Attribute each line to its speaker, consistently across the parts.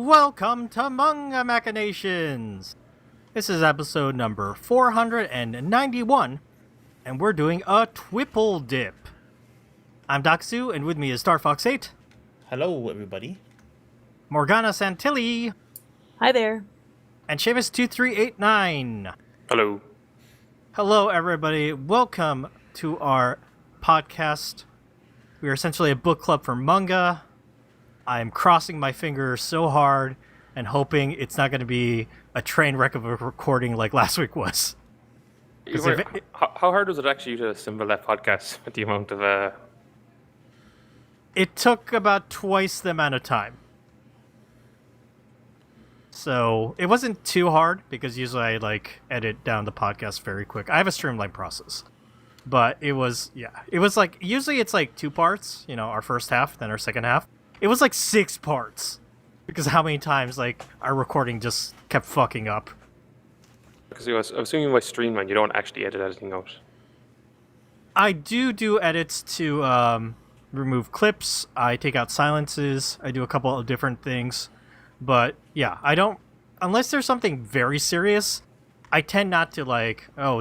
Speaker 1: Welcome to Manga Machinations! This is episode number 491, and we're doing a Twipple Dip. I'm Daxu, and with me is StarFox8.
Speaker 2: Hello, everybody.
Speaker 1: Morgana Santilli.
Speaker 3: Hi there.
Speaker 1: And Seamus2389.
Speaker 4: Hello.
Speaker 1: Hello, everybody. Welcome to our podcast. We are essentially a book club for manga. I'm crossing my fingers so hard and hoping it's not going to be a train wreck of a recording like last week was.
Speaker 4: How hard was it actually to assemble that podcast with the amount of...
Speaker 1: It took about twice the amount of time. So it wasn't too hard because usually I edit down the podcast very quick. I have a streamlined process. But it was usually it's two parts, our first half, then our second half. It was 6 parts because how many times our recording just kept fucking up.
Speaker 4: Because I was assuming by Streamline, you don't actually edit anything out.
Speaker 1: I do edits to remove clips. I take out silences. I do a couple of different things. But yeah, I don't, unless there's something very serious, I tend not to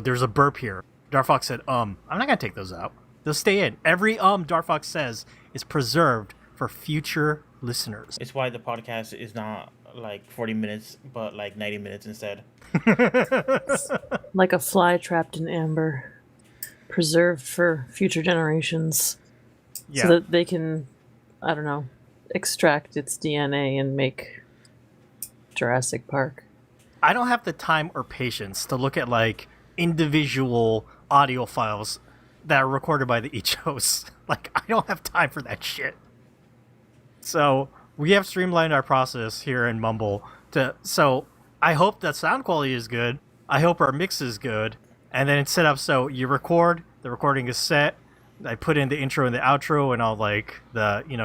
Speaker 1: there's a burp here. Darfox said, I'm not going to take those out. They'll stay in. Every Darfox says is preserved for future listeners.
Speaker 2: It's why the podcast is not 40 minutes, but 90 minutes instead.
Speaker 3: Like a fly trapped in amber, preserved for future generations, so that they can, extract its DNA and make Jurassic Park.
Speaker 1: I don't have the time or patience to look at individual audio files that are recorded by each host. I don't have time for that shit. So we have streamlined our process here in Mumble so I hope the sound quality is good. I hope our mix is good. And then it's set up so you record, the recording is set. I put in the intro and the outro and all the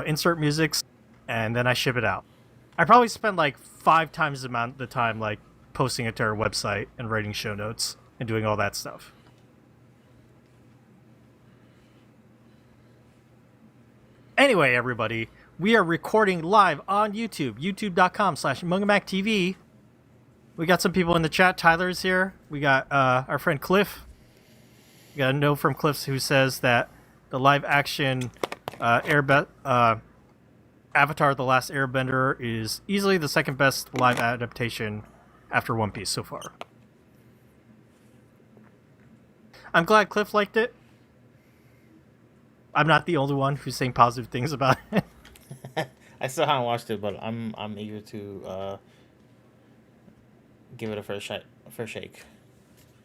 Speaker 1: insert musics, and then I ship it out. I probably spend 5 times the amount of the time posting it to our website and writing show notes and doing all that stuff. Anyway, everybody, we are recording live on YouTube, youtube.com/MangaMacTV. We got some people in the chat. Tyler's here. We got our friend Cliff. We got a note from Cliff who says that the live-action Avatar: The Last Airbender is easily the second best live adaptation after One Piece so far. I'm glad Cliff liked it. I'm not the only one who's saying positive things about it.
Speaker 2: I still haven't watched it, but I'm eager to give it a first shake.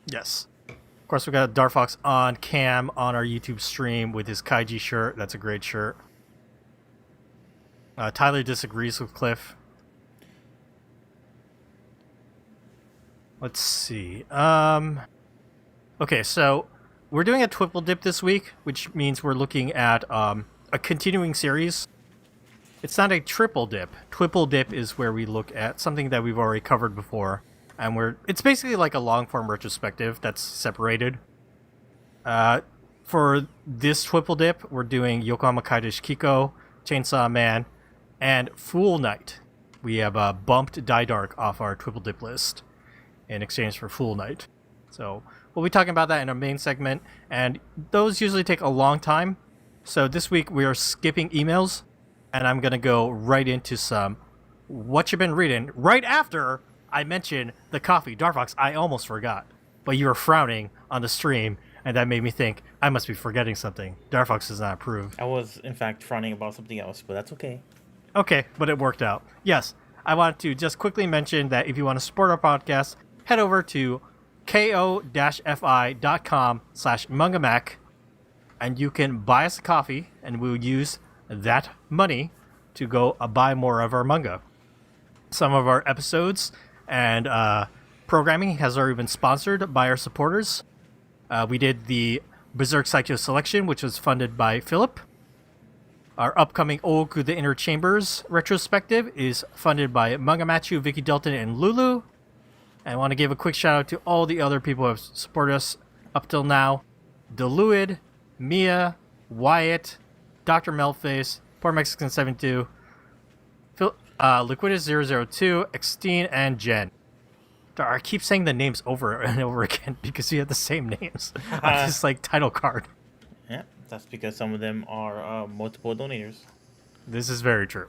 Speaker 1: Yes. Of course, we got Darfox on cam on our YouTube stream with his Kaiji shirt. That's a great shirt. Tyler disagrees with Cliff. Let's see. Okay, so we're doing a Twipple Dip this week, which means we're looking at a continuing series. It's not a triple dip. Twipple Dip is where we look at something that we've already covered before, and it's basically like a long-form retrospective that's separated. For this Twipple Dip, we're doing Yokohama Kaidashi Kikou, Chainsaw Man, and Fool Knight. We have bumped Die Dark off our Twipple Dip list in exchange for Fool Knight. So we'll be talking about that in our main segment, and those usually take a long time. So this week we are skipping emails, and I'm going to go right into some what you've been reading right after I mentioned the coffee. Darfox, I almost forgot, but you were frowning on the stream, and that made me think I must be forgetting something. Darfox does not approve.
Speaker 2: I was, in fact, frowning about something else, but that's okay.
Speaker 1: Okay, but it worked out. Yes, I want to just quickly mention that if you want to support our podcast, head over to ko-fi.com/mangamac, and you can buy us a coffee, and we'll use that money to go buy more of our manga. Some of our episodes and programming has already been sponsored by our supporters. We did the Berserk Saikyo selection, which was funded by Philip. Our upcoming Ooku the Inner Chambers retrospective is funded by Manga Machu, Vicky Delton, and Lulu. And I want to give a quick shout out to all the other people who have supported us up till now. Deluid, Mia, Wyatt, Dr. Melface, Poor Mexican 72, Liquidus002, Extine, and Jen. I keep saying the names over and over again because you have the same names on this like title card.
Speaker 2: Yeah, that's because some of them are multiple donators.
Speaker 1: This is very true.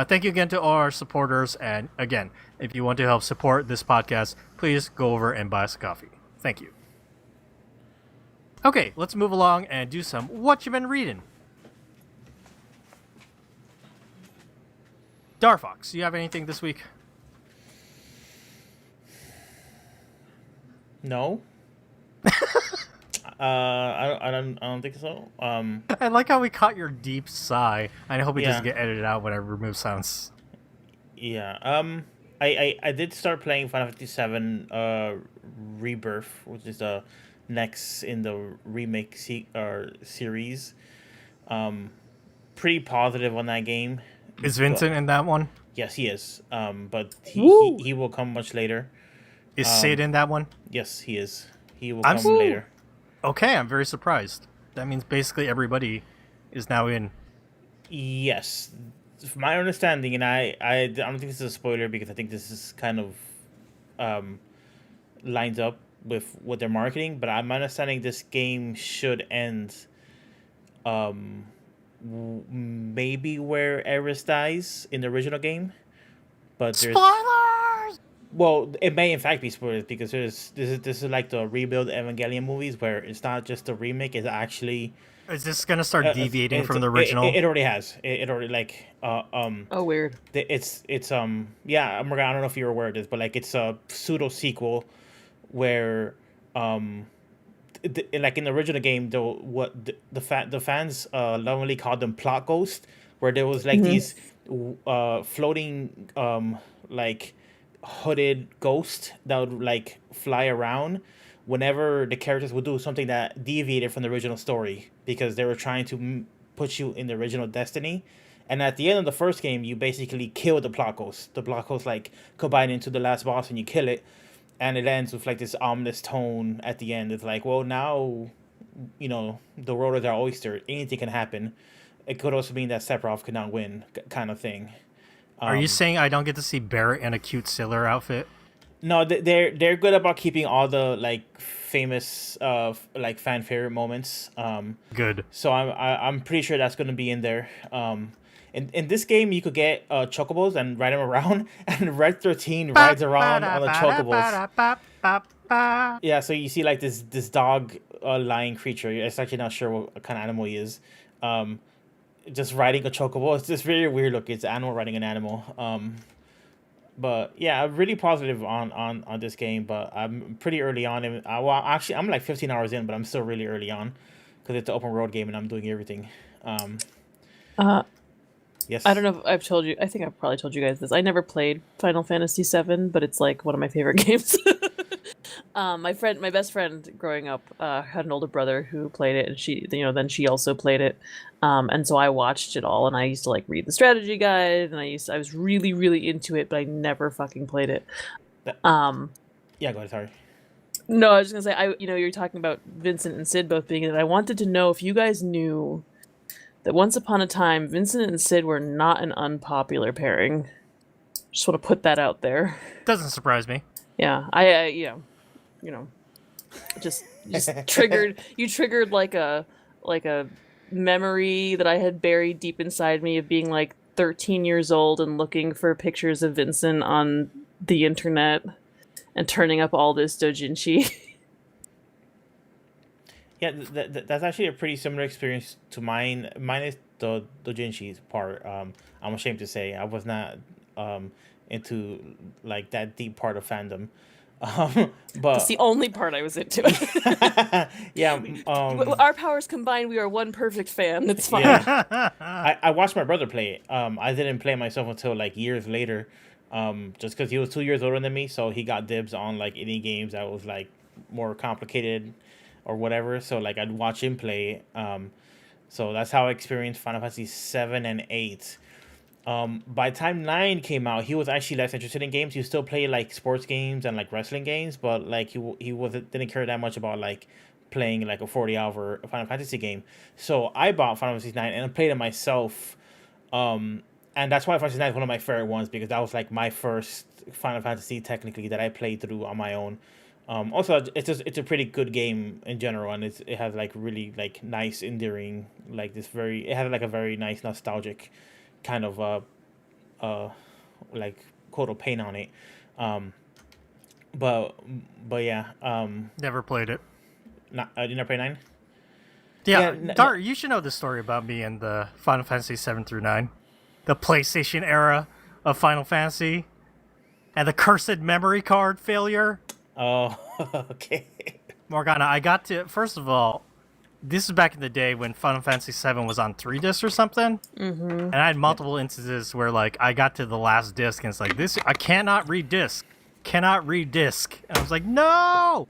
Speaker 1: Thank you again to all our supporters. And again, if you want to help support this podcast, please go over and buy us a coffee. Thank you. Okay, let's move along and do some What You Been Reading. Darfox, you have anything this week?
Speaker 2: No. I don't think so.
Speaker 1: I like how we caught your deep sigh. I hope it
Speaker 2: Yeah.
Speaker 1: doesn't get edited out when I remove sounds.
Speaker 2: Yeah. I did start playing Final Fantasy VII Rebirth, which is the next in the remake series. Pretty positive on that game.
Speaker 1: Is Vincent in that one?
Speaker 2: Yes, he is. But
Speaker 3: Woo!
Speaker 2: he will come much later.
Speaker 1: Is Sid in that one?
Speaker 2: Yes, he is. He will
Speaker 1: I'm
Speaker 2: come later.
Speaker 1: Okay, I'm very surprised. That means basically everybody is now in.
Speaker 2: Yes, from my understanding, and I don't think this is a spoiler because I think this is kind of lines up with what they're marketing. But I'm understanding this game should end maybe where Eris dies in the original game. But there's
Speaker 1: Spoilers!
Speaker 2: well, it may in fact be spoilers because this is like the rebuild Evangelion movies where it's not just a remake; it's actually
Speaker 1: Is this going to start deviating from the
Speaker 2: It
Speaker 1: original?
Speaker 2: already has. It already like
Speaker 3: Oh, weird.
Speaker 2: it's yeah, Morgan, I don't know if you're aware of this, but like it's a pseudo sequel where like in the original game, the fans lovingly called them plot ghosts, where there was like these floating like hooded ghosts that would like fly around whenever the characters would do something that deviated from the original story because they were trying to put you in the original destiny. And at the end of the first game, you basically kill the plot ghost. The plot ghost like combine into the last boss and you kill it. And it ends with like this ominous tone at the end. It's like, well, now, you know, the world is our oyster. Anything can happen. It could also mean that Sephiroth could not win, kind of thing.
Speaker 1: Are you saying I don't get to see Barrett in a cute sailor outfit?
Speaker 2: No, they're good about keeping all the like famous like fan favorite moments.
Speaker 1: Good.
Speaker 2: So I'm pretty sure that's going to be in there. In this game, you could get chocobos and ride them around, and Red 13 rides around on the chocobos. Yeah, so you see like this dog lion creature. It's actually not sure what kind of animal he is. Just riding a chocobo. It's just very weird look. It's an animal riding an animal. But yeah, I'm really positive on this game. But I'm pretty early on. Well, actually, I'm like 15 hours in, but I'm still really early on because it's an open world game and I'm doing everything. Yes.
Speaker 3: I don't know if I've told you. I think I've probably told you guys this. I never played Final Fantasy VII, but it's like one of my favorite games. My best friend growing up, had an older brother who played it, and then she also played it. And so I watched it all, and I used to like read the strategy guide, and I was really, really into it, but I never fucking played it.
Speaker 2: Yeah, go ahead. Sorry.
Speaker 3: No, I was just gonna say, you're talking about Vincent and Sid both being in it. I wanted to know if you guys knew that once upon a time, Vincent and Sid were not an unpopular pairing. Just want to put that out there.
Speaker 1: Doesn't surprise me.
Speaker 3: Yeah, just triggered. You triggered like a memory that I had buried deep inside me of being like 13 years old and looking for pictures of Vincent on the internet and turning up all this doujinshi.
Speaker 2: Yeah, that's actually a pretty similar experience to mine. Mine is the doujinshi part. I'm ashamed to say I was not into like that deep part of fandom. But
Speaker 3: It's the only part I was into.
Speaker 2: yeah,
Speaker 3: Our powers combined, we are one perfect fan. It's fine.
Speaker 2: yeah. I watched my brother play it. I didn't play it myself until like years later, just because he was 2 years older than me, so he got dibs on like any games that was like more complicated or whatever. So like I'd watch him play. So that's how I experienced Final Fantasy 7 and 8. By the time 9 came out, he was actually less interested in games. He still played like sports games and like wrestling games, but like he didn't care that much about like playing like a 40-hour Final Fantasy game. So I bought Final Fantasy 9 and I played it myself. and that's why Final Fantasy 9 is one of my favorite ones, because that was like my first Final Fantasy technically that I played through on my own. Also, it's a pretty good game in general, and it has like really like nice, endearing, like it has like a very nice nostalgic kind of like coat of paint on it. But yeah,
Speaker 1: Never played it.
Speaker 2: did you not play 9?
Speaker 1: Yeah,
Speaker 2: Yeah,
Speaker 1: Dart, you should know the story about me and the Final Fantasy 7 through 9. The PlayStation era of Final Fantasy. And the cursed memory card failure.
Speaker 2: Oh, okay.
Speaker 1: Morgana, I got to... First of all, this is back in the day when Final Fantasy 7 was on 3 discs or something. Mm-hmm. And I had multiple instances where, like, I got to the last disc and it's like, I cannot read disc. Cannot read disc. And I was like, no!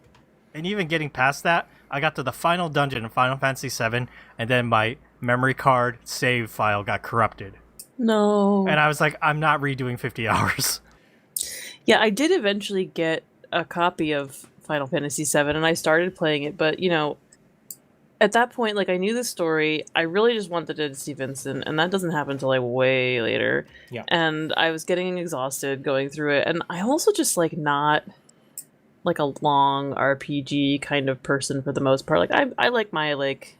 Speaker 1: And even getting past that, I got to the final dungeon in Final Fantasy 7, and then my memory card save file got corrupted.
Speaker 3: No.
Speaker 1: And I was like, I'm not redoing 50 hours.
Speaker 3: Yeah, I did eventually get a copy of Final Fantasy VII, and I started playing it, but, you know, at that point, like, I knew the story. I really just wanted to see Vincent, and that doesn't happen until, like, way later.
Speaker 2: Yeah.
Speaker 3: And I was getting exhausted going through it, and I'm also just, like, not... like a long RPG kind of person for the most part. Like I like my like,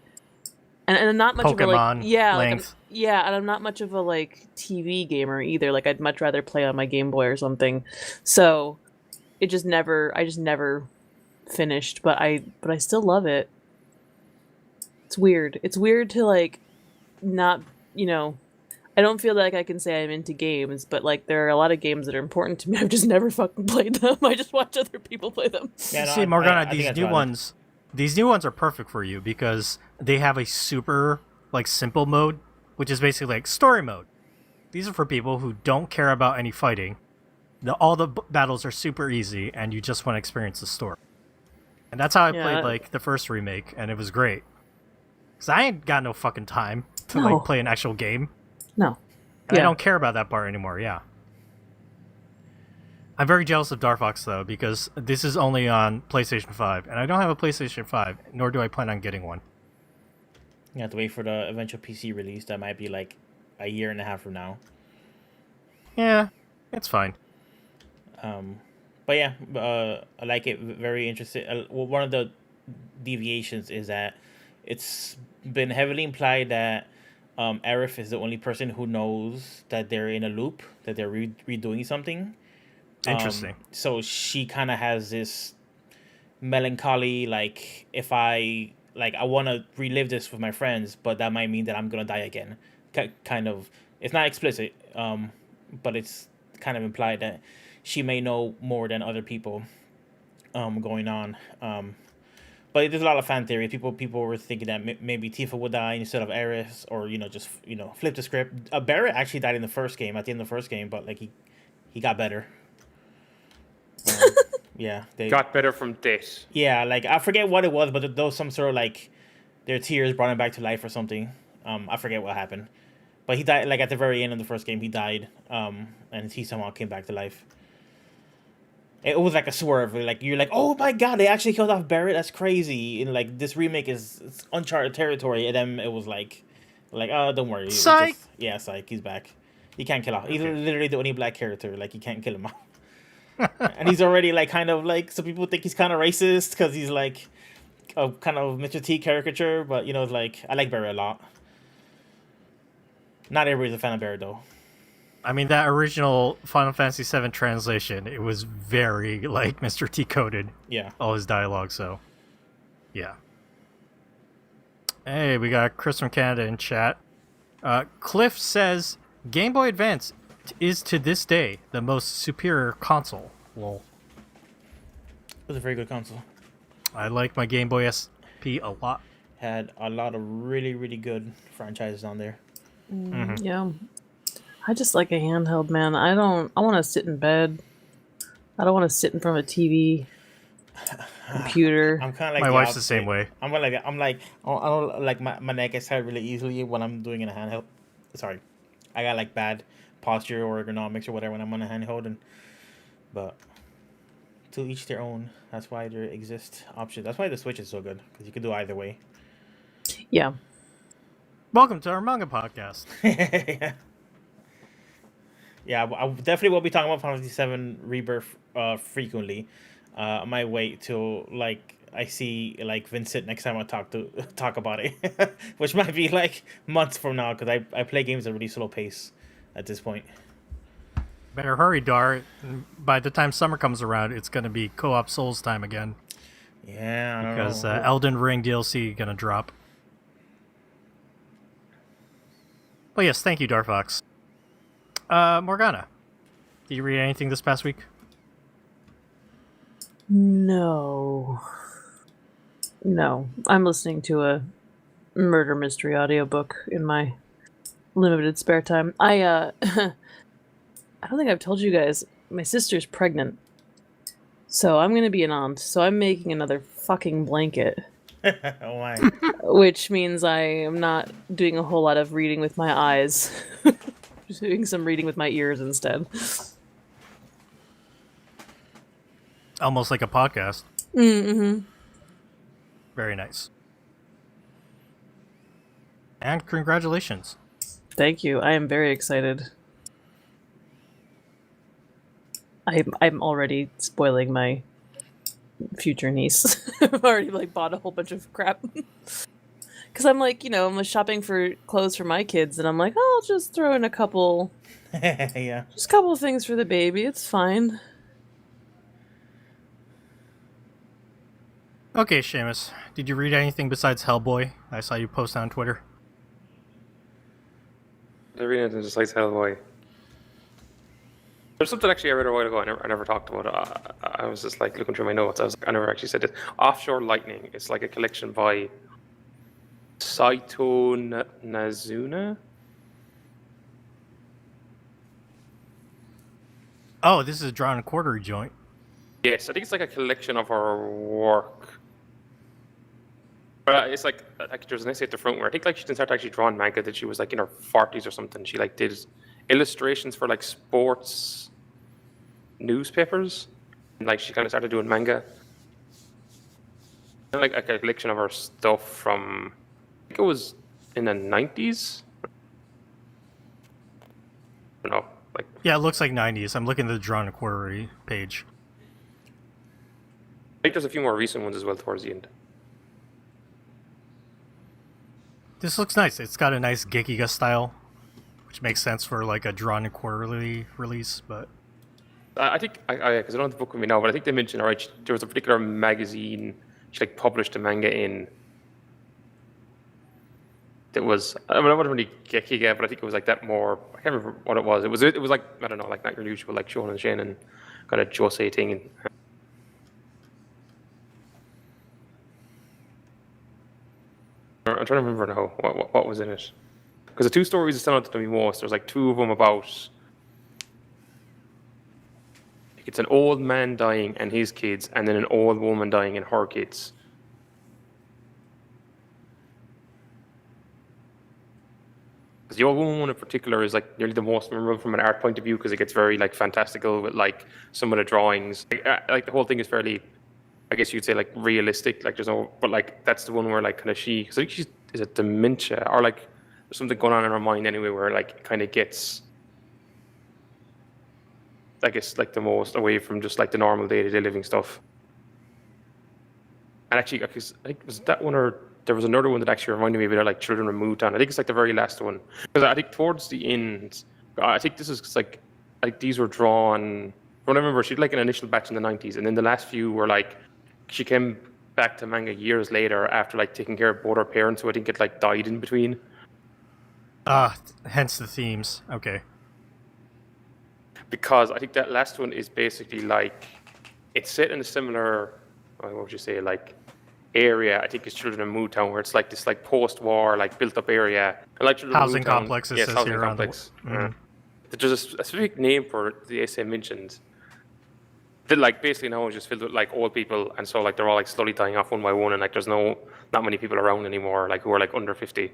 Speaker 3: and I'm not much
Speaker 1: Pokemon
Speaker 3: of a like
Speaker 1: length.
Speaker 3: and I'm not much of a like TV gamer either. Like I'd much rather play on my Game Boy or something. So I just never finished. But I still love it. It's weird. It's weird to like not I don't feel like I can say I'm into games, but like there are a lot of games that are important to me. I've just never fucking played them. I just watch other people play them.
Speaker 2: Yeah, no,
Speaker 1: See, Morgana,
Speaker 2: I
Speaker 1: these
Speaker 2: think
Speaker 1: new
Speaker 2: that's
Speaker 1: ones, these new ones are perfect for you because they have a super like simple mode, which is basically like story mode. These are for people who don't care about any fighting. All the battles are super easy, and you just want to experience the story. And that's how I played like the first remake, and it was great. Cause I ain't got no fucking time to like play an actual game.
Speaker 3: No.
Speaker 1: I don't care about that part anymore, yeah. I'm very jealous of Darfox, though, because this is only on PlayStation 5, and I don't have a PlayStation 5, nor do I plan on getting one.
Speaker 2: You have to wait for the eventual PC release. That might be like a year and a half from now.
Speaker 1: Yeah, it's fine.
Speaker 2: But yeah, I like it. Very interesting. Well, one of the deviations is that it's been heavily implied that Aerith is the only person who knows that they're in a loop, that they're redoing something.
Speaker 1: Interesting.
Speaker 2: So she kind of has this melancholy, like, if I want to relive this with my friends, but that might mean that I'm going to die again. Kind of, it's not explicit, but it's kind of implied that she may know more than other people going on. But there's a lot of fan theory. People were thinking that maybe Tifa would die instead of Aerith, or just flip the script. Barrett actually died in the first game, at the end of the first game, but like he got better. Yeah, they
Speaker 4: got better from this.
Speaker 2: Yeah, like I forget what it was, but there was some sort of like their tears brought him back to life or something. I forget what happened, but he died like at the very end of the first game. He died, and he somehow came back to life. It was like a swerve. Like you're like, oh my god, they actually killed off Barrett. That's crazy. And like this remake it's uncharted territory. And then it was like, oh, don't worry.
Speaker 1: Psych.
Speaker 2: Psych. He's back. You can't kill off. He's literally the only black character. Like you can't kill him off. And he's already like kind of like, some people think he's kind of racist because he's like a kind of Mr. T caricature. But it's like I like Barrett a lot. Not everybody's a fan of Barrett though.
Speaker 1: I mean, that original Final Fantasy VII translation, it was very, like, Mr. T coded.
Speaker 2: Yeah.
Speaker 1: All his dialogue, so, yeah. Hey, we got Chris from Canada in chat. Cliff says, Game Boy Advance is, to this day, the most superior console. Lol.
Speaker 2: It was a very good console.
Speaker 1: I like my Game Boy SP a lot.
Speaker 2: Had a lot of really, really good franchises on there.
Speaker 3: Mm-hmm. Yeah. I just like a handheld, man. I want to sit in bed. I don't want to sit in front of a TV, computer.
Speaker 2: I'm kind of like
Speaker 1: my wife's the same way.
Speaker 2: I'm like I don't like my neck gets tired really easily when I'm doing in a handheld. Sorry, I got like bad posture or ergonomics or whatever when I'm on a handheld, but to each their own. That's why there exist options. That's why the Switch is so good, because you can do either way.
Speaker 3: Yeah.
Speaker 1: Welcome to our manga podcast.
Speaker 2: Yeah. Yeah, I definitely will be talking about Final Fantasy VII Rebirth frequently. I might wait till like I see like Vincent next time I talk about it, which might be like months from now because I play games at a really slow pace at this point.
Speaker 1: Better hurry, Dar. By the time summer comes around, it's going to be co-op Souls time again.
Speaker 2: Yeah, I don't
Speaker 1: Because
Speaker 2: know.
Speaker 1: Elden Ring DLC going to drop. Well, yes, thank you, Darfox. Morgana, did you read anything this past week?
Speaker 3: No. I'm listening to a murder mystery audiobook in my limited spare time. I don't think I've told you guys, my sister's pregnant. So I'm gonna be an aunt, so I'm making another fucking blanket.
Speaker 2: Oh my.
Speaker 3: Which means I am not doing a whole lot of reading with my eyes. Just doing some reading with my ears instead.
Speaker 1: Almost like a podcast.
Speaker 3: Mm-hmm.
Speaker 1: Very nice. And congratulations.
Speaker 3: Thank you. I am very excited. I'm already spoiling my future niece. I've already like bought a whole bunch of crap. Because I'm like, I'm shopping for clothes for my kids, and I'm like, oh, I'll just throw in a couple,
Speaker 2: Yeah.
Speaker 3: just a couple of things for the baby. It's fine.
Speaker 1: Okay, Seamus, did you read anything besides Hellboy? I saw you post on Twitter.
Speaker 4: I read anything just like Hellboy. There's something actually I read a while ago. I never talked about it. I was just like looking through my notes. I was like, I never actually said this. Offshore Lightning. It's like a collection by Saito Nazuna.
Speaker 1: Oh, this is a drawn and quarter joint.
Speaker 4: Yes, I think it's like a collection of her work. But it's like there's an essay at the front where I think like she didn't start actually drawing manga that she was like in her 40s or something. She like did illustrations for like sports newspapers, and like she kind of started doing manga. And like a collection of her stuff from I think it was in the 90s. I don't know, like
Speaker 1: Yeah, it looks like 90s. I'm looking at the drawn and quarter page.
Speaker 4: I think there's a few more recent ones as well towards the end.
Speaker 1: This looks nice. It's got a nice Gekiga style, which makes sense for like a drawn and quarterly release, but
Speaker 4: I think because I don't have the book with me now, but I think they mentioned there was a particular magazine she like published a manga in. That was I wasn't really Gekiga, but I think it was like that more. I can't remember what it was. It was like I don't know, like not your usual like Shonen Shin and kind of josei thing. And, I'm trying to remember now what was in it. Because the two stories that stand out to me most, there's like two of them about. It's an old man dying and his kids, and then an old woman dying and her kids. Because the old woman one in particular is like nearly the most memorable from an art point of view because it gets very like fantastical with like some of the drawings. Like the whole thing is fairly, I guess you'd say like realistic. Like there's no, but like that's the one where like kind of because I think she's is it dementia or like there's something going on in her mind anyway where like kind of gets. I guess like the most away from just like the normal day-to-day living stuff. And actually, I think was that one or there was another one that actually reminded me of it, like Children Removed on. I think it's like the very last one because I think towards the end, I think this is like these were drawn. When I remember, she did like an initial batch in the 90s, and then the last few were like she came back to manga years later after like taking care of both her parents, who I think had like died in between.
Speaker 1: Hence the themes. Okay.
Speaker 4: Because I think that last one is basically like it's set in a similar, what would you say, like area. I think it's Children of Mootown, where it's like this like post-war like built-up area. And like Children
Speaker 1: Housing
Speaker 4: of Mootown,
Speaker 1: complex. It
Speaker 4: yes,
Speaker 1: says
Speaker 4: housing
Speaker 1: here
Speaker 4: complex.
Speaker 1: on the.
Speaker 4: There's a specific name for it, the essay mentioned. That like basically now it's just filled with like old people, and so like they're all like slowly dying off one by one, and like there's not many people around anymore, like who are like under 50.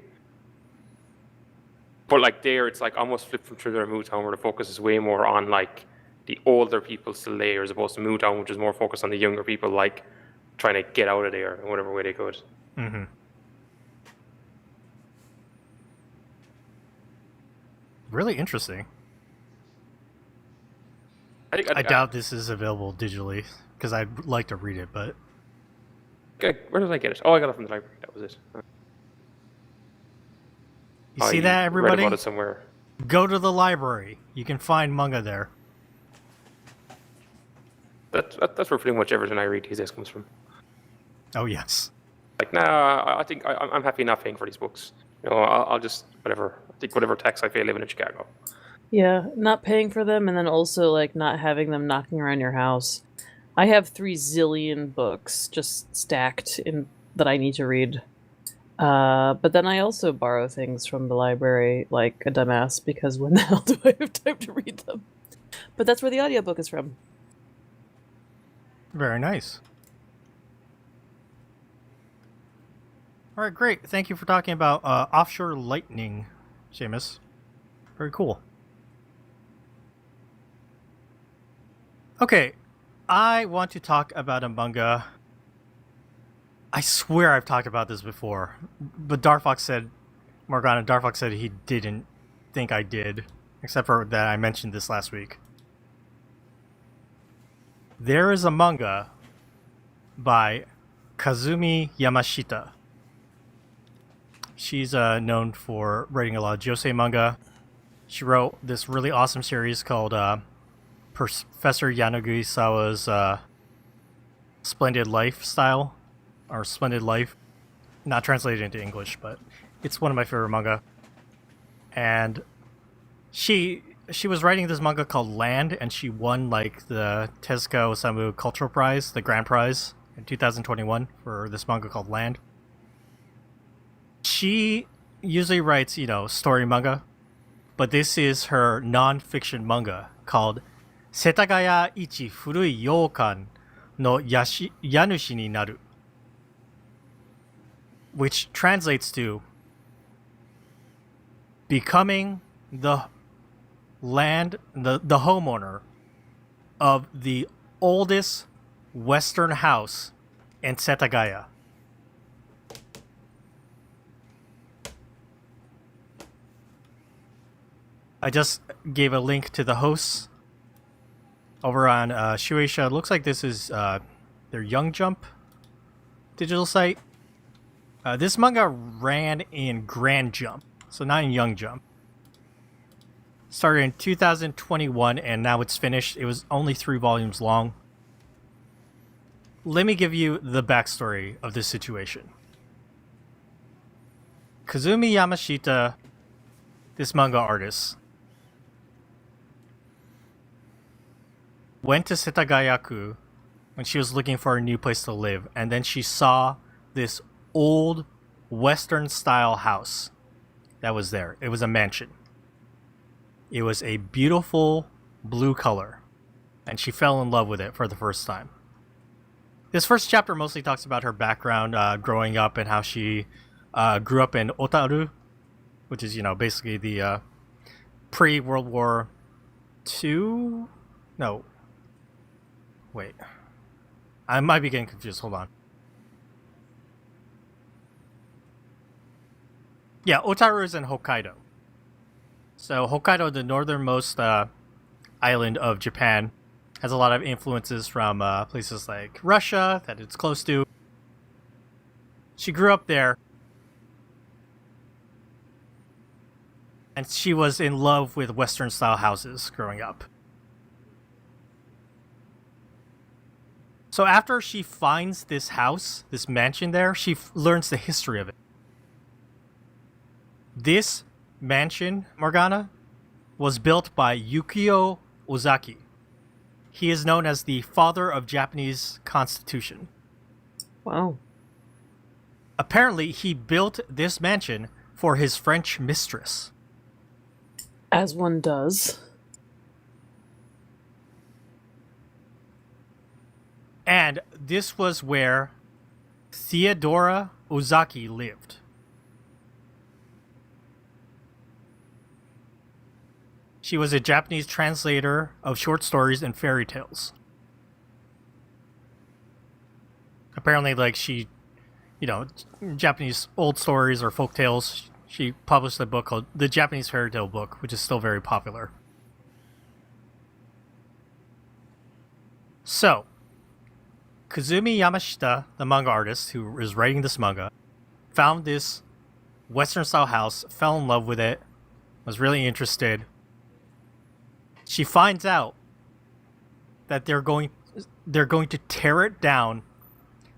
Speaker 4: But like there, it's like almost flipped from Children of Mootown, where the focus is way more on like the older people still there, as opposed to Mootown, which is more focused on the younger people, like trying to get out of there in whatever way they could.
Speaker 1: Mm-hmm. Really interesting. I doubt this is available digitally because I'd like to read it, but
Speaker 4: Okay, where did I get it? Oh, I got it from the library. That was it.
Speaker 1: you see that,
Speaker 4: Read
Speaker 1: everybody?
Speaker 4: about it somewhere.
Speaker 1: Go to the library. You can find manga there.
Speaker 4: That's where pretty much everything I read these days comes from.
Speaker 1: Oh, yes.
Speaker 4: Like, nah, I think I'm happy not paying for these books. I'll just whatever. I think whatever tax I pay living in Chicago.
Speaker 3: Yeah, not paying for them, and then also like not having them knocking around your house. I have 3 zillion books just stacked in that I need to read. But then I also borrow things from the library like a dumbass because when the hell do I have time to read them? But that's where the audiobook is from.
Speaker 1: Very nice. All right, great. Thank you for talking about Offshore Lightning, Seamus. Very cool. Okay, I want to talk about a manga. I swear I've talked about this before, but Darfox said he didn't think I did, except for that I mentioned this last week. There is a manga by Kazumi Yamashita. She's known for writing a lot of josei manga. She wrote this really awesome series called Professor Yanagisawa's Splendid Lifestyle, or Splendid Life. Not translated into English, but it's one of my favorite manga. And she was writing this manga called Land, and she won like the Tezuka Osamu Cultural Prize, the grand prize, in 2021 for this manga called Land. She usually writes, story manga, but this is her non-fiction manga called Setagaya Ichi Furui Youkan no Yanushi ni Naru, which translates to becoming the homeowner of the oldest Western house in Setagaya. I just gave a link to the hosts over on Shueisha. It looks like this is their Young Jump digital site. This manga ran in Grand Jump, so not in Young Jump. Started in 2021, and now it's finished. It was only 3 volumes long. Let me give you the backstory of this situation. Kazumi Yamashita, this manga artist, went to Setagayaku when she was looking for a new place to live, and then she saw this old Western-style house that was there. It was a mansion. It was a beautiful blue color, and she fell in love with it for the first time. This first chapter mostly talks about her background growing up and how she grew up in Otaru, which is, basically the pre-World War II? No. Wait. I might be getting confused. Hold on. Yeah, Otaru is in Hokkaido. So Hokkaido, the northernmost island of Japan, has a lot of influences from places like Russia that it's close to. She grew up there, and she was in love with Western-style houses growing up. So after she finds this house, this mansion there, she learns the history of it. This mansion, Morgana, was built by Yukio Ozaki. He is known as the father of Japanese Constitution.
Speaker 3: Wow.
Speaker 1: Apparently, he built this mansion for his French mistress.
Speaker 3: As one does.
Speaker 1: And this was where Theodora Ozaki lived. She was a Japanese translator of short stories and fairy tales. Apparently, she, Japanese old stories or folk tales. She published a book called The Japanese Fairy Tale Book, which is still very popular. So, Kazumi Yamashita, the manga artist who is writing this manga, found this Western-style house, fell in love with it, was really interested. She finds out that they're going to tear it down,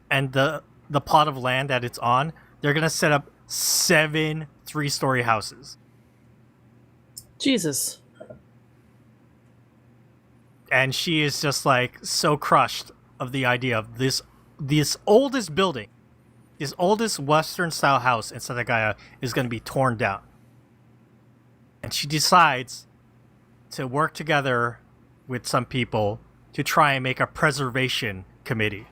Speaker 1: and the plot of land that it's on, they're going to set up 7 3-story houses.
Speaker 3: Jesus.
Speaker 1: And she is just like so crushed of the idea of this oldest building, this oldest Western style house in Satagaya is going to be torn down. And she decides to work together with some people to try and make a preservation committee.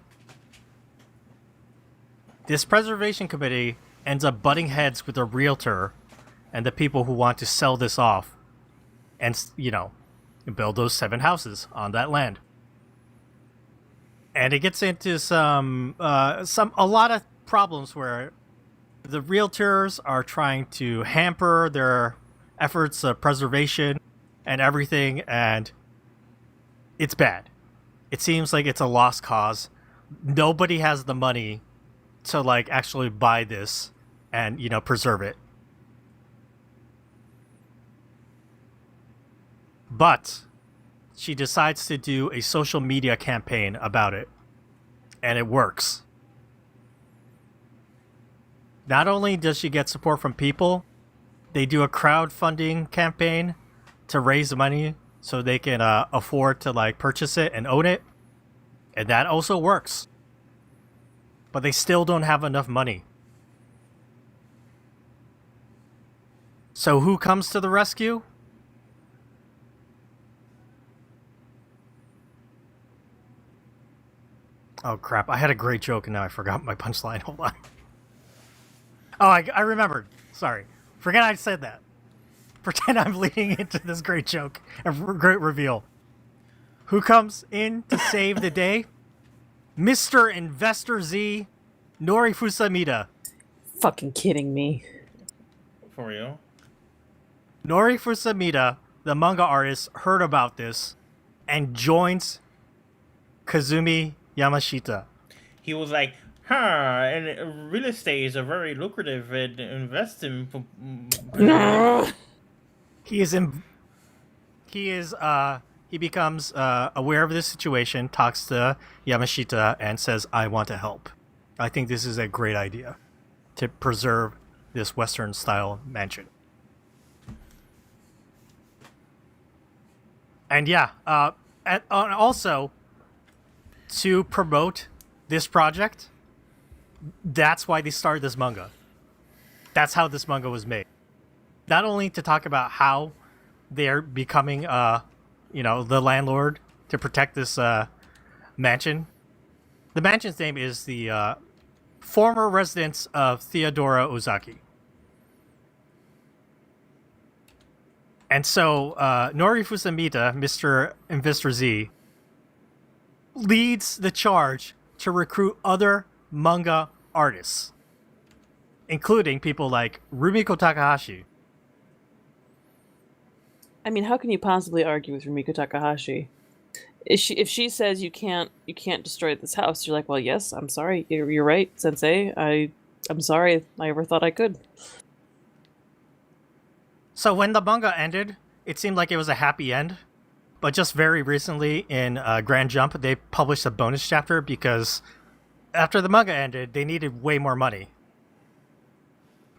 Speaker 1: This preservation committee ends up butting heads with a realtor and the people who want to sell this off and, build those 7 houses on that land. And it gets into a lot of problems where the realtors are trying to hamper their efforts of preservation and everything, and it's bad. It seems like it's a lost cause. Nobody has the money to actually buy this and preserve it. But she decides to do a social media campaign about it, and it works. Not only does she get support from people, they do a crowdfunding campaign to raise money so they can afford to purchase it and own it, and that also works. But they still don't have enough money. So who comes to the rescue? Oh crap, I had a great joke and now I forgot my punchline. Hold on. Oh, I remembered. Sorry. Forget I said that. Pretend I'm leading into this great joke. A great reveal. Who comes in to save the day? Mr. Investor Z, Nori Fusamida.
Speaker 3: Fucking kidding me.
Speaker 2: For real?
Speaker 1: Nori Fusamida, the manga artist, heard about this and joins Kazumi Yamashita.
Speaker 2: He was like, and real estate is a very lucrative investment.
Speaker 1: He becomes aware of this situation, talks to Yamashita, and says, I want to help. I think this is a great idea to preserve this Western-style mansion. And also, to promote this project, that's why they started this manga. That's how this manga was made. Not only to talk about how they're becoming, the landlord to protect this mansion. The mansion's name is the former residence of Theodora Ozaki. And so Nori Fusamita, Mr. Investor Z, leads the charge to recruit other manga artists, including people like Rumiko Takahashi.
Speaker 3: I mean, how can you possibly argue with Rumiko Takahashi? If she says you can't destroy this house, you're like, well, yes, I'm sorry, you're right, Sensei. I'm sorry, I ever thought I could.
Speaker 1: So when the manga ended, it seemed like it was a happy end. But just very recently in Grand Jump, they published a bonus chapter because after the manga ended, they needed way more money.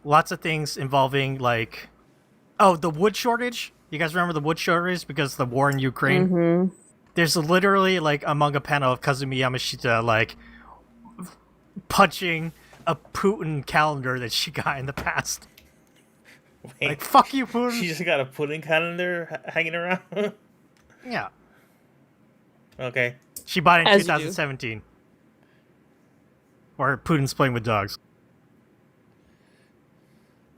Speaker 1: Lots of things involving the wood shortage. You guys remember the wood shortage because of the war in Ukraine?
Speaker 3: Mm-hmm.
Speaker 1: There's literally a manga panel of Kazumi Yamashita punching a Putin calendar that she got in the past.
Speaker 2: Wait,
Speaker 1: fuck you, Putin.
Speaker 2: She just got a Putin calendar hanging around?
Speaker 1: Yeah.
Speaker 2: Okay.
Speaker 1: She bought it in
Speaker 3: As you do.
Speaker 1: 2017. Or Putin's playing with dogs.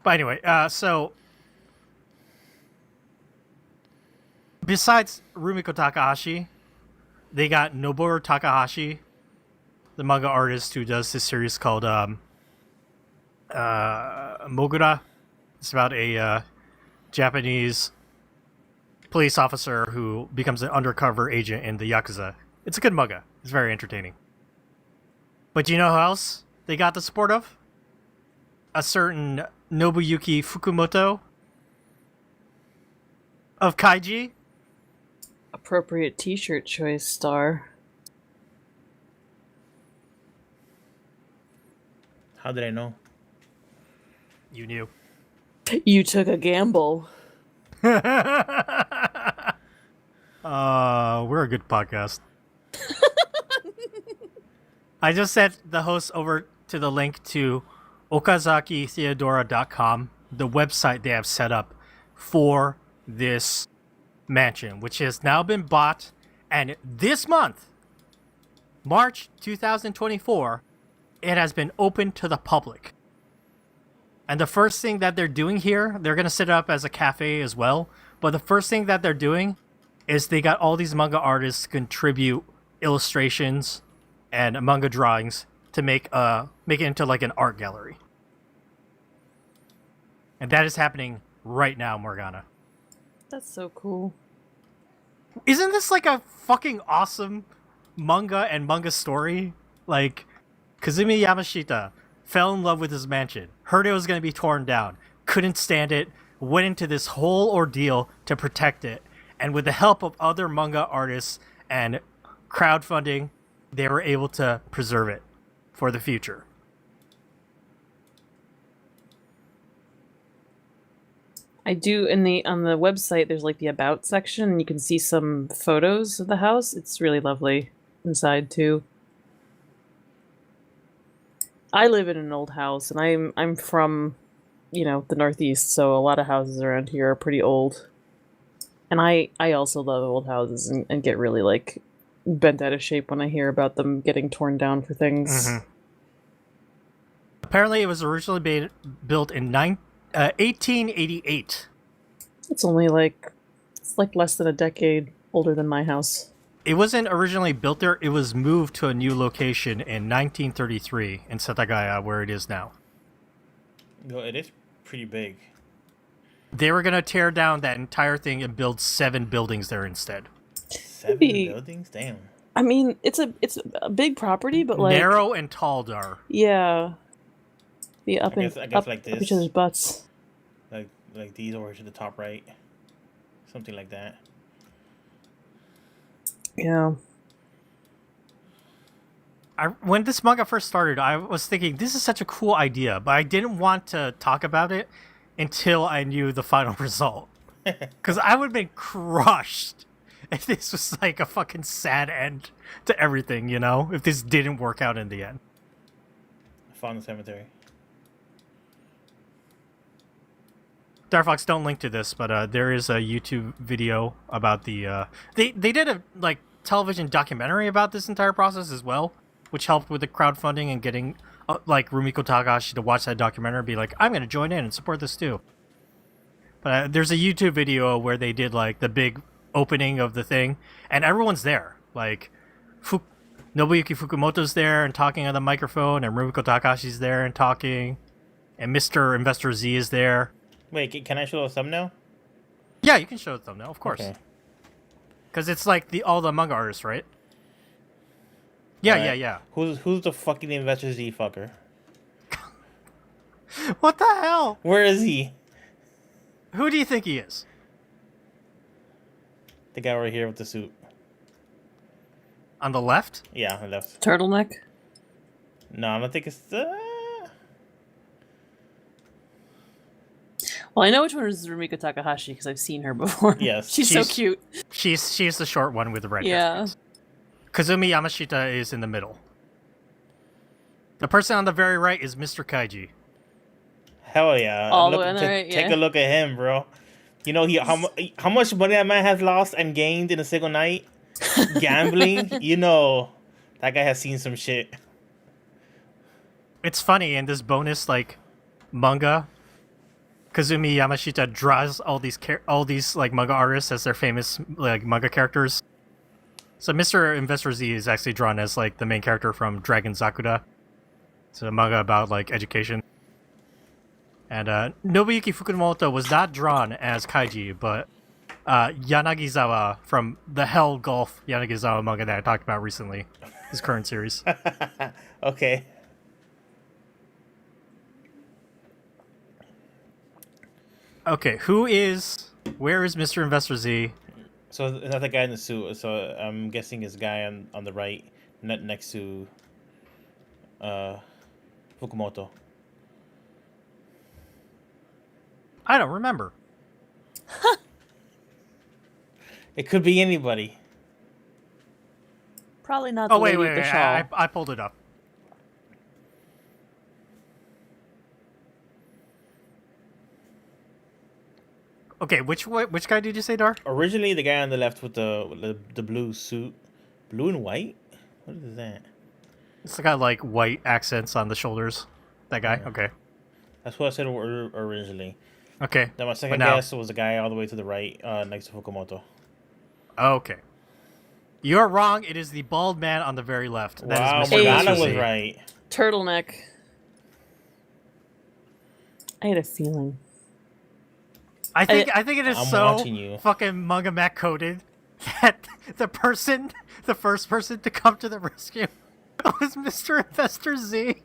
Speaker 1: But anyway, so besides Rumiko Takahashi, they got Noboru Takahashi, the manga artist who does this series called Mogura. It's about a Japanese police officer who becomes an undercover agent in the Yakuza. It's a good manga. It's very entertaining. But you know who else they got the support of? A certain Nobuyuki Fukumoto of Kaiji.
Speaker 3: Appropriate t-shirt choice, Star.
Speaker 2: How did I know?
Speaker 1: You knew.
Speaker 3: You took a gamble.
Speaker 1: We're a good podcast. I just sent the host over to the link to OkazakiTheodora.com, the website they have set up for this mansion, which has now been bought. And this month, March 2024, it has been open to the public. And the first thing that they're doing here, they're going to set it up as a cafe as well. But the first thing that they're doing is they got all these manga artists to contribute illustrations and manga drawings to make it into like an art gallery. And that is happening right now, Morgana.
Speaker 3: That's so cool.
Speaker 1: Isn't this like a fucking awesome manga and manga story? Like, Kazumi Yamashita fell in love with his mansion, heard it was going to be torn down, couldn't stand it, went into this whole ordeal to protect it, and with the help of other manga artists and crowdfunding, they were able to preserve it for the future.
Speaker 3: I do on the website. There's like the about section, and you can see some photos of the house. It's really lovely inside too. I live in an old house, and I'm from, the Northeast, so a lot of houses around here are pretty old. And I also love old houses and get really like bent out of shape when I hear about them getting torn down for things.
Speaker 1: Mm-hmm. Apparently, it was originally built in 1888.
Speaker 3: It's like less than a decade older than my house.
Speaker 1: It wasn't originally built there. It was moved to a new location in 1933 in Setagaya, where it is now.
Speaker 2: No, it is pretty big.
Speaker 1: They were going to tear down that entire thing and build 7 buildings there instead.
Speaker 2: 7 buildings? Damn.
Speaker 3: I mean, it's a big property, but like
Speaker 1: narrow and tall, Dar.
Speaker 3: Yeah. Be up
Speaker 2: I guess
Speaker 3: up,
Speaker 2: like
Speaker 3: up
Speaker 2: this.
Speaker 3: each other's butts.
Speaker 2: Like these over to the top right. Something like that.
Speaker 3: Yeah.
Speaker 1: When this manga first started, I was thinking, this is such a cool idea, but I didn't want to talk about it until I knew the final result. Because I would have been crushed if this was like a fucking sad end to everything, if this didn't work out in the end.
Speaker 2: I found the cemetery.
Speaker 1: Starfox, don't link to this, but there is a YouTube video about the... They did a television documentary about this entire process as well, which helped with the crowdfunding and getting Rumiko Takahashi to watch that documentary and be like, I'm going to join in and support this too. But there's a YouTube video where they did the big opening of the thing, and everyone's there. Nobuyuki Fukumoto's there and talking on the microphone, and Rumiko Takahashi's there and talking, and Mr. Investor Z is there.
Speaker 2: Wait, can I show a thumbnail?
Speaker 1: Yeah, you can show the thumbnail, of course.
Speaker 2: Okay.
Speaker 1: Because it's all the manga artists, right? Yeah,
Speaker 2: Right.
Speaker 1: yeah.
Speaker 2: Who's the fucking Investor Z fucker?
Speaker 1: What the hell?
Speaker 2: Where is he?
Speaker 1: Who do you think he is?
Speaker 2: The guy right here with the suit.
Speaker 1: On the left?
Speaker 2: Yeah, I left.
Speaker 3: Turtleneck?
Speaker 2: No, I don't think it's
Speaker 3: Well, I know which one is Rumiko Takahashi because I've seen her before.
Speaker 2: Yes.
Speaker 3: She's so cute.
Speaker 1: She's the short one with the red
Speaker 3: Yeah.
Speaker 1: hair. Kazumi Yamashita is in the middle. The person on the very right is Mr. Kaiji.
Speaker 2: Hell yeah.
Speaker 3: All the way on the right,
Speaker 2: Take
Speaker 3: yeah.
Speaker 2: a look at him, bro. You know how much money that man has lost and gained in a single night? Gambling? That guy has seen some shit.
Speaker 1: It's funny, in this bonus manga, Kazumi Yamashita draws all these manga artists as their famous manga characters. So Mr. Investor Z is actually drawn as the main character from Dragon Zakuda. It's a manga about education. And Nobuyuki Fukumoto was not drawn as Kaiji, but Yanagisawa from the Hell Golf Yanagisawa manga that I talked about recently. His current series.
Speaker 2: Okay.
Speaker 1: Okay, where is Mr. Investor Z?
Speaker 2: So another guy in the suit. So I'm guessing is guy on the right, next to Fukumoto.
Speaker 1: I don't remember.
Speaker 2: It could be anybody.
Speaker 3: Probably not the
Speaker 1: Oh, wait,
Speaker 3: lady with the
Speaker 1: wait.
Speaker 3: shawl.
Speaker 1: I pulled it up. Okay, which guy did you say, Dar?
Speaker 2: Originally, the guy on the left with the blue suit, blue and white. What is that?
Speaker 1: It's got like white accents on the shoulders. That guy?
Speaker 2: Yeah.
Speaker 1: Okay.
Speaker 2: That's what I said originally.
Speaker 1: Okay.
Speaker 2: Then my second
Speaker 1: But now-
Speaker 2: guess was the guy all the way to the right, next to Fukumoto.
Speaker 1: Okay. You're wrong. It is the bald man on the very left. That
Speaker 2: Wow,
Speaker 1: is Mr.
Speaker 2: Morgana
Speaker 1: Investor
Speaker 2: was
Speaker 1: Z.
Speaker 2: right.
Speaker 3: Turtleneck. I had a feeling.
Speaker 1: I think it is
Speaker 2: I'm
Speaker 1: so
Speaker 2: watching you.
Speaker 1: fucking Manga Mac coded that the first person to come to the rescue was Mr. Investor Z.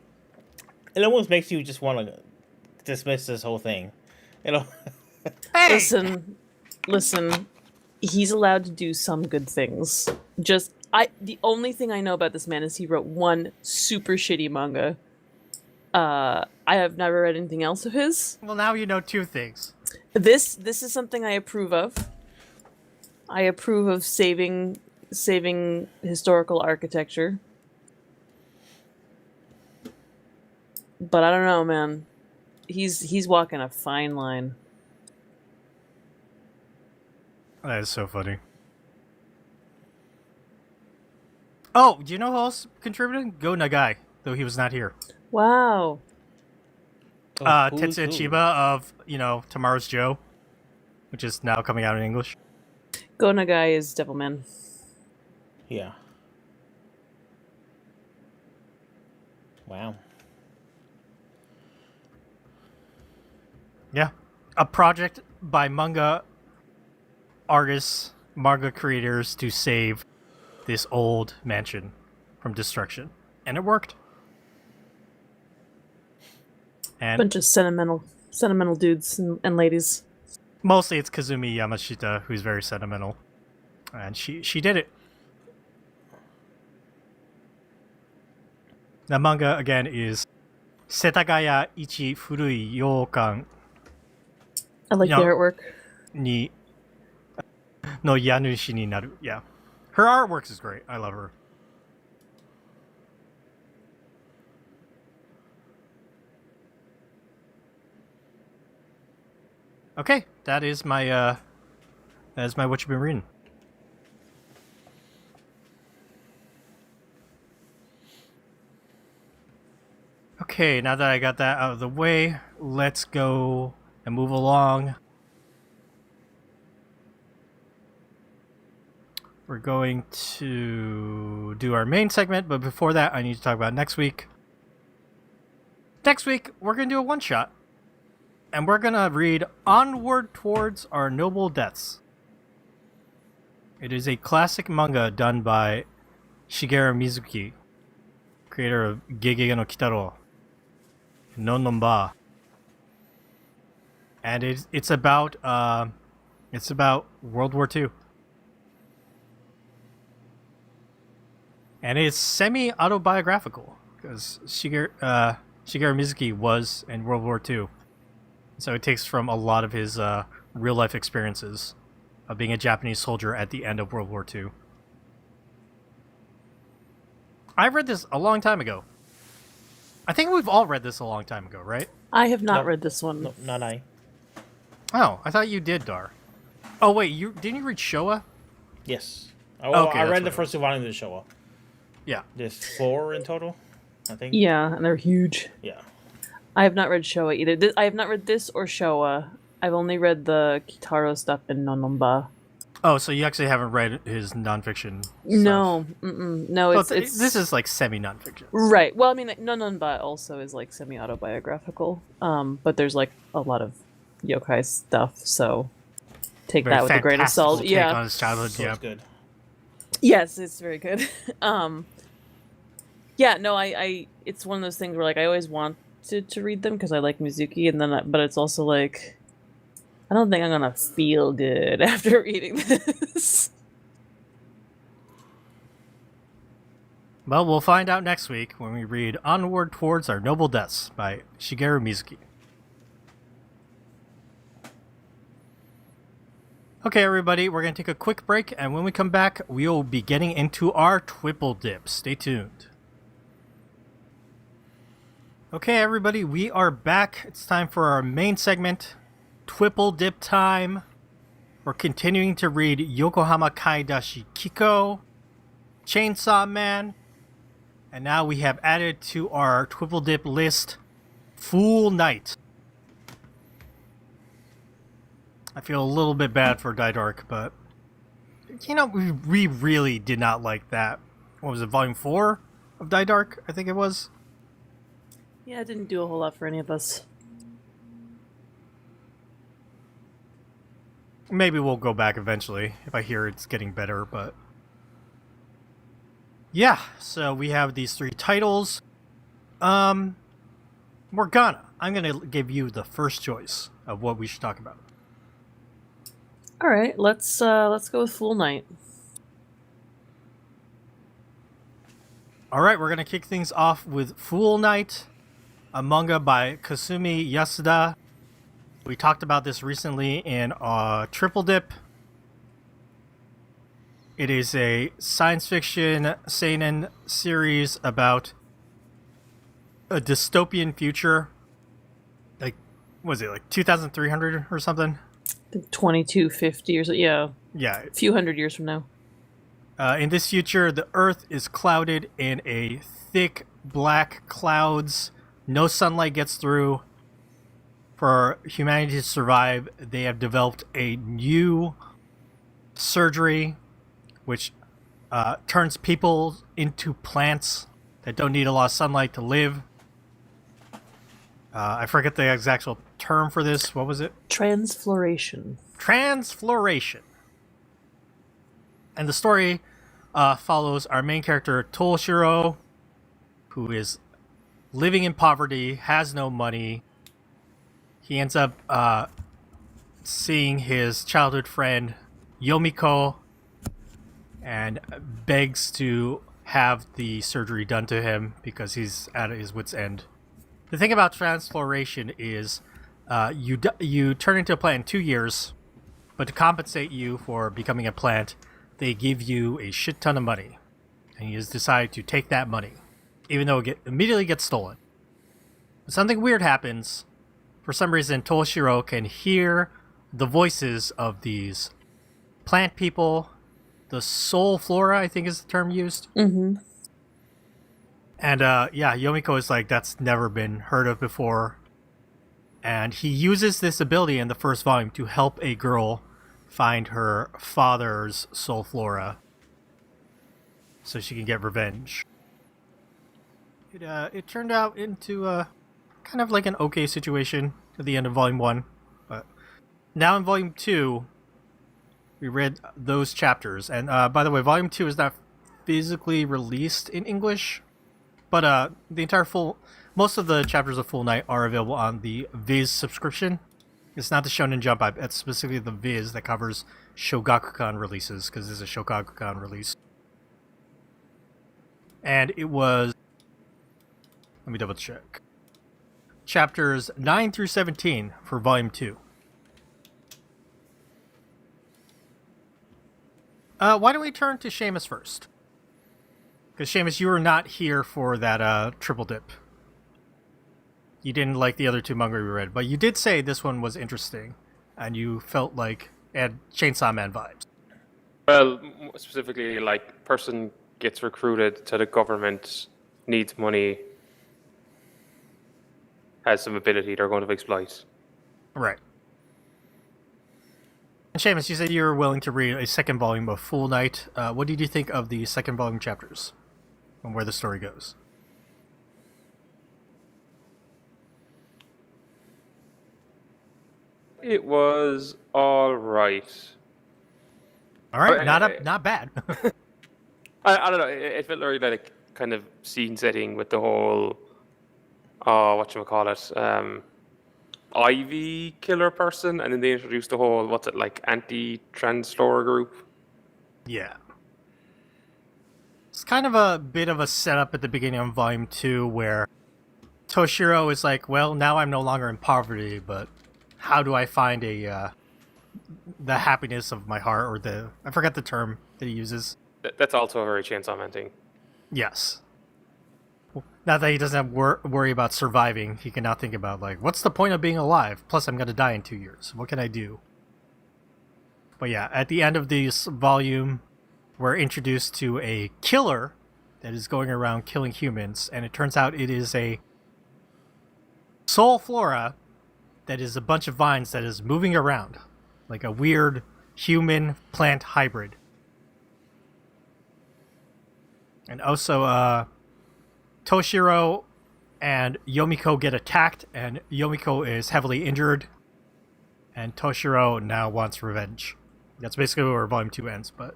Speaker 2: It almost makes you just want to dismiss this whole thing. You know.
Speaker 1: Hey!
Speaker 3: Listen. He's allowed to do some good things. The only thing I know about this man is he wrote one super shitty manga. I have never read anything else of his.
Speaker 1: Well, now you know two things.
Speaker 3: This is something I approve of. I approve of saving historical architecture. But I don't know, man. He's walking a fine line.
Speaker 1: That is so funny. Oh, do you know who else contributed? Go Nagai, though he was not here.
Speaker 3: Wow.
Speaker 2: Who's
Speaker 1: Tetsuya
Speaker 2: who?
Speaker 1: Chiba of, Tomorrow's Joe, which is now coming out in English.
Speaker 3: Go Nagai is Devilman.
Speaker 2: Yeah. Wow.
Speaker 1: Yeah. A project by manga artists, manga creators to save this old mansion from destruction. And it worked. And
Speaker 3: Bunch of sentimental dudes and ladies.
Speaker 1: mostly it's Kazumi Yamashita who's very sentimental. And she did it. The manga again is Setagaya Ichi Furui Yokan
Speaker 3: I like the
Speaker 1: Yeah.
Speaker 3: artwork.
Speaker 1: ni no Yanushi ni naru. Yeah. Her artwork is great. I love her. Okay, that is my what you've been reading. Okay, now that I got that out of the way, let's go and move along. We're going to do our main segment, but before that, I need to talk about next week. Next week, we're going to do a one-shot. And we're going to read Onward Towards Our Noble Deaths. It is a classic manga done by Shigeru Mizuki, creator of Gegege no Kitaro, Non Non Ba. And it's about World War II. And it's semi-autobiographical because Shigeru Mizuki was in World War II. So it takes from a lot of his real-life experiences of being a Japanese soldier at the end of World War II. I read this a long time ago. I think we've all read this a long time ago, right?
Speaker 3: I have not
Speaker 2: Nope.
Speaker 3: read this one.
Speaker 2: No, not I.
Speaker 1: Oh, I thought you did, Dar. Oh, wait, didn't you read Showa?
Speaker 2: Yes.
Speaker 1: Okay,
Speaker 2: I
Speaker 1: that's
Speaker 2: read
Speaker 1: what
Speaker 2: the
Speaker 1: it
Speaker 2: first two volumes of the show.
Speaker 1: Yeah.
Speaker 2: There's 4 in total, I think.
Speaker 3: Yeah, and they're huge.
Speaker 2: Yeah.
Speaker 3: I have not read Showa either. I have not read this or Showa. I've only read the Kitaro stuff in Nonomba.
Speaker 1: Oh, so you actually haven't read his nonfiction stuff.
Speaker 3: No, no,
Speaker 1: So
Speaker 3: it's
Speaker 1: this is like semi-nonfiction.
Speaker 3: right. Well, I mean, like, Nononba also is like semi-autobiographical. But there's like a lot of yokai stuff. So take
Speaker 1: very
Speaker 3: that with a grain of
Speaker 1: fantastical
Speaker 3: salt.
Speaker 1: take
Speaker 3: Yeah.
Speaker 1: on his childhood.
Speaker 2: So
Speaker 1: Yeah.
Speaker 2: it's good.
Speaker 3: Yes, it's very good. Yeah, no, I it's one of those things where like I always wanted to read them because I like Mizuki, and then but it's also like I don't think I'm gonna feel good after reading this.
Speaker 1: Well, we'll find out next week when we read Onward Towards Our Noble Deaths by Shigeru Mizuki. Okay, everybody, we're going to take a quick break, and when we come back, we'll be getting into our Twipple Dip. Stay tuned. Okay, everybody, we are back. It's time for our main segment, Twipple Dip time. We're continuing to read Yokohama Kaidashi Kikou, Chainsaw Man, and now we have added to our Twipple Dip list, Fool Knight. I feel a little bit bad for Dark, but you know, we really did not like that. What was it, Volume 4 of Dark? I think it was.
Speaker 3: Yeah, it didn't do a whole lot for any of us.
Speaker 1: Maybe we'll go back eventually if I hear it's getting better, but yeah, so we have these 3 titles. Morgana, I'm going to give you the first choice of what we should talk about.
Speaker 3: All right, let's go with Fool Knight.
Speaker 1: All right, we're going to kick things off with Fool Knight, a manga by Kasumi Yasuda. We talked about this recently in Triple Dip. It is a science fiction seinen series about a dystopian future. Like, was it like 2300 or something?
Speaker 3: 2250 or so. Yeah,
Speaker 1: Yeah.
Speaker 3: a few hundred years from now.
Speaker 1: In this future, the Earth is clouded in a thick black clouds. No sunlight gets through. For humanity to survive, they have developed a new surgery which turns people into plants that don't need a lot of sunlight to live. I forget the exact term for this. What was it?
Speaker 3: Transfloration.
Speaker 1: Transfloration. And the story follows our main character, Toshiro, who is living in poverty, has no money. He ends up seeing his childhood friend, Yomiko, and begs to have the surgery done to him because he's at his wit's end. The thing about transfloration is you turn into a plant in 2 years, but to compensate you for becoming a plant, they give you a shit ton of money. And you just decide to take that money, even though it immediately gets stolen. But something weird happens. For some reason, Toshiro can hear the voices of these plant people. The soul flora, I think is the term used.
Speaker 3: Mm-hmm.
Speaker 1: And yeah, Yomiko is like, that's never been heard of before. And he uses this ability in the first volume to help a girl find her father's soul flora so she can get revenge. It turned out into kind of like an okay situation at the end of Volume 1. But now in Volume 2, we read those chapters. And by the way, Volume 2 is not physically released in English, but the entire most of the chapters of Full Night are available on the Viz subscription. It's not the Shonen Jump app, it's specifically the Viz that covers Shogakukan releases, because this is a Shogakukan release. And it was, let me double check, chapters 9 through 17 for Volume 2. Why don't we turn to Seamus first? Because Seamus, you were not here for that triple dip. You didn't like the other 2 manga we read, but you did say this one was interesting, and you felt like it had Chainsaw Man vibes.
Speaker 4: Well, specifically, like, person gets recruited to the government, needs money, has some ability they're going to exploit.
Speaker 1: Right. And Seamus, you said you were willing to read a second volume of Full Night. What did you think of the second volume chapters and where the story goes?
Speaker 4: It was all right.
Speaker 1: All right,
Speaker 4: I-
Speaker 1: not bad.
Speaker 4: I don't know. It felt very like kind of scene setting with the whole, whatchamacallit, Ivy killer person, and then they introduced the whole, what's it, like, anti-transflower group.
Speaker 1: Yeah. It's kind of a bit of a setup at the beginning of Volume 2 where Toshiro is like, well, now I'm no longer in poverty, but how do I find the happiness of my heart, or I forgot the term that he uses.
Speaker 4: That's also a very Chainsaw Man thing.
Speaker 1: Yes. Now that he doesn't have worry about surviving, he can now think about, like, what's the point of being alive? Plus, I'm going to die in 2 years. What can I do? But yeah, at the end of this volume, we're introduced to a killer that is going around killing humans, and it turns out it is a soul flora that is a bunch of vines that is moving around, like a weird human-plant hybrid. And also, Toshiro and Yomiko get attacked, and Yomiko is heavily injured, and Toshiro now wants revenge. That's basically where Volume 2 ends, but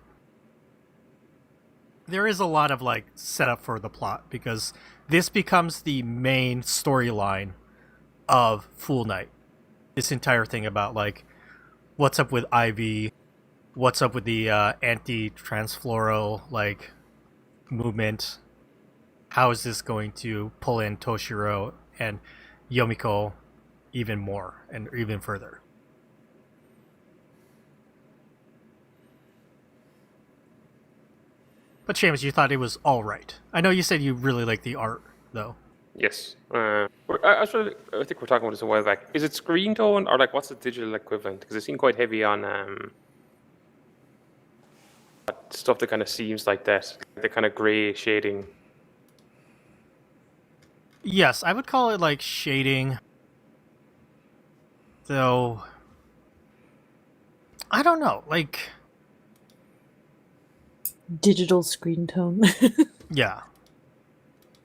Speaker 1: there is a lot of, like, setup for the plot, because this becomes the main storyline of Fool Night. This entire thing about, like, what's up with Ivy, what's up with the anti-transfloral, like, movement. How is this going to pull in Toshiro and Yomiko even more and even further? But Seamus, you thought it was all right. I know you said you really like the art, though.
Speaker 4: Yes. I think we're talking about this a while back. Is it screen tone, or, like, what's the digital equivalent? Because it seemed quite heavy on stuff that kind of seems like that, the kind of gray shading.
Speaker 1: Yes, I would call it, like, shading. Though, I don't know, like,
Speaker 3: Digital screen tone.
Speaker 1: yeah.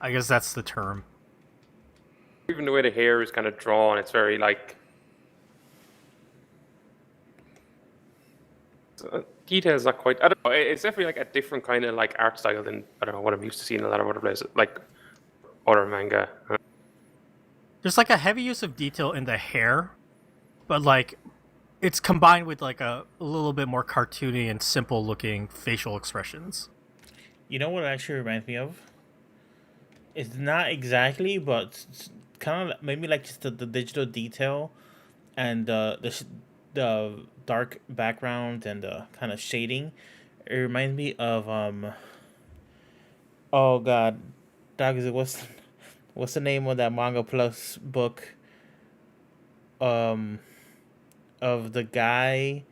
Speaker 1: I guess that's the term.
Speaker 4: Even the way the hair is kind of drawn, it's very, like, details not quite. I don't know. It's definitely like a different kind of, like, art style than, I don't know, what I'm used to seeing in a lot of other places, like other manga.
Speaker 1: There's, like, a heavy use of detail in the hair, but, like, it's combined with, like, a little bit more cartoony and simple looking facial expressions.
Speaker 2: You know what it actually reminds me of? It's not exactly, but kind of maybe like just the digital detail and the dark background and the kind of shading. It reminds me of oh god, dog, is it what's the name of that Manga Plus book? Of the guy,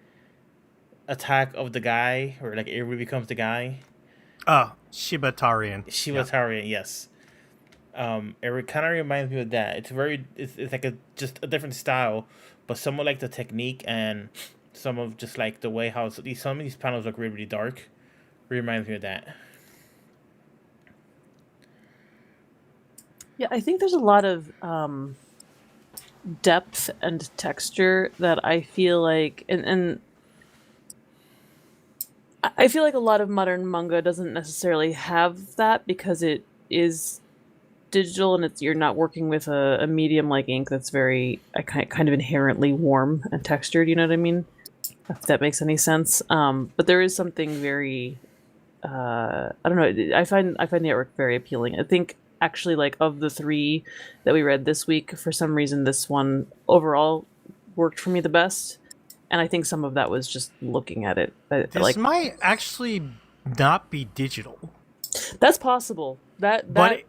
Speaker 2: Attack of the Guy, or like everybody becomes the guy.
Speaker 1: Oh, Shibatarian.
Speaker 2: Shibatarian, yes. It kind of reminds me of that. It's like just a different style, but somewhat like the technique and some of just like the way how some of these panels look really, really dark. Reminds me of that.
Speaker 3: Yeah, I think there's a lot of depth and texture that I feel like, and I feel like a lot of modern manga doesn't necessarily have that because it is digital and you're not working with a medium like ink that's very kind of inherently warm and textured. You know what I mean? If that makes any sense. But there is something very, I don't know. I find the artwork very appealing. I think actually, like, of the three that we read this week, for some reason this one overall worked for me the best, and I think some of that was just looking at it.
Speaker 1: This might actually not be digital.
Speaker 3: That's possible. That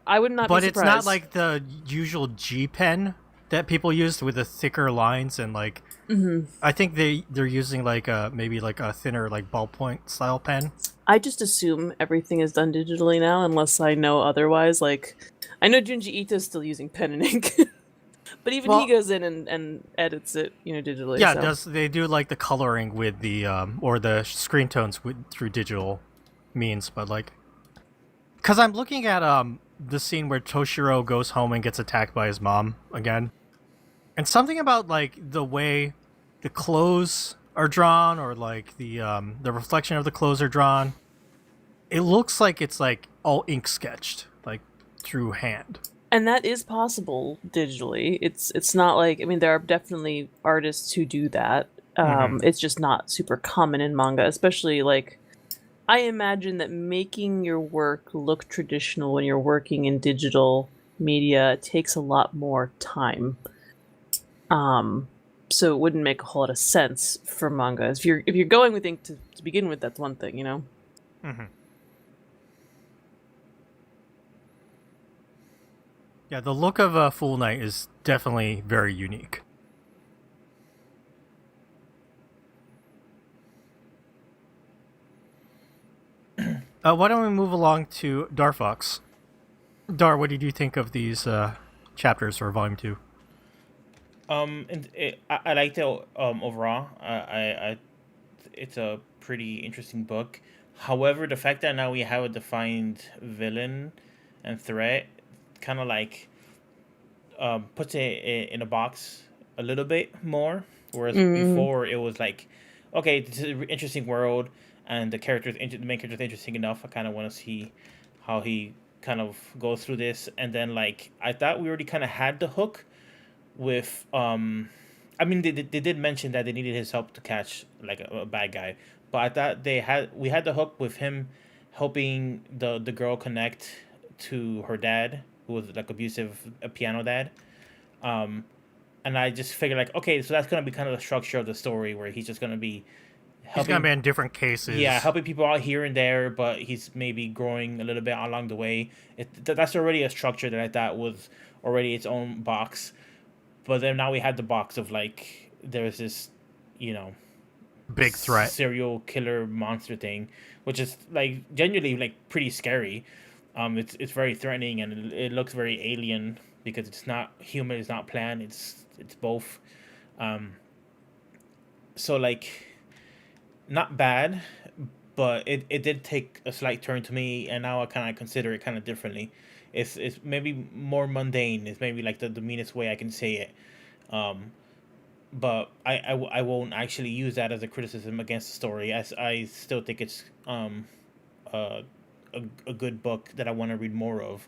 Speaker 3: I would not be surprised.
Speaker 1: But it's not like the usual G pen that people used with the thicker lines and, like, I think they're using like maybe like a thinner, like, ballpoint style pen.
Speaker 3: I just assume everything is done digitally now, unless I know otherwise. Like, I know Junji Ito's still using pen and ink, but even he goes in and edits it, digitally.
Speaker 1: Yeah, they do like the coloring with the or the screen tones through digital means, but like, because I'm looking at the scene where Toshiro goes home and gets attacked by his mom again, and something about, like, the way the clothes are drawn, or like the reflection of the clothes are drawn, it looks like it's like all ink sketched, like through hand.
Speaker 3: And that is possible digitally. It's not like, I mean, there are definitely artists who do that. It's just not super common in manga, especially like I imagine that making your work look traditional when you're working in digital media takes a lot more time. So it wouldn't make a whole lot of sense for manga. If you're going with ink to begin with, that's one thing, you know.
Speaker 1: Yeah, the look of Full Night is definitely very unique. Why don't we move along to Darfox? Dar, what did you think of these chapters or volume 2?
Speaker 2: I liked it overall. It's a pretty interesting book. However, the fact that now we have a defined villain and threat kind of like puts it in a box a little bit more. Whereas before it was like, okay, this is an interesting world, and the main character is interesting enough. I kind of want to see how he kind of goes through this, and then like I thought we already kind of had the hook with I mean they did mention that they needed his help to catch like a bad guy, but I thought we had the hook with him helping the girl connect to her dad, who was like abusive, a piano dad. And I just figured like, okay, so that's gonna be kind of the structure of the story, where he's just gonna be helping.
Speaker 1: He's gonna be in different cases.
Speaker 2: Yeah, helping people out here and there, but he's maybe growing a little bit along the way. That's already a structure that I thought was already its own box. But then now we had the box of like there's this, you know,
Speaker 1: big threat,
Speaker 2: serial killer monster thing, which is like genuinely like pretty scary. It's very threatening, and it looks very alien because it's not human, it's not plant, it's both. So like, not bad, but it did take a slight turn to me, and now I kind of consider it kind of differently. It's maybe more mundane. It's maybe like the meanest way I can say it. But I won't actually use that as a criticism against the story, as I still think it's a good book that I want to read more of.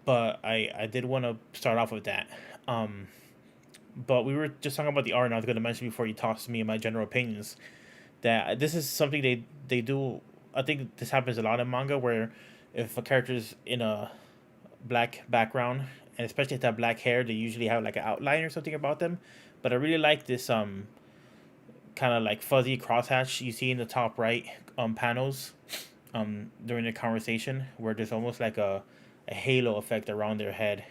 Speaker 2: But I did want to start off with that. But we were just talking about the art, and I was going to mention before you tossed me my general opinions that this is something they do. I think this happens a lot in manga, where if a character's in a black background, and especially if they have black hair, they usually have like an outline or something about them. But I really like this kind of like fuzzy crosshatch you see in the top right panels during the conversation, where there's almost like a halo effect around their head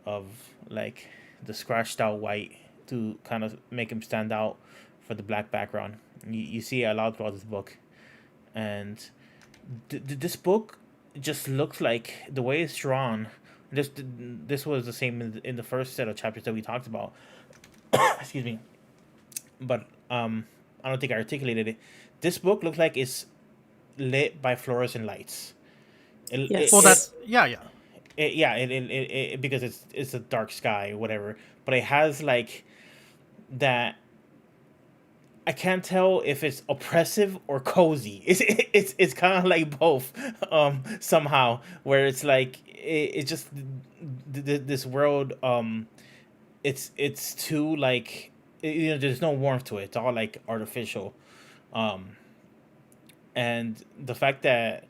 Speaker 2: of like the scratched out white to kind of make him stand out for the black background. You see it a lot throughout this book. And this book just looks like the way it's drawn. This was the same in the first set of chapters that we talked about. Excuse me. But I don't think I articulated it. This book looks like it's lit by fluorescent lights.
Speaker 3: Yes.
Speaker 2: Because it's a dark sky or whatever, but it has like that. I can't tell if it's oppressive or cozy. It's kind of like both somehow, where it's like it's just this world. It's too like, you know, there's no warmth to it. It's all like artificial, and the fact that,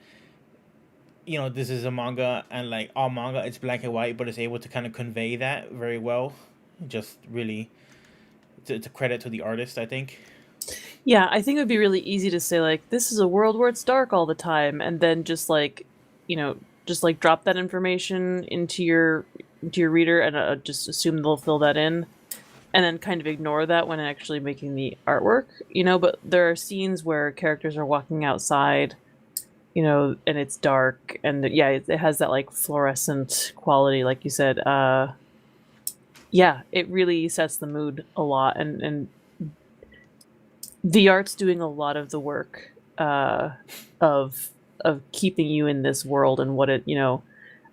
Speaker 2: you know, this is a manga, and like all manga, it's black and white, but it's able to kind of convey that very well. Just really, it's a credit to the artist, I think.
Speaker 3: Yeah, I think it would be really easy to say like, this is a world where it's dark all the time, and then just like, you know, just like drop that information into your reader, and just assume they'll fill that in, and then kind of ignore that when actually making the artwork, you know. But there are scenes where characters are walking outside, you know, and it's dark, and yeah, it has that like fluorescent quality, like you said. Yeah, it really sets the mood a lot, and the art's doing a lot of the work of keeping you in this world and what it, you know.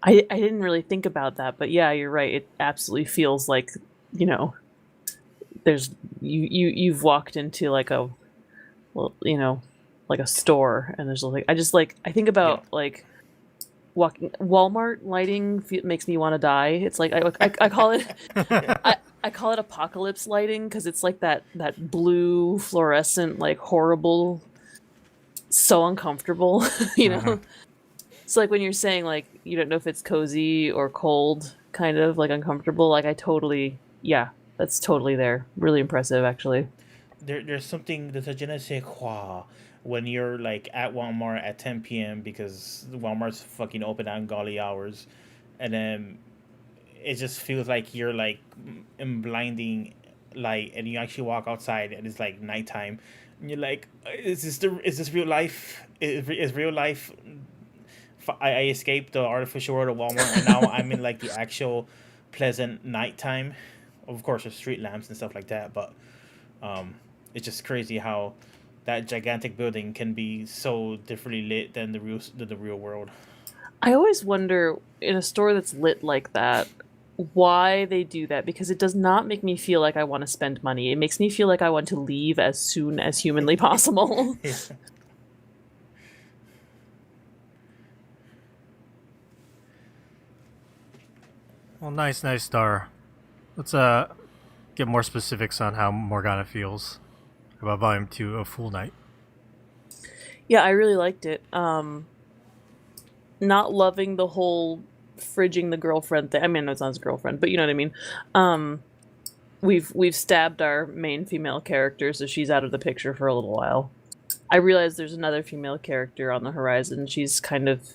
Speaker 3: I didn't really think about that, but yeah, you're right. It absolutely feels like, you know, there's you've walked into like a, well, you know, like a store, and there's like I think about like walking Walmart lighting makes me want to die. It's like I call it I call it apocalypse lighting because it's like that blue fluorescent, like horrible, so uncomfortable. You know, it's like when you're saying like you don't know if it's cozy or cold, kind of like uncomfortable. Like that's totally there. Really impressive, actually.
Speaker 2: There's a je ne sais quoi when you're like at Walmart at 10 p.m. because Walmart's fucking open at ungodly hours, and then it just feels like you're like in blinding light, and you actually walk outside and it's like nighttime, and you're like, is this real life? Is real life? I escaped the artificial world of Walmart, and now I'm in like the actual pleasant nighttime. Of course, there's street lamps and stuff like that, but it's just crazy how that gigantic building can be so differently lit than the real world.
Speaker 3: I always wonder in a store that's lit like that why they do that, because it does not make me feel like I want to spend money. It makes me feel like I want to leave as soon as humanly possible.
Speaker 2: Yeah.
Speaker 1: Well, nice, Star. Let's get more specifics on how Morgana feels about Volume 2 of Fool Night.
Speaker 3: Yeah, I really liked it. Not loving the whole fridging the girlfriend thing. I mean, it's not his girlfriend, but you know what I mean. We've stabbed our main female character, so she's out of the picture for a little while. I realize there's another female character on the horizon. She's kind of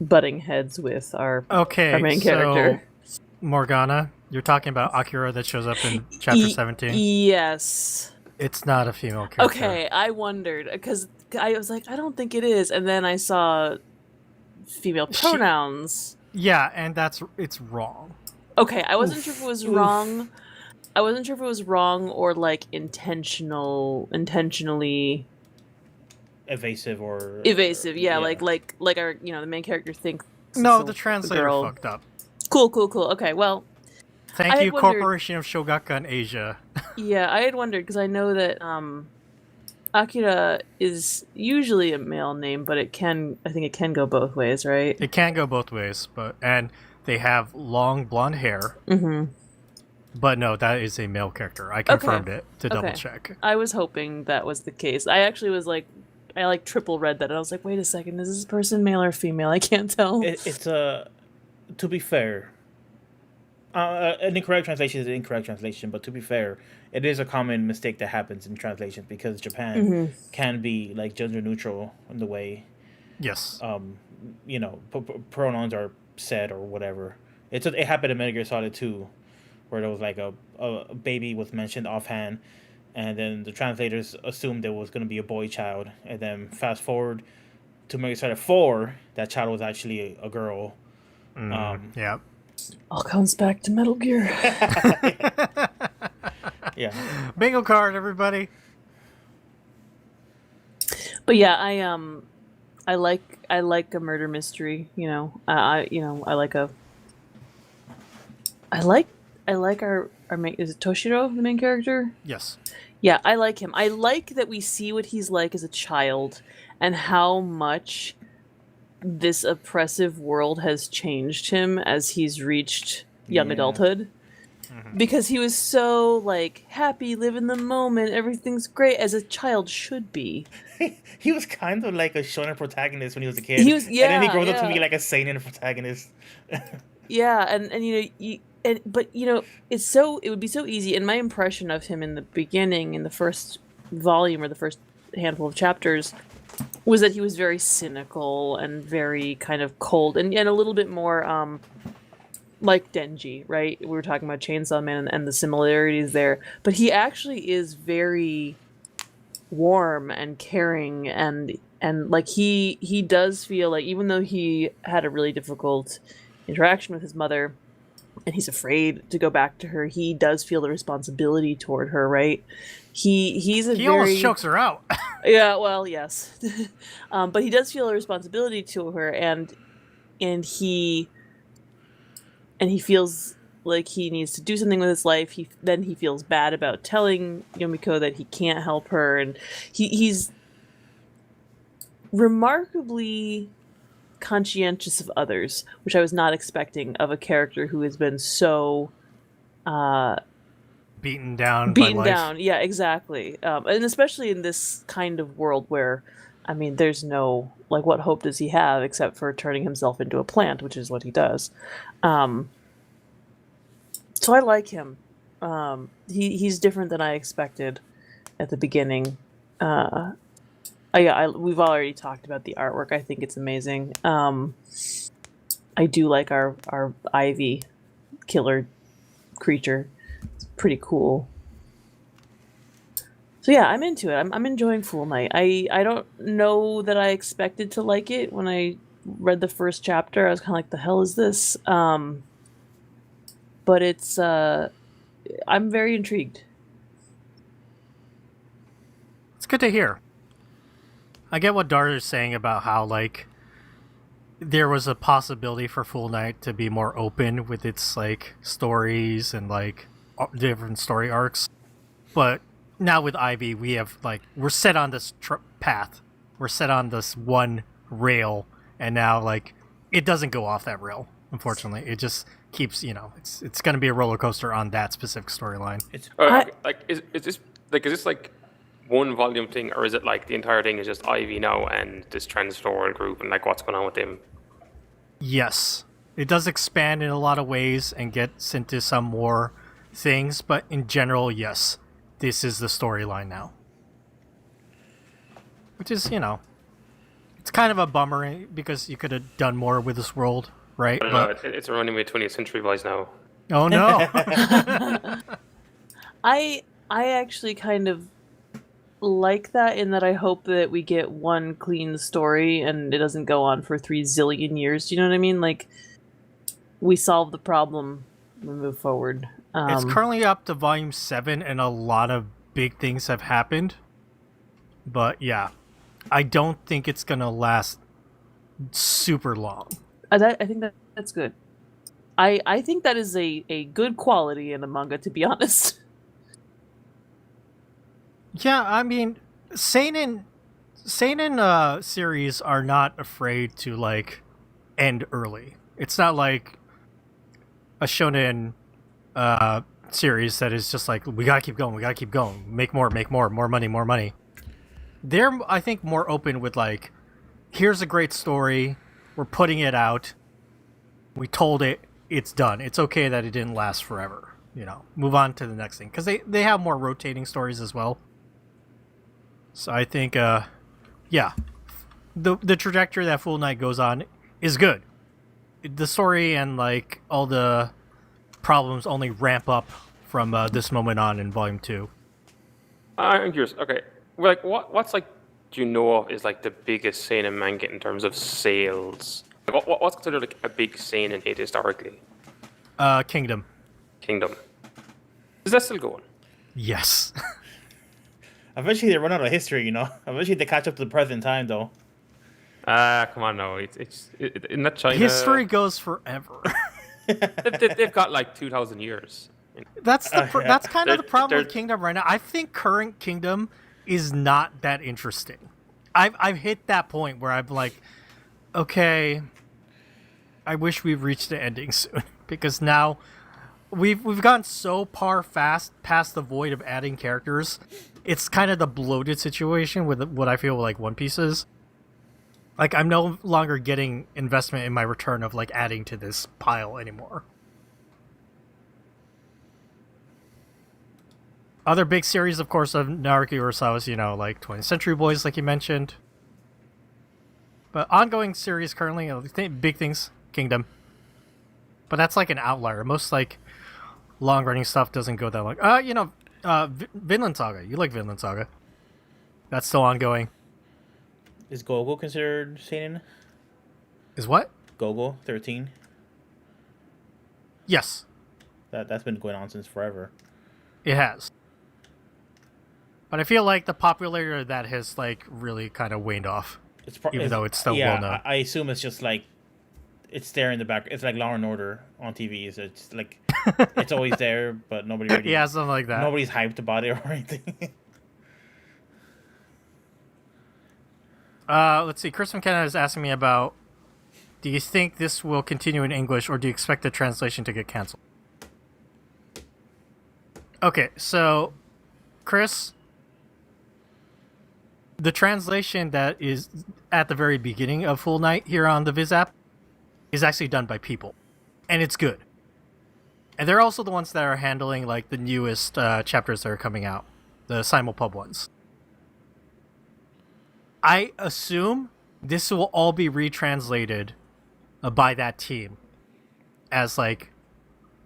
Speaker 3: butting heads with our main character.
Speaker 1: Morgana, you're talking about Akira that shows up in chapter 17?
Speaker 3: Yes.
Speaker 1: It's not a female character.
Speaker 3: Okay, I wondered, because I was like, I don't think it is, and then I saw female pronouns.
Speaker 1: Yeah, and it's wrong.
Speaker 3: Okay, I wasn't sure if it was wrong. I wasn't sure if it was wrong or like intentionally
Speaker 2: evasive.
Speaker 3: Yeah, like our, you know, the main character thinks.
Speaker 1: No, the translator fucked up.
Speaker 3: Cool. Okay, well,
Speaker 1: thank you, Corporation of Shogakukan Asia.
Speaker 3: Yeah, I had wondered because I know that Akira is usually a male name, but I think it can go both ways, right?
Speaker 1: It can go both ways, and they have long blonde hair. Mm-hmm. But no, that is a male character. I confirmed it to double check.
Speaker 3: I was hoping that was the case. I actually was like, I like triple read that, and I was like, wait a second, is this person male or female? I can't tell.
Speaker 2: It's to be fair, an incorrect translation is an incorrect translation, but to be fair, it is a common mistake that happens in translations because Japan can be like gender neutral in the way,
Speaker 1: yes,
Speaker 2: you know, pronouns are said or whatever. It happened in Metal Gear Solid 2, where there was like a baby was mentioned offhand, and then the translators assumed there was going to be a boy child, and then fast forward to Metal Gear Solid 4, that child was actually a girl.
Speaker 1: Yeah.
Speaker 3: All comes back to Metal Gear.
Speaker 2: Yeah.
Speaker 1: Bingo card, everybody.
Speaker 3: But yeah, I like a murder mystery. You know, I like our main. Is it Toshiro, the main character?
Speaker 1: Yes.
Speaker 3: Yeah, I like him. I like that we see what he's like as a child and how much this oppressive world has changed him as he's reached young adulthood. Mm-hmm. Because he was so like happy, live in the moment, everything's great, as a child should be.
Speaker 2: He was kind of like a shonen protagonist when he was a kid.
Speaker 3: And then
Speaker 2: he grows up to be like a seinen protagonist.
Speaker 3: Yeah, and you know, but you know, it would be so easy. And my impression of him in the beginning, in the first volume or the first handful of chapters, was that he was very cynical and very kind of cold and a little bit more like Denji, right? We were talking about Chainsaw Man and the similarities there, but he actually is very warm and caring and like he does feel like, even though he had a really difficult interaction with his mother and he's afraid to go back to her, he does feel the responsibility toward her, right? He
Speaker 1: almost chokes her out.
Speaker 3: Yeah, well, yes. But he does feel a responsibility to her, and he feels like he needs to do something with his life. He feels bad about telling Yomiko that he can't help her, and he's remarkably conscientious of others, which I was not expecting of a character who has been so
Speaker 1: beaten down by life.
Speaker 3: Yeah, exactly. And especially in this kind of world where, I mean, there's no, like, what hope does he have except for turning himself into a plant, which is what he does. So I like him. He's different than I expected at the beginning. We've already talked about the artwork. I think it's amazing. I do like our Ivy killer creature. It's pretty cool. So yeah, I'm into it. I'm enjoying Fool Knight. I don't know that I expected to like it when I read the first chapter. I was kind of like, the hell is this? But it's I'm very intrigued.
Speaker 1: It's good to hear. I get what Dara's saying about how, like, there was a possibility for Fool Knight to be more open with its, like, stories and, like, different story arcs. But now with Ivy, we have, like, we're set on this path. We're set on this one rail, and now, like, it doesn't go off that rail, unfortunately. It just keeps, you know, it's going to be a roller coaster on that specific storyline.
Speaker 4: Is this like one volume thing, or is it like the entire thing is just Ivy now and this transfloral group and like what's going on with them?
Speaker 1: Yes. It does expand in a lot of ways and gets into some more things, but in general, yes. This is the storyline now. Which is, you know, it's kind of a bummer because you could have done more with this world, right?
Speaker 4: I don't know, it's running with 20th Century Boys now.
Speaker 1: Oh no.
Speaker 3: I actually kind of like that, in that I hope that we get one clean story and it doesn't go on for 3 zillion years. Do you know what I mean? Like, we solve the problem, we move forward.
Speaker 1: It's currently up to volume 7 and a lot of big things have happened. But yeah, I don't think it's going to last super long.
Speaker 3: I think that's good. I think that is a good quality in a manga, to be honest.
Speaker 1: Yeah, I mean, seinen series are not afraid to, like, end early. It's not like a shonen series that is just like, we gotta keep going, make more money. They're, I think, more open with, like, here's a great story, we're putting it out, we told it, it's done. It's okay that it didn't last forever. You know, move on to the next thing, because they have more rotating stories as well. So I think, yeah, the trajectory that Fool Knight goes on is good. The story and, like, all the problems only ramp up from this moment on in Volume 2.
Speaker 4: I'm curious. Okay, well, like, what's like, do you know of is like the biggest seinen manga in terms of sales? Like, what's considered like a big seinen hit historically?
Speaker 1: Kingdom.
Speaker 4: Is that still going?
Speaker 1: Yes.
Speaker 2: Eventually they run out of history, you know. Eventually they catch up to the present time, though.
Speaker 4: Come on, no. It's in that China.
Speaker 1: History goes forever.
Speaker 4: they've got like 2,000 years.
Speaker 1: That's that's kind of the problem
Speaker 4: they're-
Speaker 1: with Kingdom right now. I think current Kingdom is not that interesting. I've hit that point where I'm like, okay, I wish we've reached the ending soon, because now we've gone so far past the void of adding characters. It's kind of the bloated situation with what I feel like One Piece is. Like, I'm no longer getting investment in my return of, like, adding to this pile anymore. Other big series, of course, of Naruki Urasawa's, you know, like 20th Century Boys, like you mentioned. But ongoing series currently, you know, big things, Kingdom. But that's like an outlier. Most, like, long-running stuff doesn't go that long. You know, Vinland Saga. You like Vinland Saga. That's still ongoing.
Speaker 2: Is Gogo considered seinen?
Speaker 1: Is what?
Speaker 2: Gogo 13.
Speaker 1: Yes,
Speaker 2: That's been going on since forever.
Speaker 1: it has. But I feel like the popularity of that has, like, really kind of waned off. Even though it's still well known.
Speaker 2: I assume it's just like it's there in the back. It's like Law and Order on TV. So it's like it's always there, but nobody really.
Speaker 1: Yeah, something like that.
Speaker 2: Nobody's hyped about it or anything.
Speaker 1: Let's see. Chris McKenna is asking me about, do you think this will continue in English, or do you expect the translation to get canceled? Okay, so, Chris, the translation that is at the very beginning of Full Night here on the Viz app is actually done by people, and it's good. And they're also the ones that are handling like the newest chapters that are coming out, the simulpub ones. I assume this will all be retranslated by that team as like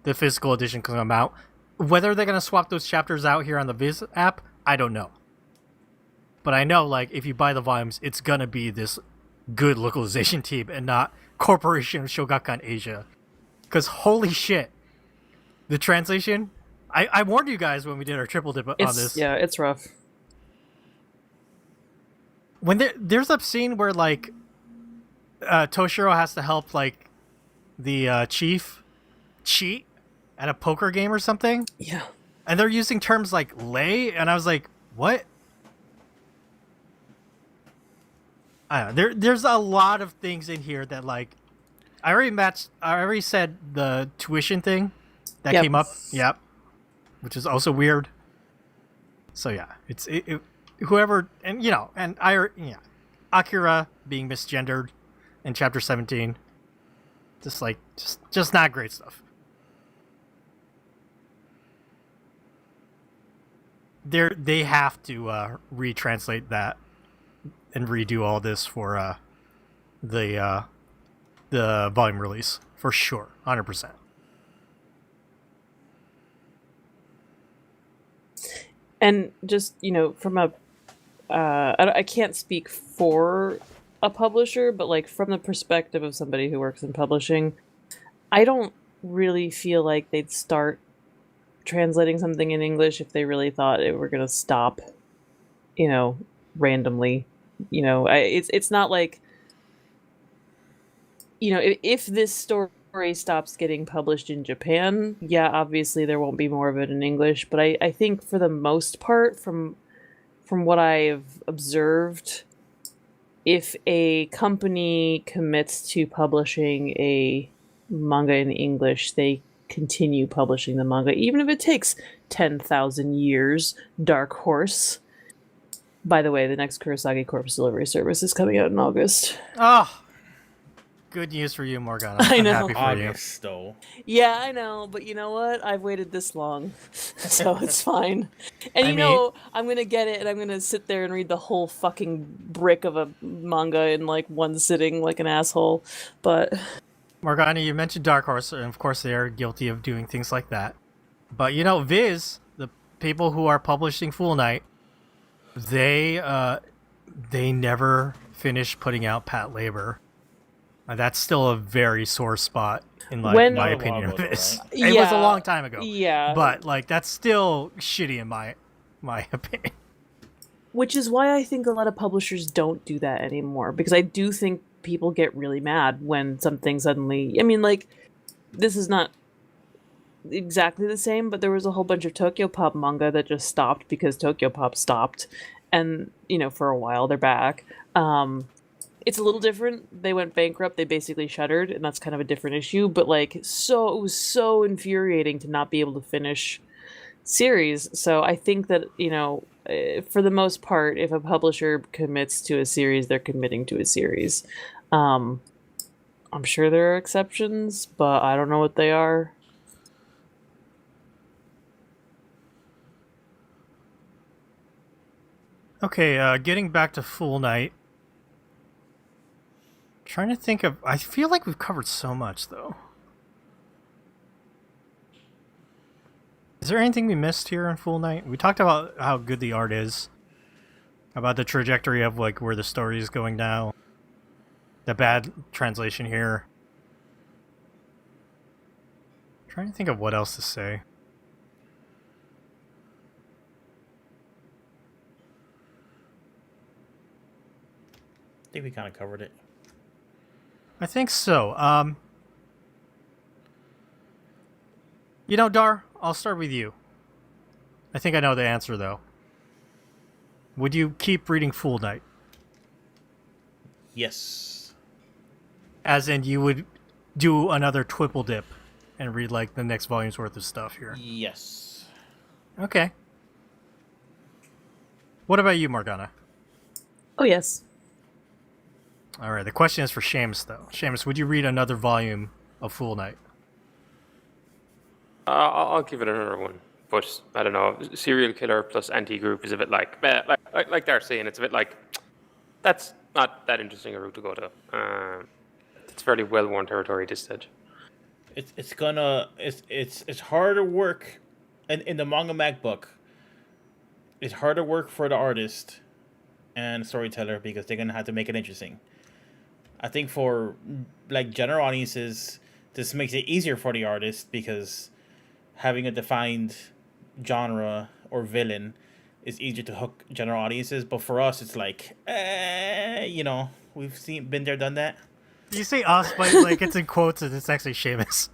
Speaker 1: the physical edition can come out. Whether they're going to swap those chapters out here on the Viz app, I don't know. But I know, like, if you buy the volumes, it's going to be this good localization team and not Corporation of Shogakukan Asia. Because holy shit, the translation, I warned you guys when we did our triple dip on this.
Speaker 3: Yeah, it's rough.
Speaker 1: When there's a scene where, like, Toshiro has to help, like, the chief cheat at a poker game or something.
Speaker 3: Yeah.
Speaker 1: And they're using terms like lay, and I was like, what? I don't know. There's a lot of things in here that, like, I already said the tuition thing that came up. Yep. Which is also weird. So yeah, it's whoever, and Akira being misgendered in chapter 17. Just not great stuff. They have to retranslate that and redo all this for the volume release for sure, 100%.
Speaker 3: And just, from a I can't speak for a publisher, but like from the perspective of somebody who works in publishing, I don't really feel like they'd start translating something in English if they really thought it were going to stop, randomly. It's not like, if this story stops getting published in Japan, yeah, obviously there won't be more of it in English. But I think for the most part, from what I've observed, if a company commits to publishing a manga in English, they continue publishing the manga, even if it takes 10,000 years. Dark Horse. By the way, the next Kurosagi Corpse delivery service is coming out in August.
Speaker 1: Oh, good news for you, Morgana.
Speaker 3: I know.
Speaker 1: I'm happy for
Speaker 2: August,
Speaker 1: you.
Speaker 2: though.
Speaker 3: Yeah, I know, but you know what? I've waited this long, so it's fine. And I'm gonna get it, and I'm gonna sit there and read the whole fucking brick of a manga in like one sitting, like an asshole. But
Speaker 1: Morgana, you mentioned Dark Horse, and of course they are guilty of doing things like that. But Viz, the people who are publishing Full Night, they never finished putting out Pat Labor. That's still a very sore spot in my opinion of this.
Speaker 3: Right?
Speaker 1: It was a long time ago.
Speaker 3: Yeah.
Speaker 1: But that's still shitty in my opinion. Which
Speaker 3: is why I think a lot of publishers don't do that anymore, because I do think people get really mad when something suddenly, this is not exactly the same, but there was a whole bunch of Tokyopop manga that just stopped because Tokyopop stopped, and for a while they're back. It's a little different. They went bankrupt. They basically shuttered, and that's kind of a different issue. But it was so infuriating to not be able to finish series. So I think that for the most part, if a publisher commits to a series, they're committing to a series. I'm sure there are exceptions, but I don't know what they are.
Speaker 1: Okay, getting back to Full Night. Trying to think of... I feel like we've covered so much, though. Is there anything we missed here in Full Night? We talked about how good the art is. About the trajectory of, where the story is going now. The bad translation here. Trying to think of what else to say.
Speaker 2: I think we kind of covered it.
Speaker 1: I think so. Dar, I'll start with you. I think I know the answer, though. Would you keep reading Fool Knight?
Speaker 2: Yes.
Speaker 1: As in, you would do another Twipple dip and read, like, the next volume's worth of stuff here.
Speaker 2: Yes.
Speaker 1: Okay. What about you, Morgana?
Speaker 3: Oh, yes.
Speaker 1: All right, the question is for Seamus, though. Seamus, would you read another volume of Fool Knight?
Speaker 4: I'll give it another one. But I don't know. Serial killer plus anti-group is a bit like they're saying. It's a bit like that's not that interesting a route to go to. It's fairly well-worn territory at this stage.
Speaker 2: It's harder work, in the Manga Mag book. It's harder work for the artist and storyteller because they're gonna have to make it interesting. I think for like general audiences, this makes it easier for the artist because having a defined genre or villain is easier to hook general audiences. But for us, it's like, we've been there, done that.
Speaker 1: You say us, but like it's in quotes and it's actually Seamus.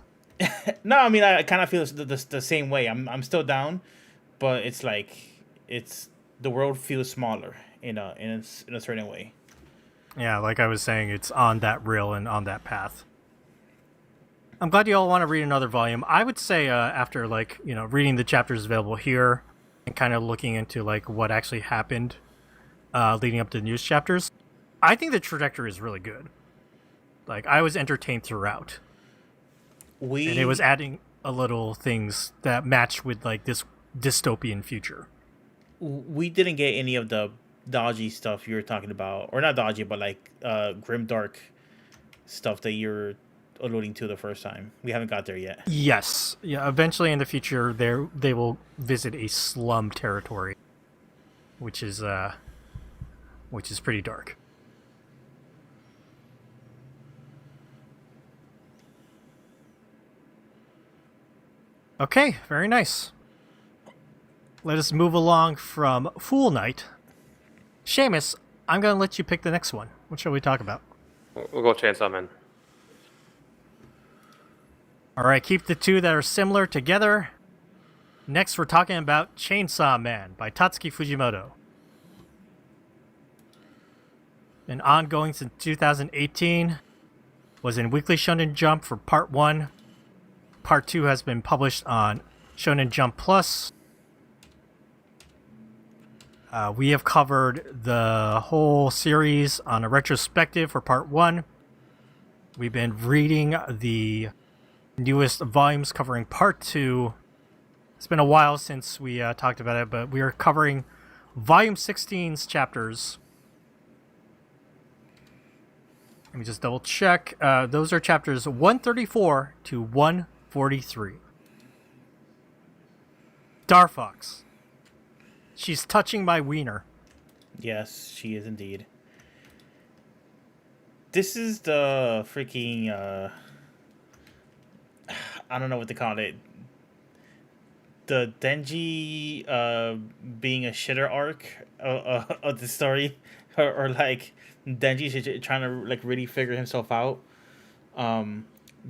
Speaker 2: No, I mean I kind of feel the same way. I'm still down, but it's like the world feels smaller in a certain way.
Speaker 1: Yeah, like I was saying, it's on that rail and on that path. I'm glad you all want to read another volume. I would say after reading the chapters available here and kind of looking into like what actually happened leading up to the news chapters, I think the trajectory is really good. Like I was entertained throughout. And it was adding a little things that matched with like this dystopian future.
Speaker 2: We didn't get any of the dodgy stuff you were talking about, or not dodgy, but like grimdark stuff that you're alluding to the first time. We haven't got there yet.
Speaker 1: Yes, yeah. Eventually, in the future, they will visit a slum territory, which is pretty dark. Okay, very nice. Let us move along from Fool Knight. Seamus, I'm going to let you pick the next one. What shall we talk about?
Speaker 4: We'll go Chainsaw Man.
Speaker 1: All right, keep the two that are similar together. Next, we're talking about Chainsaw Man by Tatsuki Fujimoto. Been ongoing since 2018. Was in Weekly Shonen Jump for Part 1. Part 2 has been published on Shonen Jump Plus. We have covered the whole series on a retrospective for Part 1. We've been reading the newest volumes covering Part 2. It's been a while since we talked about it, but we are covering Volume 16's chapters. Let me just double check. Those are chapters 134 to 143. Darfox. She's touching my wiener.
Speaker 2: Yes, she is indeed. This is the freaking I don't know what to call it. The Denji being a shitter arc of the story, or like Denji trying to like really figure himself out.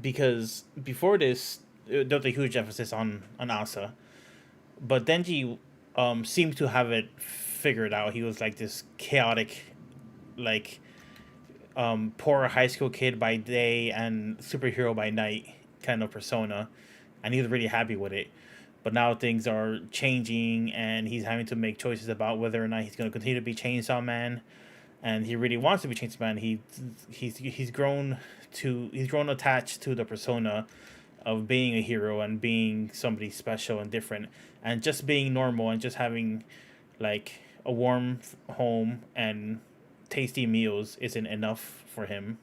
Speaker 2: Because before this, there was a huge emphasis on Asa, but Denji seemed to have it figured out. He was like this chaotic, like poor high school kid by day and superhero by night kind of persona, and he was really happy with it. But now things are changing, and he's having to make choices about whether or not he's going to continue to be Chainsaw Man, and he really wants to be Chainsaw Man. He's grown attached to the persona of being a hero and being somebody special and different, and just being normal and just having like a warm home and tasty meals isn't enough for him.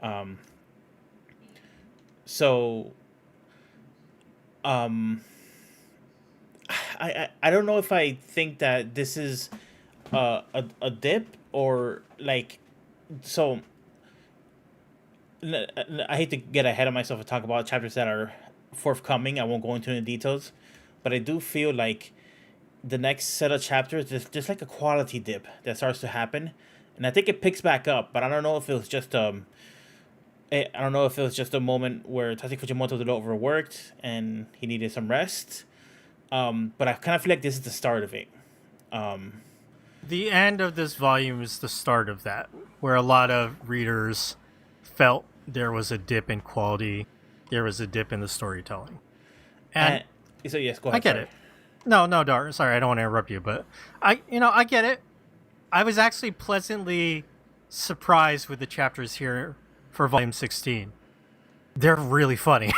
Speaker 2: I don't know if I think that this is a dip or like, so I hate to get ahead of myself and talk about chapters that are forthcoming. I won't go into any details, but I do feel like the next set of chapters, there's just like a quality dip that starts to happen, and I think it picks back up, but I don't know if it was just I don't know if it was just a moment where Tatsuki Fujimoto was a little overworked and he needed some rest. But I kind of feel like this is the start of it.
Speaker 1: The end of this volume is the start of that, where a lot of readers felt there was a dip in quality, there was a dip in the storytelling. And
Speaker 2: so yes, go ahead.
Speaker 1: I get it. No, Dar, sorry, I don't want to interrupt you, but I get it. I was actually pleasantly surprised with the chapters here for volume 16. They're really funny.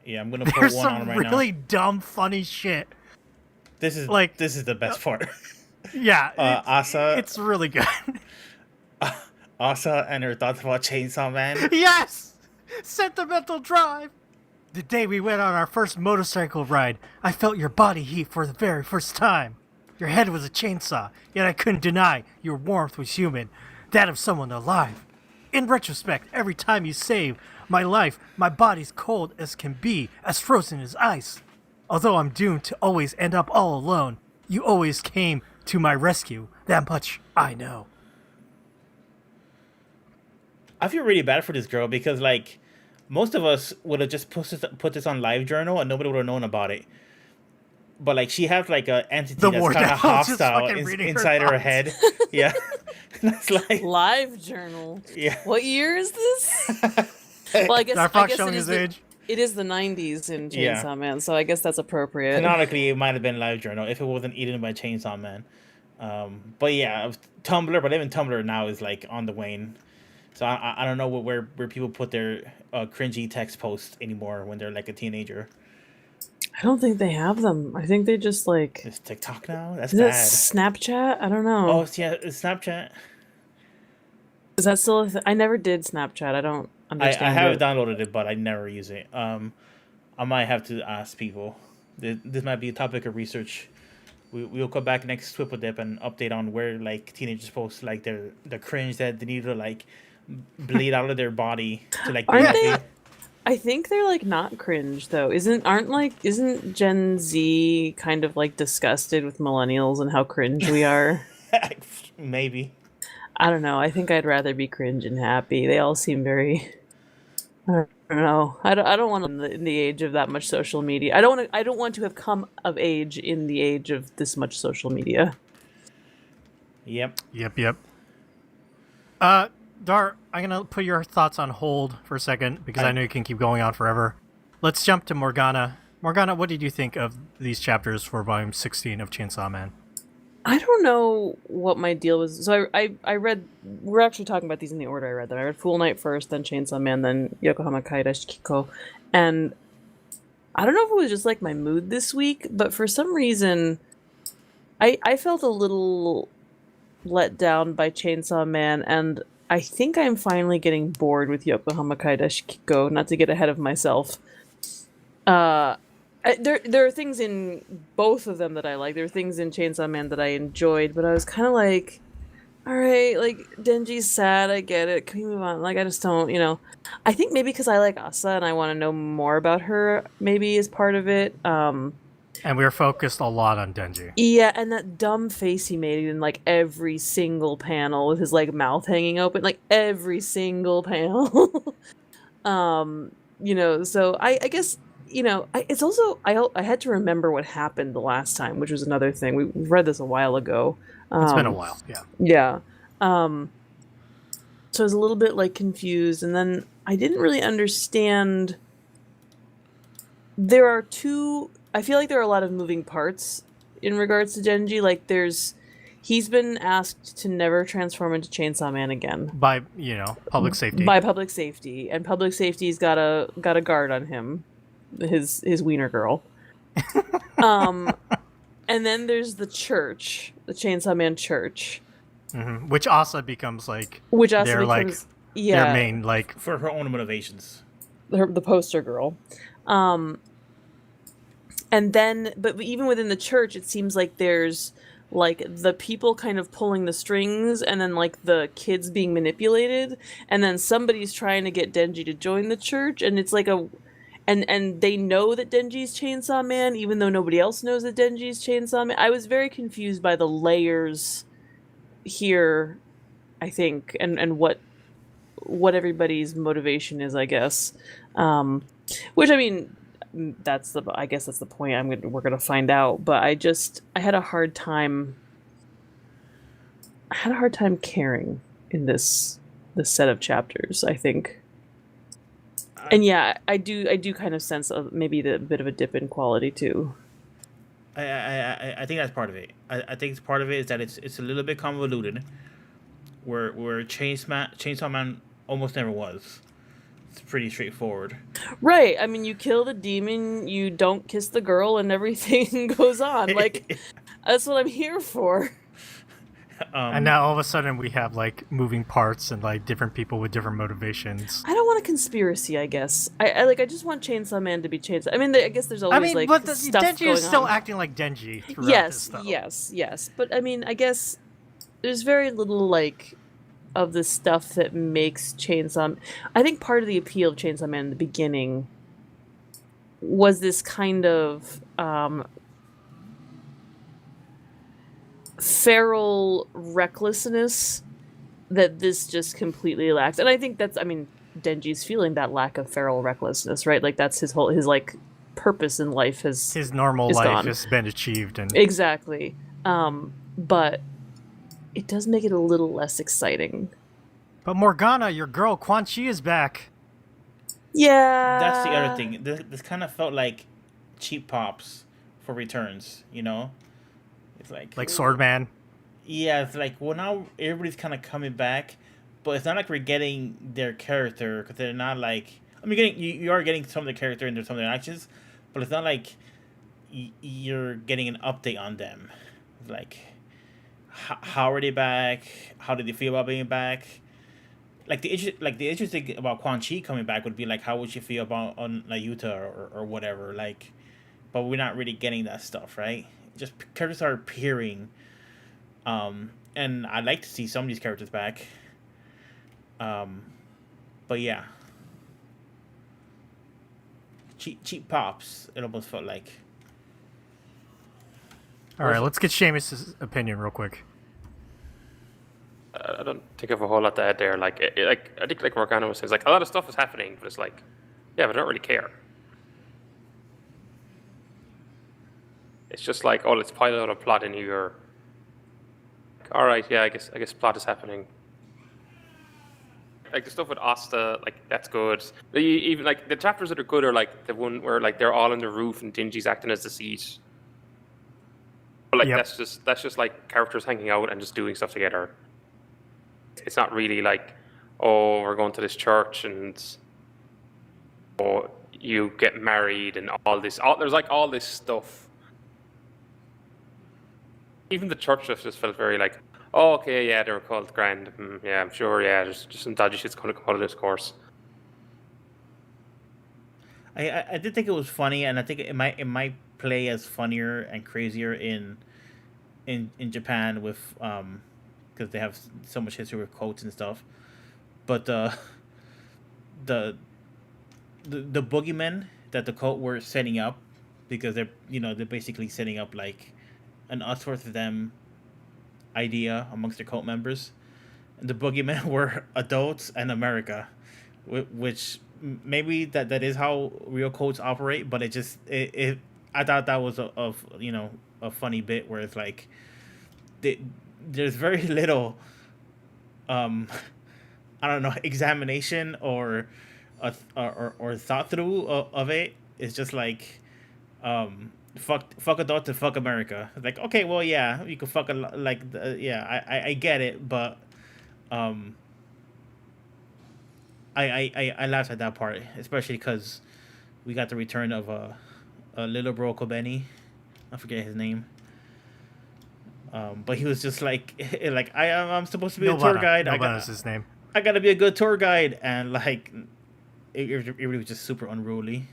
Speaker 2: Yeah, I'm gonna put
Speaker 1: There's
Speaker 2: one
Speaker 1: some
Speaker 2: on right
Speaker 1: really
Speaker 2: now.
Speaker 1: dumb, funny shit.
Speaker 2: This is the best part.
Speaker 1: Yeah,
Speaker 2: Asa.
Speaker 1: it's really good.
Speaker 2: Asa and her thoughts about Chainsaw Man.
Speaker 1: Yes! Sentimental Drive! The day we went on our first motorcycle ride, I felt your body heat for the very first time. Your head was a chainsaw, yet I couldn't deny your warmth was human, that of someone alive. In retrospect, every time you save my life, my body's cold as can be, as frozen as ice. Although I'm doomed to always end up all alone, you always came to my rescue. That much I know.
Speaker 2: I feel really bad for this girl because, like, most of us would have just put this on LiveJournal and nobody would have known about it. But, like, she has, like, an entity that's kind of hostile inside her head. Yeah. That's like...
Speaker 3: LiveJournal.
Speaker 2: Yeah.
Speaker 3: What year is this? Well, I guess,
Speaker 1: showing his age.
Speaker 3: It is the 90s in Chainsaw Man, so I guess that's appropriate.
Speaker 2: Canonically, it might have been LiveJournal if it wasn't eaten by Chainsaw Man. But yeah, Tumblr, but even Tumblr now is, like, on the wane. So I don't know where people put their cringy text posts anymore when they're like a teenager.
Speaker 3: I don't think they have them. I think they just like...
Speaker 2: It's TikTok now? That's
Speaker 3: is
Speaker 2: bad.
Speaker 3: Snapchat? I don't know.
Speaker 2: Oh, yeah, it's Snapchat.
Speaker 3: Is that still a I never did Snapchat. I don't understand
Speaker 2: I have downloaded it, but I never use it. I might have to ask people. This might be a topic of research. We'll come back next Twiple Dip and update on where like teenagers post like the cringe that they need to like bleed out of their body to like.
Speaker 3: Aren't they? I think they're like not cringe though. Isn't Gen Z kind of like disgusted with millennials and how cringe we are?
Speaker 2: Maybe.
Speaker 3: I don't know. I think I'd rather be cringe and happy. They all seem very. I don't know. I don't want to in the age of that much social media. I don't want to have come of age in the age of this much social media.
Speaker 2: Yep.
Speaker 1: Dar, I'm gonna put your thoughts on hold for a second because I know you can keep going on forever. Let's jump to Morgana. Morgana, what did you think of these chapters for volume 16 of Chainsaw Man?
Speaker 3: I don't know what my deal was. So I read, we're actually talking about these in the order I read them. I read Fool Knight first, then Chainsaw Man, then Yokohama Kaidashi Kikou. And I don't know if it was just like my mood this week, but for some reason, I felt a little let down by Chainsaw Man, and I think I'm finally getting bored with Yokohama Kaidashi Kikou, not to get ahead of myself. There are things in both of them that I like. There are things in Chainsaw Man that I enjoyed, but I was kind of like, all right, like, Denji's sad, I get it. Can we move on? Like, I just don't, I think maybe because I like Asa and I want to know more about her, maybe is part of it.
Speaker 1: And we were focused a lot on Denji.
Speaker 3: Yeah, and that dumb face he made in, like, every single panel with his, like, mouth hanging open. Like, every single panel. So I guess... it's also I had to remember what happened the last time, which was another thing. We read this a while ago.
Speaker 1: It's been a while, yeah.
Speaker 3: Yeah. So I was a little bit like confused, and then I didn't really understand. I feel like there are a lot of moving parts in regards to Denji. Like he's been asked to never transform into Chainsaw Man again
Speaker 1: by public safety.
Speaker 3: By public safety, and public safety's got a guard on him. His wiener girl. And then there's the church, the Chainsaw Man church.
Speaker 1: Mm-hmm. Which Asa becomes like...
Speaker 3: Their
Speaker 1: main, like...
Speaker 2: For her own motivations.
Speaker 3: The poster girl. And then... But even within the church, it seems like there's, like, the people kind of pulling the strings, and then, like, the kids being manipulated, and then somebody's trying to get Denji to join the church, and it's like a... And they know that Denji's Chainsaw Man, even though nobody else knows that Denji's Chainsaw Man. I was very confused by the layers here, I think, and what what everybody's motivation is, I guess. Which I mean, I guess that's the point. We're gonna find out. But I had a hard time. I had a hard time caring in this set of chapters, I think. And yeah, I do kind of sense maybe the bit of a dip in quality too.
Speaker 2: I think that's part of it. I think part of it is that it's a little bit convoluted, where Chainsaw Man almost never was. It's pretty straightforward.
Speaker 3: Right. I mean, you kill the demon, you don't kiss the girl, and everything goes on. Like, that's what I'm here for.
Speaker 1: And now all of a sudden we have like moving parts and like different people with different motivations.
Speaker 3: I don't want a conspiracy, I guess. I just want Chainsaw Man to be Chainsaw. I mean, I guess there's always
Speaker 1: but
Speaker 3: stuff
Speaker 1: Denji
Speaker 3: going
Speaker 1: is still
Speaker 3: on.
Speaker 1: acting like Denji throughout
Speaker 3: Yes,
Speaker 1: this, though.
Speaker 3: yes. But I mean, I guess there's very little like of the stuff that makes Chainsaw. I think part of the appeal of Chainsaw Man in the beginning was this kind of feral recklessness that this just completely lacks. And I think Denji's feeling that lack of feral recklessness, right? Like that's his like purpose in life
Speaker 1: his normal life
Speaker 3: gone.
Speaker 1: has been achieved, and
Speaker 3: exactly. But it does make it a little less exciting.
Speaker 1: But Morgana, your girl Quan Chi is back.
Speaker 3: Yeah,
Speaker 2: That's the other thing. This kind of felt like cheap pops for returns. It's like
Speaker 1: Swordman.
Speaker 2: Yeah, it's like, well, now everybody's kind of coming back, but it's not like we're getting their character, because they're not like, I mean, you are getting some of the character and some of their actions, but it's not like you're getting an update on them. It's like, how are they back? How did they feel about being back? Like the interesting about Quan Chi coming back would be like, how would she feel about on Yuta or whatever? Like, but we're not really getting that stuff, right? Just characters are appearing, and I'd like to see some of these characters back. But yeah, cheap pops. It almost felt like.
Speaker 1: All right, let's get Seamus' opinion real quick.
Speaker 4: I don't think I have a whole lot to add there. Like I think like Morgana was saying, like a lot of stuff is happening, but it's like, yeah, but I don't really care. It's just like, oh, let's pile out a plot in here. All right, yeah, I guess plot is happening. Like the stuff with Asta, like that's good. Even like the chapters that are good are like the one where like they're all on the roof and Dingy's acting as the seat. But like
Speaker 1: Yep.
Speaker 4: that's just like characters hanging out and just doing stuff together. It's not really like, oh, we're going to this church and you get married and all this. There's like all this stuff. Even the church stuff just felt very like, oh, okay, yeah, they were called grand. Yeah, I'm sure, yeah, there's just some dodgy shit's going to come out of this course.
Speaker 2: I did think it was funny, and I think it might play as funnier and crazier in Japan with because they have so much history with quotes and stuff. But the boogeymen that the cult were setting up, because they're basically setting up like an us versus them idea amongst their cult members. And the boogeymen were adults and America, which maybe that is how real cults operate. But it I thought that was a funny bit where it's like there's very little I don't know, examination or thought through of it. It's just like fuck adults and fuck America. Like, okay, well, yeah, you can fuck yeah, I get it, but I laughed at that part, especially because we got the return of a little bro Kobeni. I forget his name. But he was just like I'm supposed to be a tour guide.
Speaker 1: Nobana's his name.
Speaker 2: I gotta be a good tour guide, and like it really was just super unruly.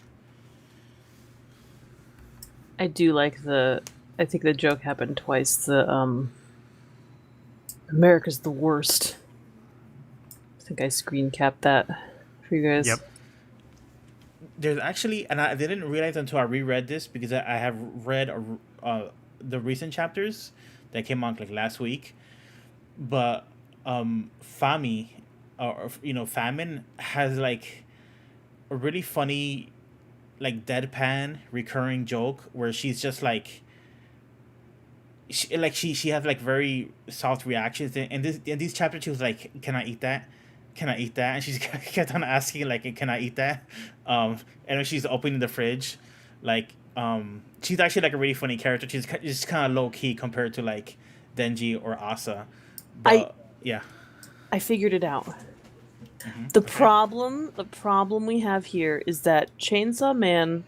Speaker 3: I do like I think the joke happened twice. The America's the worst. I think I screen capped that for you guys.
Speaker 1: Yep.
Speaker 2: There's actually, and I didn't realize until I reread this, because I have read the recent chapters that came out like last week, but Fami or famine has like a really funny, like deadpan recurring joke where she's just like she has like very soft reactions, and in these chapters she was like, "Can I eat that? Can I eat that?" And she's kept on asking like, "Can I eat that?" And when she's opening the fridge, like she's actually like a really funny character. She's just kind of low key compared to like Denji or Asa, but yeah.
Speaker 3: I figured it out. The problem we have here is that Chainsaw Man,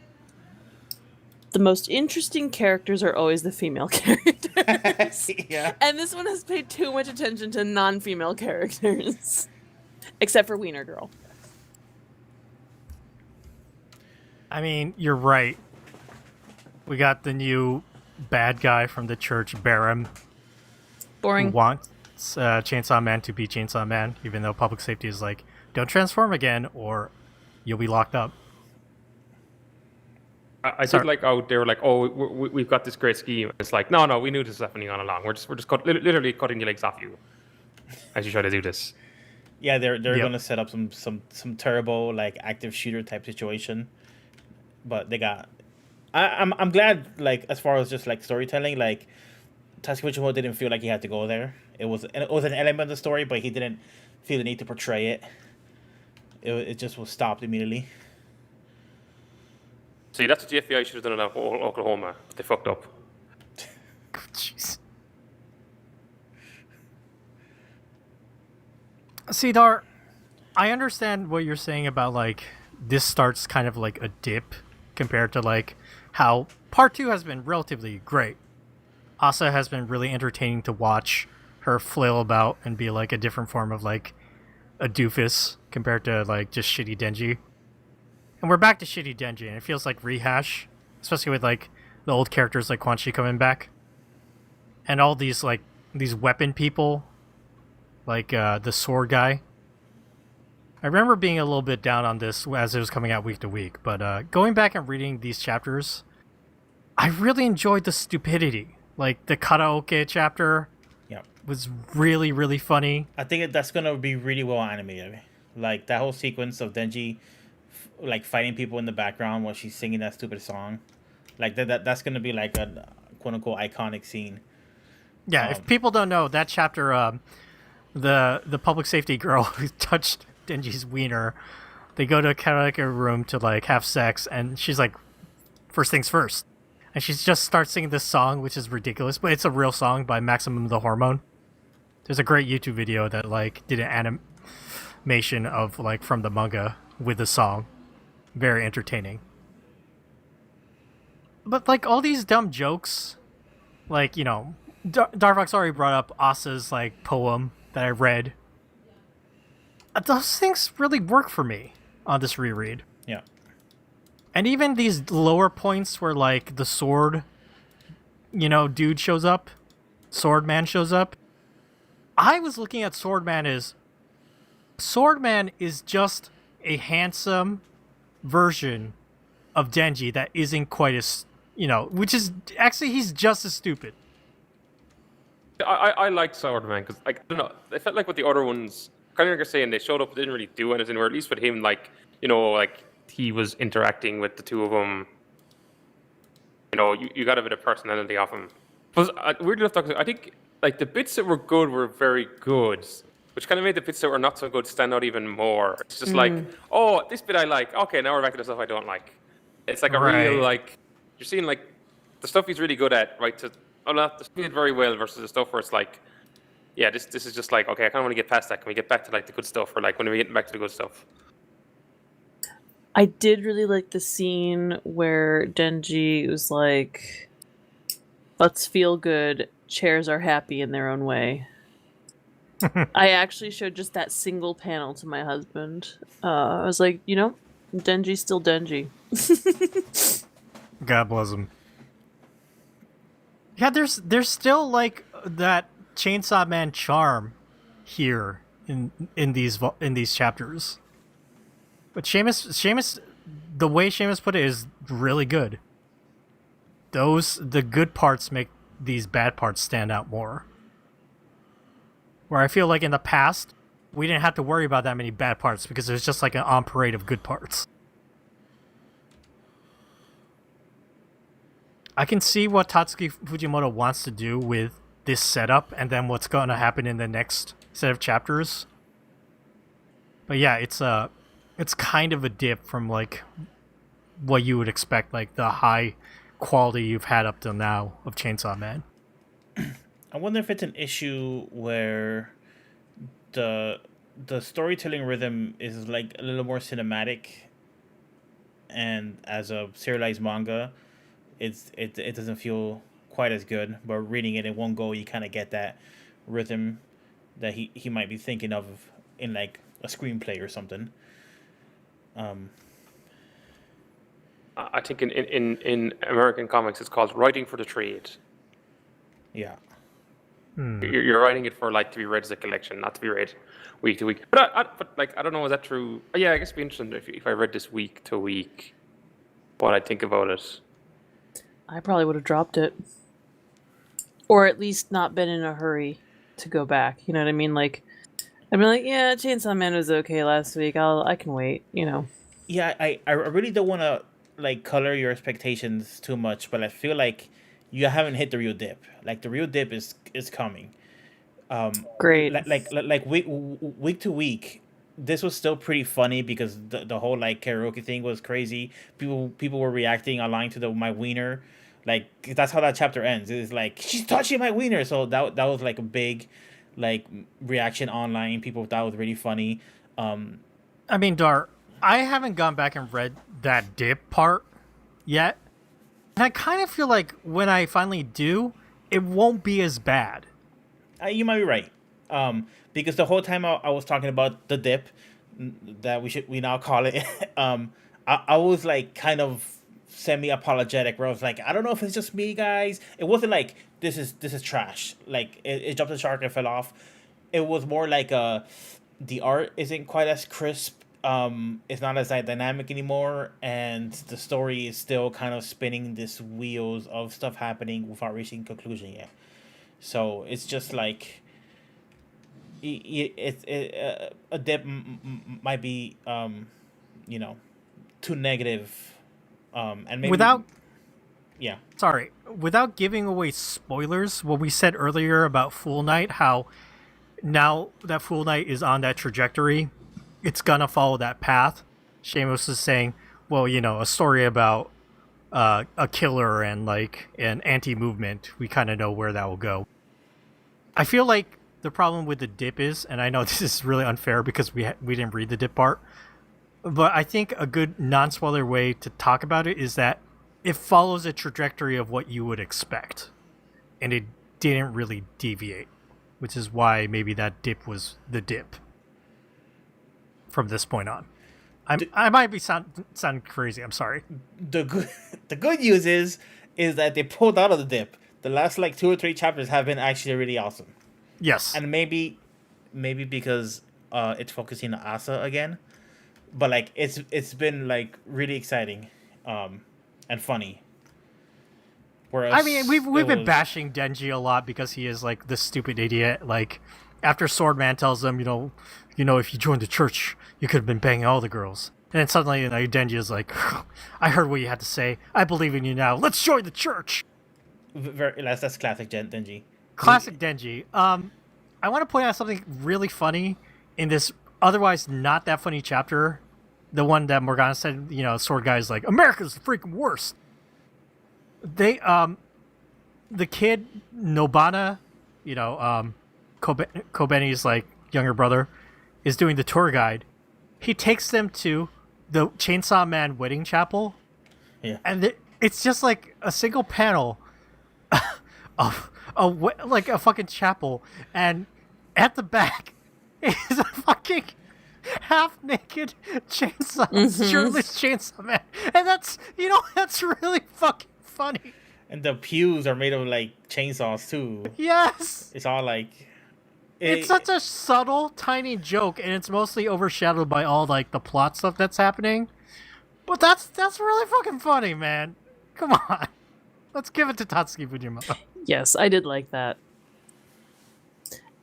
Speaker 3: the most interesting characters are always the female characters.
Speaker 2: Yeah.
Speaker 3: And this one has paid too much attention to non-female characters. Except for Wiener Girl.
Speaker 1: I mean, you're right. We got the new bad guy from the church, Barum, who
Speaker 3: Boring.
Speaker 1: wants Chainsaw Man to be Chainsaw Man, even though public safety is like, don't transform again or you'll be locked up.
Speaker 4: I did like how they were like, oh, we've got this great scheme. It's like, no, we knew this was happening all along. We're just literally cutting the legs off you as you try to do this.
Speaker 2: Yeah, they're gonna set up some terrible like active shooter type situation, but they got. I'm glad, like, as far as just like storytelling, like Tatsuya Michimo didn't feel like he had to go there. It was an element of the story, but he didn't feel the need to portray it. It just was stopped immediately.
Speaker 4: See, that's what the FBI should have done in Oklahoma. They fucked up.
Speaker 1: Jeez. Cedar, I understand what you're saying about like this starts kind of like a dip compared to like how part 2 has been relatively great. Asa has been really entertaining to watch her flail about and be like a different form of like a doofus compared to like just shitty Denji. And we're back to shitty Denji, and it feels like rehash, especially with like the old characters like Quan Chi coming back. And all these like these weapon people, like the sword guy. I remember being a little bit down on this as it was coming out week to week, but going back and reading these chapters, I really enjoyed the stupidity. Like the karaoke chapter was really, really funny.
Speaker 2: I think that's gonna be really well animated. Like that whole sequence of Denji like fighting people in the background while she's singing that stupid song. Like that's gonna be like a quote unquote iconic scene.
Speaker 1: Yeah, if people don't know, that chapter the public safety girl who touched Denji's wiener, they go to a karaoke room to like have sex, and she's like, first things first. And she just starts singing this song, which is ridiculous, but it's a real song by Maximum the Hormone. There's a great YouTube video that like did an animation of like from the manga with the song. Very entertaining. But like all these dumb jokes, like, you know, Darvox already brought up Asa's like poem that I read. Those things really work for me on this reread.
Speaker 2: Yeah.
Speaker 1: And even these lower points where like the sword, you know, dude shows up, Sword Man shows up. I was looking at Sword Man as Sword Man is just a handsome version of Denji that isn't quite as, you know, which is actually he's just as stupid.
Speaker 4: I liked Swordman because, like, I don't know, I felt like with the other ones, kind of like you're saying, they showed up, didn't really do anything, or at least with him, like, you know, like he was interacting with the two of them. You know, you got a bit of personality off him. But weirdly enough, I think like the bits that were good were very good, which kind of made the bits that were not so good stand out even more. It's just like, oh, this bit I like. Okay, now we're back to the stuff I don't like. It's like a real like you're seeing like the stuff he's really good at, right? The stuff he did very well versus the stuff where it's like, yeah, this is just like, okay, I kind of want to get past that. Can we get back to like the good stuff, or like when are we getting back to the good stuff?
Speaker 3: I did really like the scene where Denji was like, let's feel good, chairs are happy in their own way. I actually showed just that single panel to my husband. I was like, you know, Denji's still Denji.
Speaker 1: God bless him. Yeah, there's still like that Chainsaw Man charm here in these chapters. But Seamus, the way Seamus put it is really good. The good parts make these bad parts stand out more. Where I feel like in the past, we didn't have to worry about that many bad parts because there's just like an on parade of good parts. I can see what Tatsuki Fujimoto wants to do with this setup and then what's going to happen in the next set of chapters. But yeah, it's kind of a dip from like what you would expect, like the high quality you've had up till now of Chainsaw Man.
Speaker 2: I wonder if it's an issue where the storytelling rhythm is like a little more cinematic, and as a serialized manga, it doesn't feel quite as good. But reading it in one go, you kind of get that rhythm that he might be thinking of in like a screenplay or something.
Speaker 4: I think in American comics it's called writing for the trade.
Speaker 2: Yeah.
Speaker 4: You're writing it for like to be read as a collection, not to be read week to week. But I don't know, is that true? Yeah, I guess it'd be interesting if I read this week to week, what I think about it.
Speaker 3: I probably would have dropped it, or at least not been in a hurry to go back. You know what I mean? Like, I'd be like, yeah, Chainsaw Man was okay last week. I can wait. You know.
Speaker 2: Yeah, I really don't want to like color your expectations too much, but I feel like you haven't hit the real dip. Like the real dip is coming.
Speaker 3: Great.
Speaker 2: Like week to week, this was still pretty funny because the whole like karaoke thing was crazy. People were reacting online to my wiener. Like that's how that chapter ends. It's like she's touching my wiener. So that was like a big like reaction online. People thought it was really funny.
Speaker 1: I mean, Dar, I haven't gone back and read that dip part yet. And I kind of feel like when I finally do, it won't be as bad.
Speaker 2: You might be right. Because the whole time I was talking about the dip, that we now call it, I was like kind of semi-apologetic where I was like, I don't know if it's just me, guys. It wasn't like this is trash. Like it jumped the shark and fell off. It was more like the art isn't quite as crisp. It's not as dynamic anymore, and the story is still kind of spinning these wheels of stuff happening without reaching conclusion yet. So it's just like a dip might be too negative, and maybe
Speaker 1: without giving away spoilers. What we said earlier about Fool Knight, how now that Fool Knight is on that trajectory, it's gonna follow that path. Seamus is saying, well, a story about a killer and like an anti-movement. We kind of know where that will go. I feel like the problem with the dip is, and I know this is really unfair because we didn't read the dip part, but I think a good non-spoiler way to talk about it is that it follows a trajectory of what you would expect, and it didn't really deviate, which is why maybe that dip was the dip. From this point on, I might be sounding crazy. I'm sorry.
Speaker 2: The good news is that they pulled out of the dip. The last like 2 or 3 chapters have been actually really awesome.
Speaker 1: Yes,
Speaker 2: and maybe because it's focusing on Asa again, but like it's been like really exciting, and funny. Whereas
Speaker 1: I mean, we've been bashing Denji a lot because he is like the stupid idiot. Like after Swordman tells him, if you joined the church, you could have been banging all the girls. And then suddenly, Denji is like, I heard what you had to say. I believe in you now. Let's join the church.
Speaker 2: That's classic Denji.
Speaker 1: Classic Denji. I want to point out something really funny in this otherwise not that funny chapter. The one that Morgana said, Sword Guy's like, America's the freaking worst. They, the kid, Nobana, Kobeni's like younger brother, is doing the tour guide. He takes them to the Chainsaw Man wedding chapel.
Speaker 2: Yeah.
Speaker 1: And it's just like a single panel of like a fucking chapel, and at the back is a fucking half-naked shirtless Chainsaw Man. And that's really fucking funny.
Speaker 2: And the pews are made of like chainsaws too.
Speaker 1: Yes.
Speaker 2: It's all like
Speaker 1: it's such a subtle, tiny joke, and it's mostly overshadowed by all like the plot stuff that's happening. But that's really fucking funny, man. Come on, let's give it to Tatsuki Fujimoto.
Speaker 3: Yes, I did like that.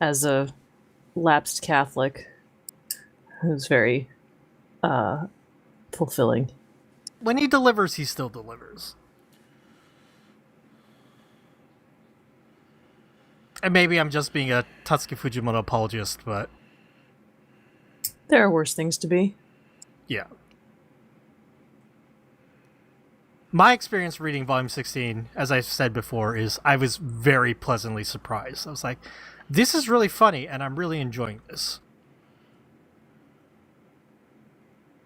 Speaker 3: As a lapsed Catholic, It was very fulfilling.
Speaker 1: When he delivers, he still delivers. And maybe I'm just being a Tatsuki Fujimoto apologist, but
Speaker 3: There are worse things to be.
Speaker 1: yeah. My experience reading Volume 16, as I've said before, is I was very pleasantly surprised. I was like, this is really funny, and I'm really enjoying this.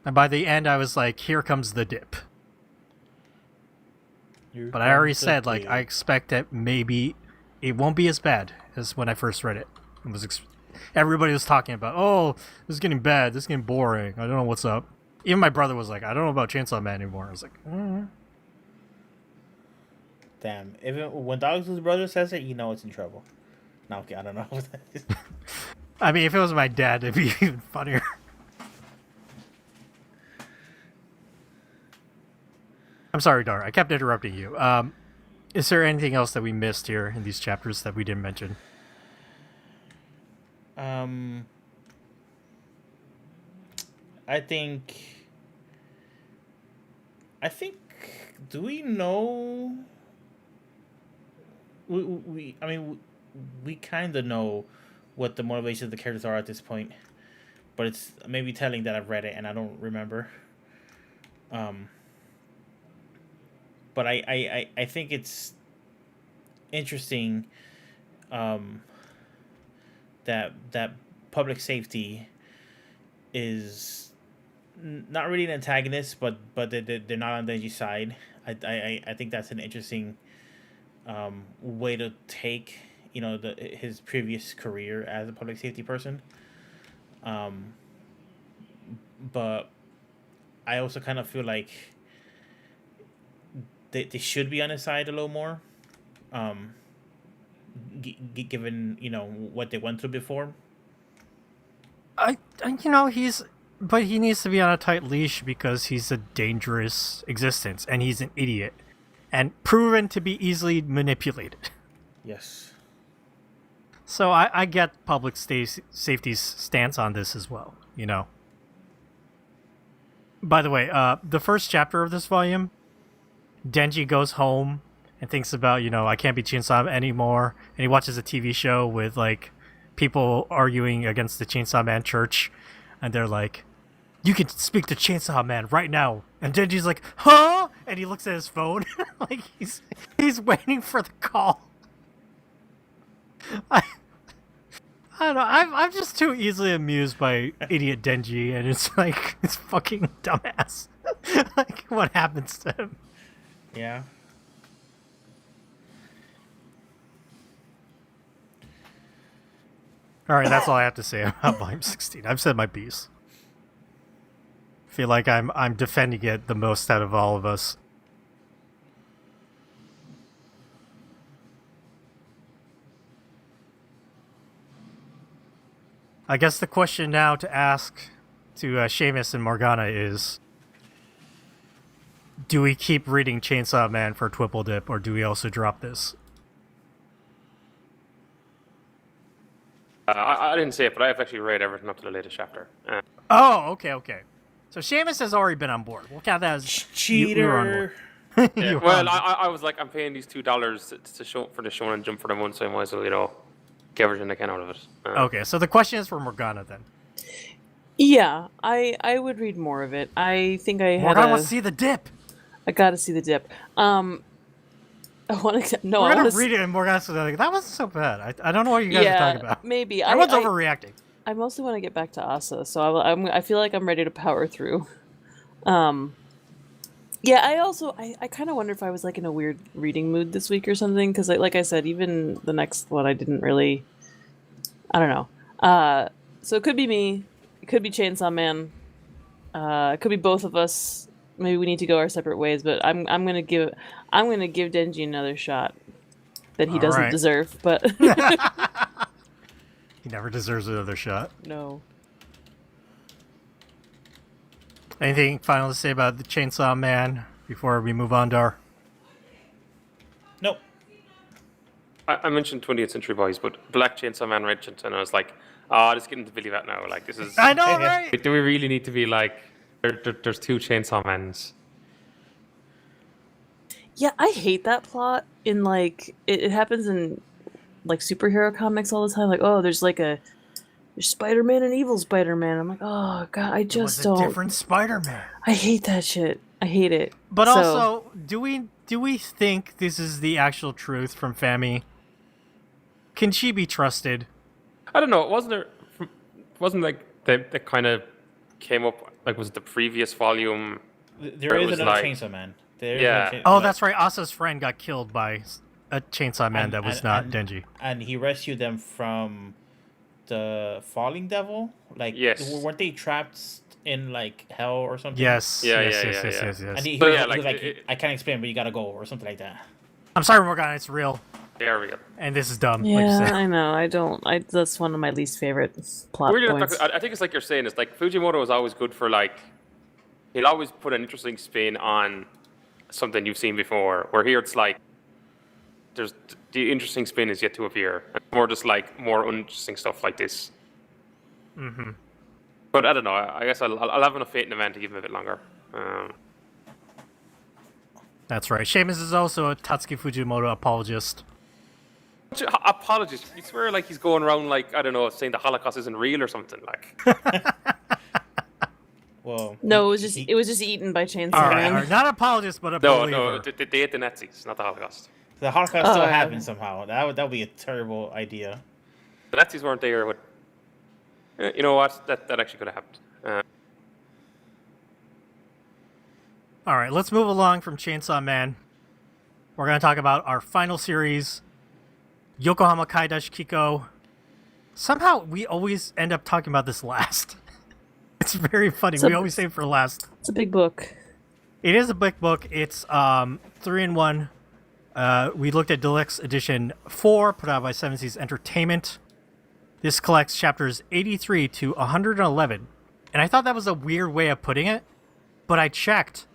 Speaker 1: And by the end, I was like, here comes the dip. But I already said, like, I expect that maybe it won't be as bad as when I first read it. It was everybody was talking about, oh, this is getting bad, this is getting boring, I don't know what's up. Even my brother was like, I don't know about Chainsaw Man anymore. I was like,
Speaker 2: Damn. Even when Dog's brother says it, you know it's in trouble. No, okay, I don't know.
Speaker 1: I mean, if it was my dad, it'd be even funnier. I'm sorry, Dar. I kept interrupting you. Is there anything else that we missed here in these chapters that we didn't mention?
Speaker 2: I think. Do we know? We kind of know what the motivations of the characters are at this point, but it's maybe telling that I've read it and I don't remember. But I think it's interesting that public safety is not really an antagonist, but they're not on Denji's side. I think that's an interesting way to take his previous career as a public safety person. But I also kind of feel like they should be on his side a little more, given what they went through before.
Speaker 1: But he needs to be on a tight leash because he's a dangerous existence and he's an idiot and proven to be easily manipulated.
Speaker 2: Yes.
Speaker 1: So I get public safety's stance on this as well, By the way, the first chapter of this volume, Denji goes home and thinks about, I can't be Chainsaw anymore. And he watches a TV show with, like, people arguing against the Chainsaw Man church. And they're like, you can speak to Chainsaw Man right now. And Denji's like, huh? And he looks at his phone. Like, he's waiting for the call. I don't know. I'm just too easily amused by idiot Denji. And it's like, it's fucking dumbass. Like, what happens to him?
Speaker 2: Yeah.
Speaker 1: All right, that's all I have to say about Volume 16. I've said my piece. Feel like I'm defending it the most out of all of us. I guess the question now to ask to Seamus and Morgana is, do we keep reading Chainsaw Man for Twipple Dip, or do we also drop this?
Speaker 4: I didn't say it, but I've actually read everything up to the latest chapter.
Speaker 1: Oh, okay. So Seamus has already been on board. We'll count that as
Speaker 2: cheater.
Speaker 1: You were on board.
Speaker 4: Yeah, well, I was like, I'm paying these $2 to show for the Shonen Jump for the month, so I might as well, get everything I can out of it.
Speaker 1: Okay, so the question is for Morgana then.
Speaker 3: Yeah, I would read more of it. I think I had
Speaker 1: Morgana wants to see the dip.
Speaker 3: I gotta see the dip. I want to. No,
Speaker 1: We're
Speaker 3: I
Speaker 1: gonna
Speaker 3: want to
Speaker 1: read it, and Morgana's like, that wasn't so bad. I don't know what you guys are talking about.
Speaker 3: Maybe
Speaker 1: Everyone's overreacting.
Speaker 3: I mostly want to get back to Asa, so I feel like I'm ready to power through. Yeah, I kind of wonder if I was like in a weird reading mood this week or something, because like I said, even the next one I didn't really. I don't know. So it could be me. It could be Chainsaw Man. It could be both of us. Maybe we need to go our separate ways, but I'm gonna give Denji another shot that he doesn't deserve, but
Speaker 1: he never deserves another shot.
Speaker 3: No.
Speaker 1: Anything final to say about the Chainsaw Man before we move on, Dar?
Speaker 2: Nope.
Speaker 4: I mentioned 20th Century Boys, but Black Chainsaw Man mentioned, and I was like, Oh, just getting to believe that now. Like, this is.
Speaker 1: I know, right?
Speaker 4: Do we really need to be like? There's two Chainsaw Men's.
Speaker 3: Yeah, I hate that plot. In like, it happens in like superhero comics all the time. Like, oh, there's Spider-Man and evil Spider-Man. I'm like, oh god, I just don't.
Speaker 1: Different Spider-Man.
Speaker 3: I hate that shit. I hate it.
Speaker 1: But also, do we think this is the actual truth from Fami? Can she be trusted?
Speaker 4: I don't know. Wasn't like that kind of came up like was it the previous volume?
Speaker 2: There
Speaker 4: It
Speaker 2: is
Speaker 4: was
Speaker 2: another
Speaker 4: like-
Speaker 2: Chainsaw Man. There is
Speaker 4: Yeah.
Speaker 2: another Chainsaw
Speaker 1: Oh,
Speaker 2: Man.
Speaker 1: that's right. Asa's friend got killed by a chainsaw man that was not Denji.
Speaker 2: And he rescued them from the falling devil. Like,
Speaker 4: Yes.
Speaker 2: weren't they trapped in like hell or something?
Speaker 1: Yes.
Speaker 4: Yeah,
Speaker 1: yes,
Speaker 4: yeah,
Speaker 1: yes,
Speaker 4: yeah,
Speaker 1: yes,
Speaker 4: yeah.
Speaker 1: yes, yes.
Speaker 2: And he
Speaker 4: So,
Speaker 2: was
Speaker 4: yeah,
Speaker 2: like,
Speaker 4: like,
Speaker 2: I can't explain, but you gotta go, or something like that.
Speaker 1: I'm sorry, Morgana. It's real,
Speaker 4: There we go.
Speaker 1: and this is dumb. Like you
Speaker 3: yeah,
Speaker 1: said.
Speaker 3: I know. I don't. That's one of my least favorite plot
Speaker 4: Really,
Speaker 3: points.
Speaker 4: I think it's like you're saying. It's like Fujimoto is always good for like. He'll always put an interesting spin on something you've seen before. Where here it's like. There's the interesting spin is yet to appear. More just like more uninteresting stuff like this.
Speaker 1: Mm-hmm.
Speaker 4: But I don't know. I guess I'll have enough faith in the man to give him a bit longer.
Speaker 1: That's right. Seamus is also a Tatsuki Fujimoto apologist.
Speaker 4: Apologies. You swear like he's going around like I don't know, saying the Holocaust isn't real or something like.
Speaker 2: Well,
Speaker 3: No, it was just eaten by Chainsaw
Speaker 1: All
Speaker 3: Man.
Speaker 1: right, not apologist, but a
Speaker 4: No,
Speaker 1: believer.
Speaker 4: they ate the Nazis, not the Holocaust.
Speaker 2: the Holocaust still
Speaker 3: Oh,
Speaker 2: happened somehow. That would be a terrible idea.
Speaker 4: The Nazis weren't there. But you know what? That actually could have happened.
Speaker 1: All right, let's move along from Chainsaw Man. We're going to talk about our final series, Yokohama Kaidashi Kikou. Somehow, we always end up talking about this last. It's very funny.
Speaker 3: So-
Speaker 1: We always save it for last.
Speaker 3: It's a big book.
Speaker 1: It is a big book. It's 3-in-1. We looked at Deluxe Edition 4, put out by Seven Seas Entertainment. This collects chapters 83 to 111. And I thought that was a weird way of putting it, but I checked.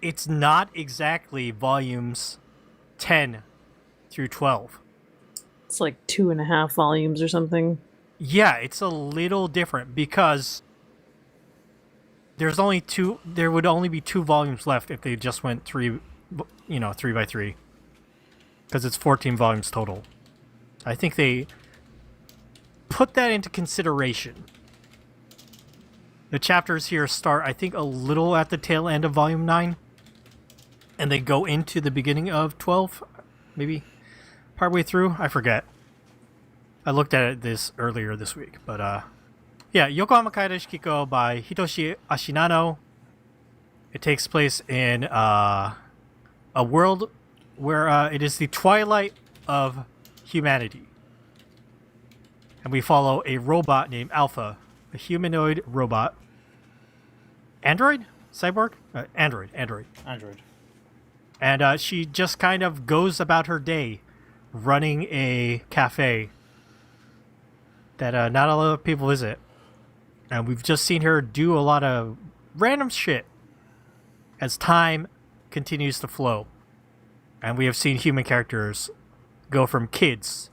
Speaker 1: It's not exactly volumes 10 through 12.
Speaker 3: It's like 2.5 volumes or something.
Speaker 1: Yeah, it's a little different because there would only be 2 volumes left if they just went 3 by 3. Because it's 14 volumes total. I think they put that into consideration. The chapters here start, I think, a little at the tail end of volume 9. And they go into the beginning of 12, maybe partway through. I forget. I looked at this earlier this week, but yeah, Yokohama Kaidashi Kikou by Hitoshi Ashinano. It takes place in a world where it is the twilight of humanity, and we follow a robot named Alpha, a humanoid robot. Android? Cyborg? Android.
Speaker 2: Android.
Speaker 1: And she just kind of goes about her day running a cafe that not a lot of people visit. And we've just seen her do a lot of random shit as time continues to flow. And we have seen human characters go from kids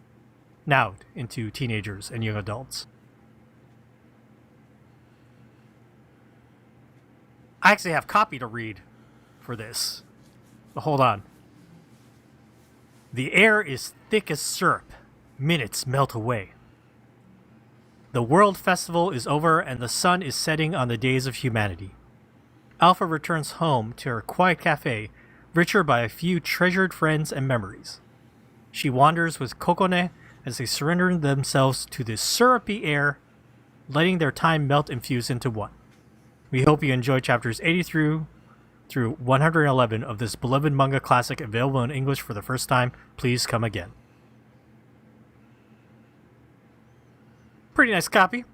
Speaker 1: now into teenagers and young adults. I actually have copy to read for this. But hold on. The air is thick as syrup. Minutes melt away. The World Festival is over and the sun is setting on the days of humanity. Alpha returns home to her quiet cafe, richer by a few treasured friends and memories. She wanders with Kokone as they surrender themselves to the syrupy air, letting their time melt and fuse into one. We hope you enjoy chapters 83 through 111 of this beloved manga classic available in English for the first time. Please come again. Pretty nice copy.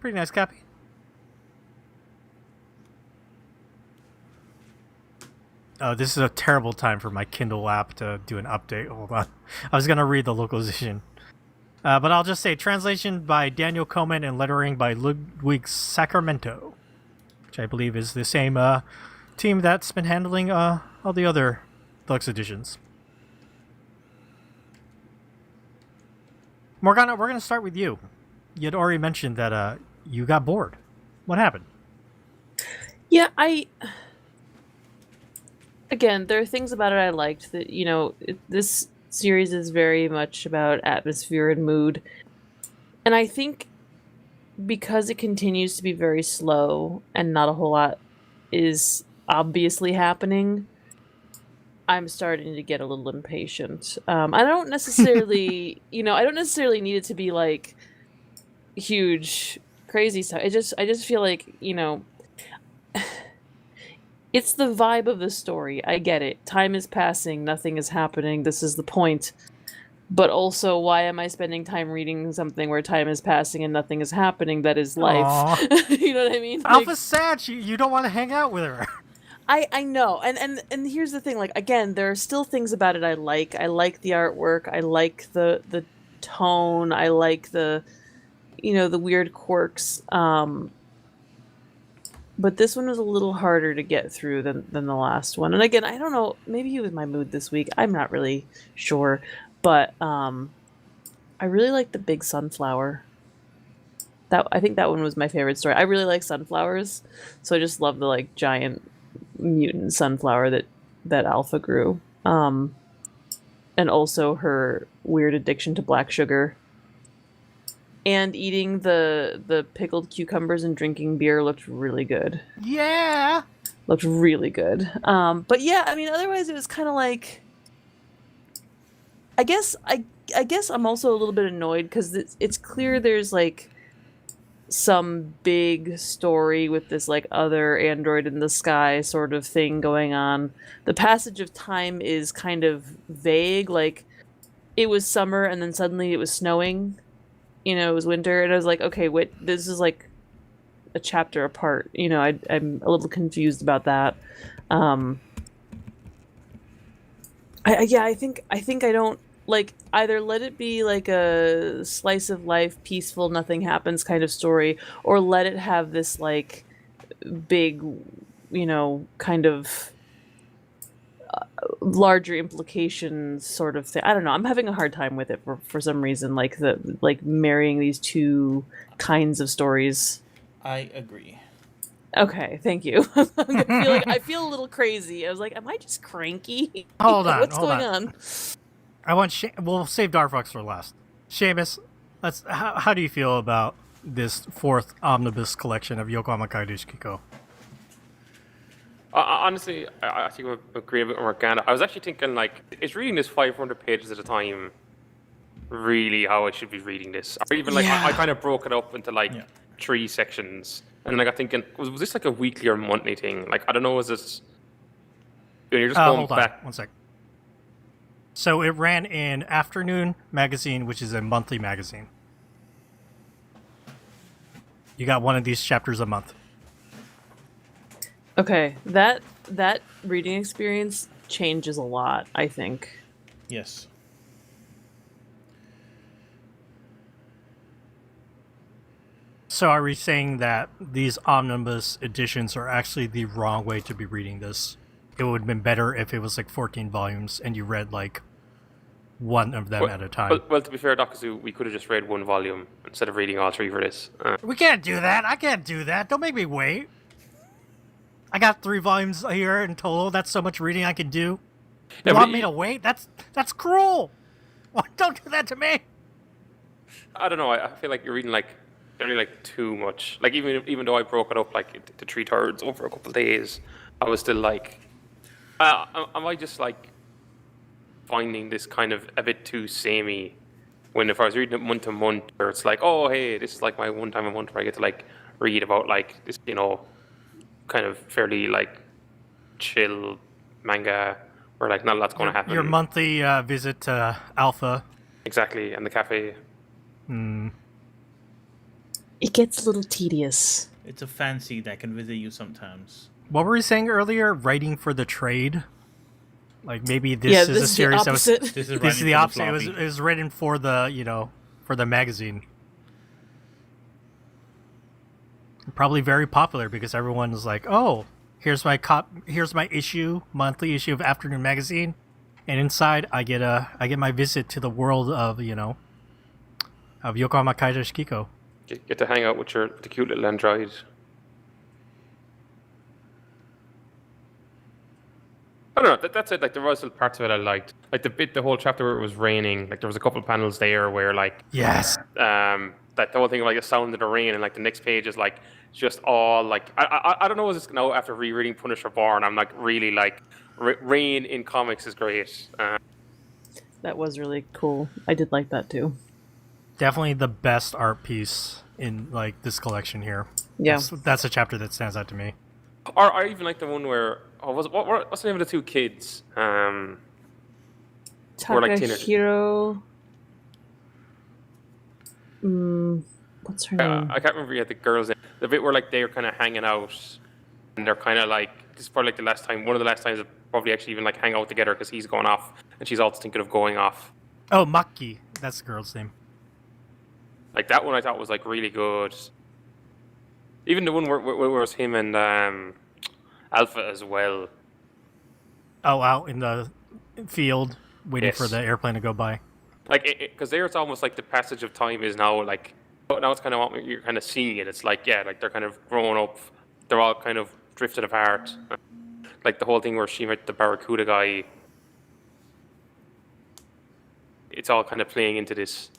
Speaker 1: Oh, this is a terrible time for my Kindle app to do an update. Hold on. I was going to read the localization. But I'll just say translation by Daniel Coleman and lettering by Ludwig Sacramento, which I believe is the same team that's been handling all the other deluxe editions. Morgana, we're going to start with you. you'd already mentioned that you got bored. What happened?
Speaker 3: Yeah, again, there are things about it I liked. That this series is very much about atmosphere and mood, and I think because it continues to be very slow and not a whole lot is obviously happening, I'm starting to get a little impatient. I don't necessarily, I don't necessarily need it to be like huge, crazy stuff. I just feel like, it's the vibe of the story. I get it. Time is passing, nothing is happening. This is the point. But also, why am I spending time reading something where time is passing and nothing is happening? That is life. You know what I mean?
Speaker 1: Alpha's sad. You don't want to hang out with her.
Speaker 3: I know. And here's the thing. Like, again, there are still things about it I like. I like the artwork. I like the tone. I like the weird quirks. But this one was a little harder to get through than the last one. And again, I don't know. Maybe it was my mood this week. I'm not really sure. But I really like the big sunflower. I think that one was my favorite story. I really like sunflowers, so I just love the like giant mutant sunflower that Alpha grew. And also her weird addiction to black sugar. And eating the pickled cucumbers and drinking beer looked really good.
Speaker 1: Yeah.
Speaker 3: Looked really good. But yeah, I mean, otherwise it was kind of like. I guess I'm also a little bit annoyed because it's clear there's like some big story with this like other android in the sky sort of thing going on. The passage of time is kind of vague. Like it was summer and then suddenly it was snowing. It was winter, and I was like, okay, wait, this is like a chapter apart. I'm a little confused about that. I think I don't like either let it be like a slice of life, peaceful, nothing happens kind of story, or let it have this like big, kind of larger implications sort of thing. I don't know. I'm having a hard time with it for some reason, like marrying these two kinds of stories.
Speaker 2: I agree.
Speaker 3: Okay, thank you. I feel a little crazy. I was like, am I just cranky?
Speaker 1: Hold on.
Speaker 3: What's going on?
Speaker 1: We'll save Darfox for last. Seamus, how do you feel about this fourth omnibus collection of Yokohama Kaidashi Kikou?
Speaker 4: Honestly, I think I agree a bit more Morgana. I was actually thinking, like, is reading this 500 pages at a time really how I should be reading this? Or even, like, I kind of broke it up into, like, 3 sections. And then I got thinking, was this, like, a weekly or monthly thing? Like, I don't know, was this... You're just going back...
Speaker 1: Hold on, 1 sec. So it ran in Afternoon Magazine, which is a monthly magazine. You got one of these chapters a month.
Speaker 3: Okay, that reading experience changes a lot, I think.
Speaker 2: Yes.
Speaker 1: So are we saying that these omnibus editions are actually the wrong way to be reading this? It would have been better if it was like 14 volumes and you read like one of them at a time.
Speaker 4: Well, to be fair, Dakazu, we could have just read 1 volume instead of reading all 3 for this.
Speaker 1: We can't do that. I can't do that. Don't make me wait. I got 3 volumes here in total. That's so much reading I can do. You want me to wait? That's cruel. Don't do that to me.
Speaker 4: I don't know. I feel like you're reading like generally like too much. Like even though I broke it up like to 3/3 over a couple of days, I was still like, am I just like finding this kind of a bit too samey? When if I was reading it month to month, or it's like, oh hey, this is like my one time a month where I get to like read about like this, kind of fairly like chill manga where like not a lot's going to happen.
Speaker 1: Your monthly visit to Alpha.
Speaker 4: Exactly, and the cafe.
Speaker 3: It gets a little tedious.
Speaker 2: It's a fancy that can visit you sometimes.
Speaker 1: What were we saying earlier? Writing for the trade? Like maybe this is a series that was...
Speaker 2: This is
Speaker 1: the opposite. It was written for the, for the magazine. Probably very popular because everyone is like, "Oh, here's my monthly issue of Afternoon Magazine," and inside I get my visit to the world of of Yokohama Kaidashi Kikou.
Speaker 4: Get to hang out with the cute little android. I don't know. That's it. Like there was still parts of it I liked. Like the whole chapter where it was raining. Like there was a couple of panels there where like
Speaker 1: Yes.
Speaker 4: that the whole thing of like the sound of the rain, and like the next page is like just all like I don't know what this now after rereading Punisher Born. I'm like really like rain in comics is great.
Speaker 3: That was really cool. I did like that too.
Speaker 1: Definitely the best art piece in like this collection here.
Speaker 3: Yeah.
Speaker 1: That's a chapter that stands out to me.
Speaker 4: Or I even like the one where what's the name of the two kids? Were like teenagers.
Speaker 3: Takahiro. What's her name?
Speaker 4: I can't remember yet the girls. The bit where like they're kind of hanging out, and they're kind of like this is probably like the last time, one of the last times they probably actually even like hang out together because he's going off and she's also thinking of going off.
Speaker 1: Oh, Maki. That's the girl's name.
Speaker 4: Like that one I thought was like really good. Even the one where it was him and Alpha as well.
Speaker 1: Oh, out in the field waiting
Speaker 4: Yes.
Speaker 1: for the airplane to go by.
Speaker 4: Like because there it's almost like the passage of time is now like now it's kind of what you're kind of seeing it. It's like yeah, like they're kind of growing up. They're all kind of drifted apart. Like the whole thing where she met the Barracuda guy. It's all kind of playing into this.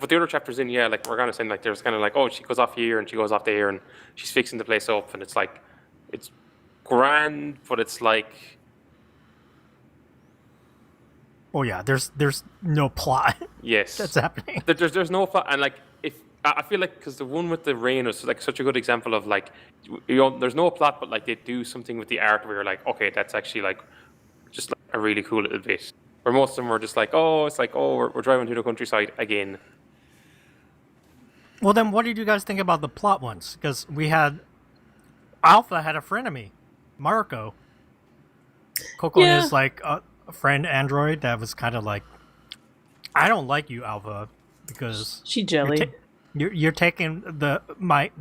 Speaker 4: But the other chapters in, yeah, like we're kind of saying, like there's kind of like, oh, she goes off here and she goes off there and she's fixing the place up, and it's like, it's grand, but it's like,
Speaker 1: Oh yeah, there's no plot
Speaker 4: yes,
Speaker 1: that's happening.
Speaker 4: There's no plot, and like if I feel like because the one with the rain was like such a good example of like, you know, there's no plot, but like they do something with the art where you're like, okay, that's actually like, just like a really cool little bit. Where most of them were just like, oh, it's like, oh, we're driving through the countryside again.
Speaker 1: Well, then what did you guys think about the plot ones? Because we had Alpha had a frenemy, Marco. Coco
Speaker 3: Yeah.
Speaker 1: is like a friend android that was kind of like, I don't like you, Alpha, because
Speaker 3: She jelly.
Speaker 1: you're taking the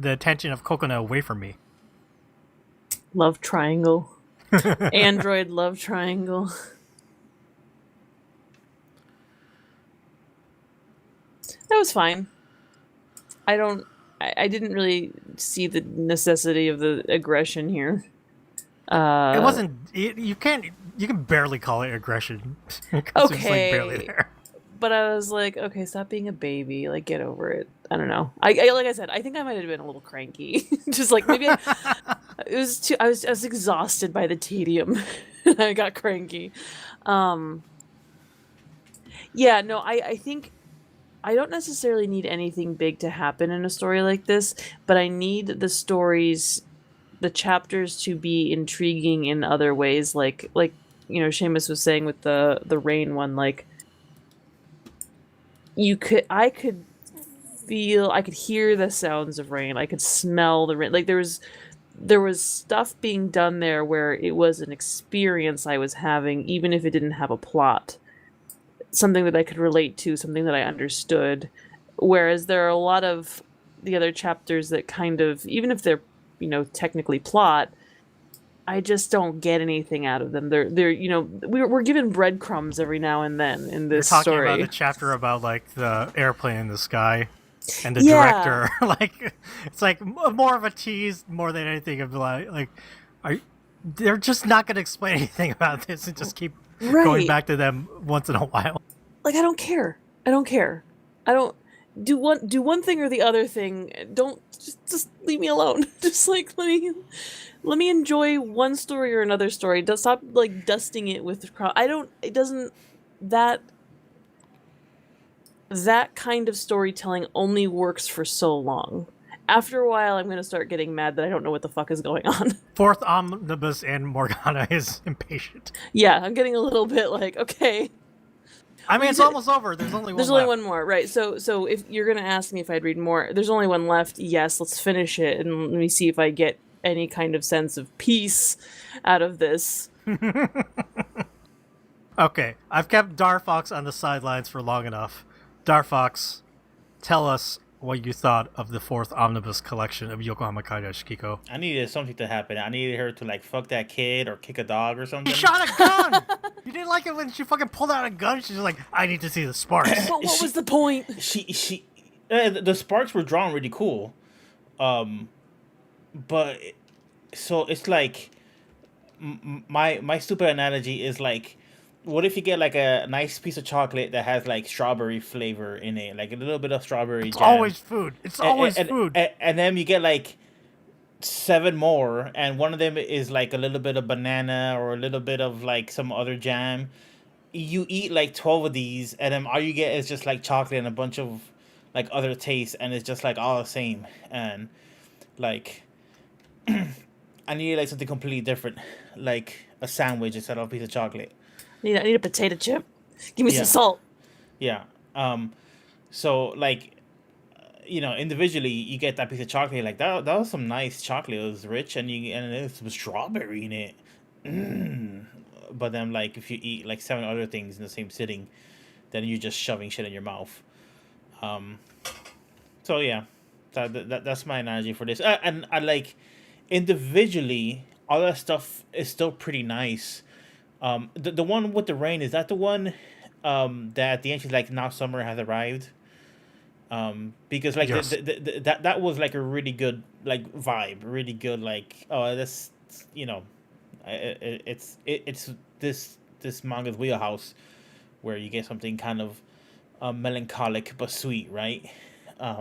Speaker 1: attention of Coconut away from me.
Speaker 3: Love triangle. Android love triangle. That was fine. I didn't really see the necessity of the aggression here.
Speaker 1: It wasn't. You can barely call it aggression. 'Cause it's like barely
Speaker 3: Okay.
Speaker 1: there.
Speaker 3: But I was like, okay, stop being a baby. Like, get over it. I don't know. I like I said, I think I might have been a little cranky. Just like maybe it was too. I was exhausted by the tedium. I got cranky. Yeah. No. I think I don't necessarily need anything big to happen in a story like this, but I need the stories, the chapters to be intriguing in other ways. Like you know, Seamus was saying with the rain one, like. I could hear the sounds of rain. I could smell the rain. Like there was stuff being done there where it was an experience I was having, even if it didn't have a plot. Something that I could relate to, something that I understood. Whereas there are a lot of the other chapters that kind of, even if they're, you know, technically plot, I just don't get anything out of them. They're you know, we're given breadcrumbs every now and then in this
Speaker 1: You're talking
Speaker 3: story.
Speaker 1: about the chapter about like the airplane in the sky and the
Speaker 3: Yeah.
Speaker 1: director. Like it's like more of a tease more than anything of like they're just not going to explain anything about this and just keep going
Speaker 3: Right.
Speaker 1: back to them once in a while.
Speaker 3: Like I don't care. I don't do one thing or the other thing. Don't just leave me alone. Just like let me enjoy one story or another story. Stop like dusting it with it doesn't that kind of storytelling only works for so long. After a while I'm going to start getting mad that I don't know what the fuck is going on.
Speaker 1: Fourth omnibus and Morgana is impatient.
Speaker 3: Yeah, I'm getting a little bit like, okay.
Speaker 1: I mean, it's almost over. There's only one
Speaker 3: There's
Speaker 1: left.
Speaker 3: only one more, right? So if you're gonna ask me if I'd read more, there's only one left. Yes, let's finish it and let me see if I get any kind of sense of peace out of this.
Speaker 1: Okay, I've kept Darfox on the sidelines for long enough. Darfox, tell us what you thought of the fourth omnibus collection of Yokohama Kaidashi Kikou.
Speaker 2: I needed something to happen. I needed her to like fuck that kid or kick a dog or something.
Speaker 1: She shot a gun! You didn't like it when she fucking pulled out a gun? She's like, I need to see the sparks.
Speaker 3: But what was the point?
Speaker 2: She The sparks were drawn really cool. But so it's like my stupid analogy is like, what if you get like a nice piece of chocolate that has like strawberry flavor in it, like a little bit of strawberry
Speaker 1: It's
Speaker 2: jam.
Speaker 1: always food. It's always food.
Speaker 2: And then you get like 7 more, and one of them is like a little bit of banana or a little bit of like some other jam. You eat like 12 of these, and then all you get is just like chocolate and a bunch of like other tastes, and it's just like all the same. And like, I need like something completely different, like a sandwich instead of a piece of chocolate.
Speaker 3: I need a potato chip. Give me
Speaker 2: Yeah.
Speaker 3: some salt.
Speaker 2: Yeah. So like, individually you get that piece of chocolate, like that was some nice chocolate. It was rich, and there's some strawberry in it. But then like if you eat like 7 other things in the same sitting, then you're just shoving shit in your mouth. So yeah, that's my analogy for this. And I like, individually, all that stuff is still pretty nice. The one with the rain, is that the one that at the end she's like, now summer has arrived? Because like
Speaker 1: Yes.
Speaker 2: that was like a really good like vibe, really good like, oh, this, it's this manga's wheelhouse, where you get something kind of melancholic but sweet, right?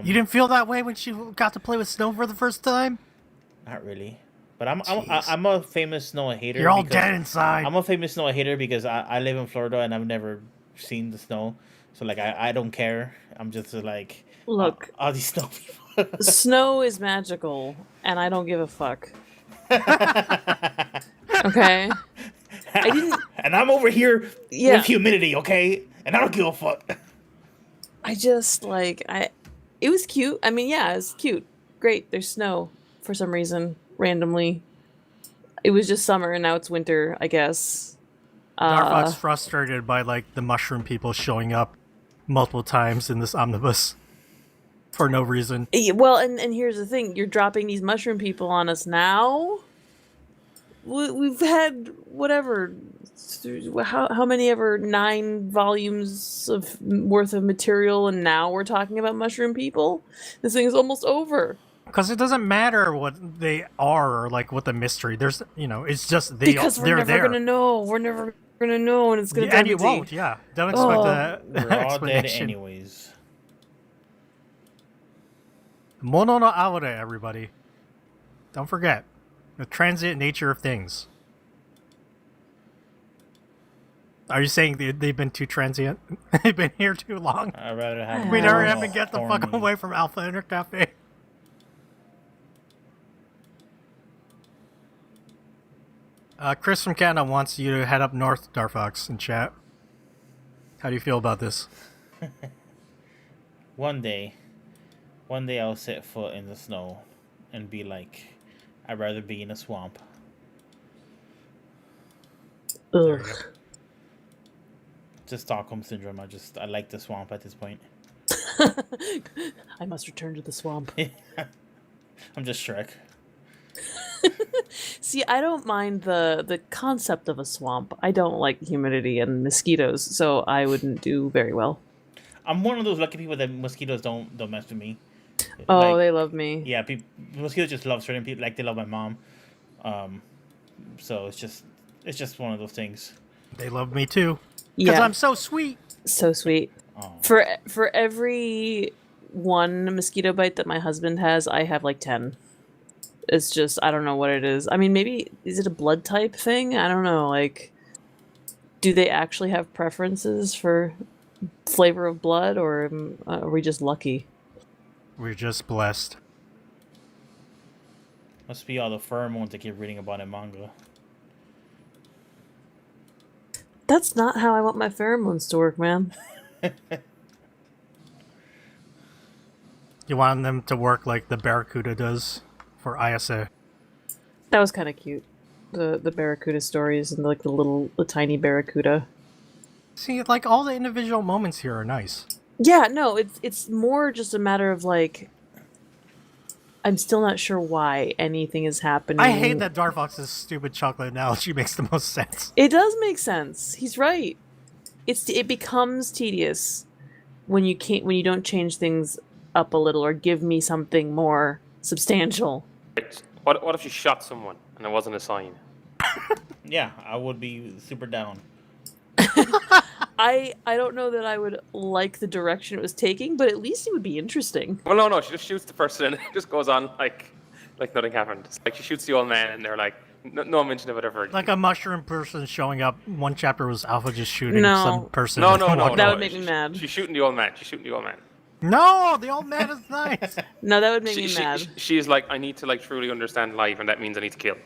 Speaker 1: You didn't feel that way when she got to play with snow for the first time?
Speaker 2: Not really, but I'm
Speaker 1: Jeez.
Speaker 2: I'm a famous snow hater.
Speaker 1: You're all
Speaker 2: because
Speaker 1: dead inside.
Speaker 2: I'm a famous snow hater because I live in Florida and I've never seen the snow, so like I don't care. I'm just like,
Speaker 3: Look,
Speaker 2: all these snow people.
Speaker 3: snow is magical, and I don't give a fuck. Okay? I didn't.
Speaker 2: And I'm over here
Speaker 3: Yeah.
Speaker 2: with humidity, okay? And I don't give a fuck.
Speaker 3: I just it was cute. I mean, yeah, it's cute. Great. There's snow for some reason, randomly. It was just summer and now it's winter, I guess.
Speaker 1: Darfox frustrated by like the mushroom people showing up multiple times in this omnibus for no reason.
Speaker 3: Well, and here's the thing. You're dropping these mushroom people on us now? We've had whatever, how many ever 9 volumes of worth of material, and now we're talking about mushroom people? This thing is almost over.
Speaker 1: Because it doesn't matter what they are or like what the mystery. There's, it's just
Speaker 3: Because we're
Speaker 1: they're
Speaker 3: never
Speaker 1: there.
Speaker 3: gonna know. We're never gonna know, and it's gonna
Speaker 1: And
Speaker 3: be
Speaker 1: you won't. Yeah, don't expect
Speaker 3: Oh.
Speaker 2: We're all dead
Speaker 1: explanation.
Speaker 2: anyways.
Speaker 1: Mono no aure, everybody. Don't forget the transient nature of things. Are you saying they've been too transient? They've been here too long?
Speaker 2: I'd rather have.
Speaker 1: We
Speaker 3: Oh.
Speaker 1: never
Speaker 2: a
Speaker 1: have to get the fuck
Speaker 2: horny-
Speaker 1: away from Alpha Intercafe. Chris from Canada wants you to head up north, Darfox, in chat. How do you feel about this?
Speaker 2: One day I'll set foot in the snow and be like, I'd rather be in a swamp.
Speaker 3: Ugh.
Speaker 2: Just Stockholm syndrome. I like the swamp at this point.
Speaker 3: I must return to the swamp.
Speaker 2: I'm just Shrek.
Speaker 3: See, I don't mind the concept of a swamp. I don't like humidity and mosquitoes, so I wouldn't do very well.
Speaker 2: I'm one of those lucky people that mosquitoes don't mess with me.
Speaker 3: Oh,
Speaker 2: Like,
Speaker 3: they love me.
Speaker 2: yeah, mosquitoes just love certain people. Like they love my mom. So it's just one of those things.
Speaker 1: They love me too. Because
Speaker 3: Yeah,
Speaker 1: I'm so sweet.
Speaker 3: so sweet.
Speaker 2: Oh.
Speaker 3: For every one mosquito bite that my husband has, I have like 10. It's just, I don't know what it is. I mean, maybe, is it a blood type thing? I don't know. Like, do they actually have preferences for flavor of blood, or are we just lucky?
Speaker 1: We're just blessed.
Speaker 2: Must be all the pheromones I keep reading about in manga.
Speaker 3: That's not how I want my pheromones to work, man.
Speaker 1: You want them to work like the Barracuda does for ISA.
Speaker 3: That was kind of cute. The Barracuda stories and like the tiny Barracuda.
Speaker 1: See, like all the individual moments here are nice.
Speaker 3: Yeah, no, it's more just a matter of like, I'm still not sure why anything is happening.
Speaker 1: I hate that Darfox's stupid chocolate analogy makes the most sense.
Speaker 3: It does make sense. He's right. It becomes tedious when you don't change things up a little or give me something more substantial.
Speaker 4: What if she shot someone and it wasn't a sign?
Speaker 2: Yeah, I would be super down.
Speaker 3: I don't know that I would like the direction it was taking, but at least it would be interesting.
Speaker 4: Well, no, she just shoots the person and it just goes on like nothing happened. It's like she shoots the old man and they're like, no mention of it ever.
Speaker 1: Like a mushroom person showing up. One chapter was Alpha just shooting
Speaker 3: No.
Speaker 1: some person.
Speaker 4: No.
Speaker 3: That would make me mad.
Speaker 4: She's shooting the old man.
Speaker 1: No, the old man is nice.
Speaker 3: No, that would make me mad.
Speaker 4: She's like, I need to like truly understand life, and that means I need to kill.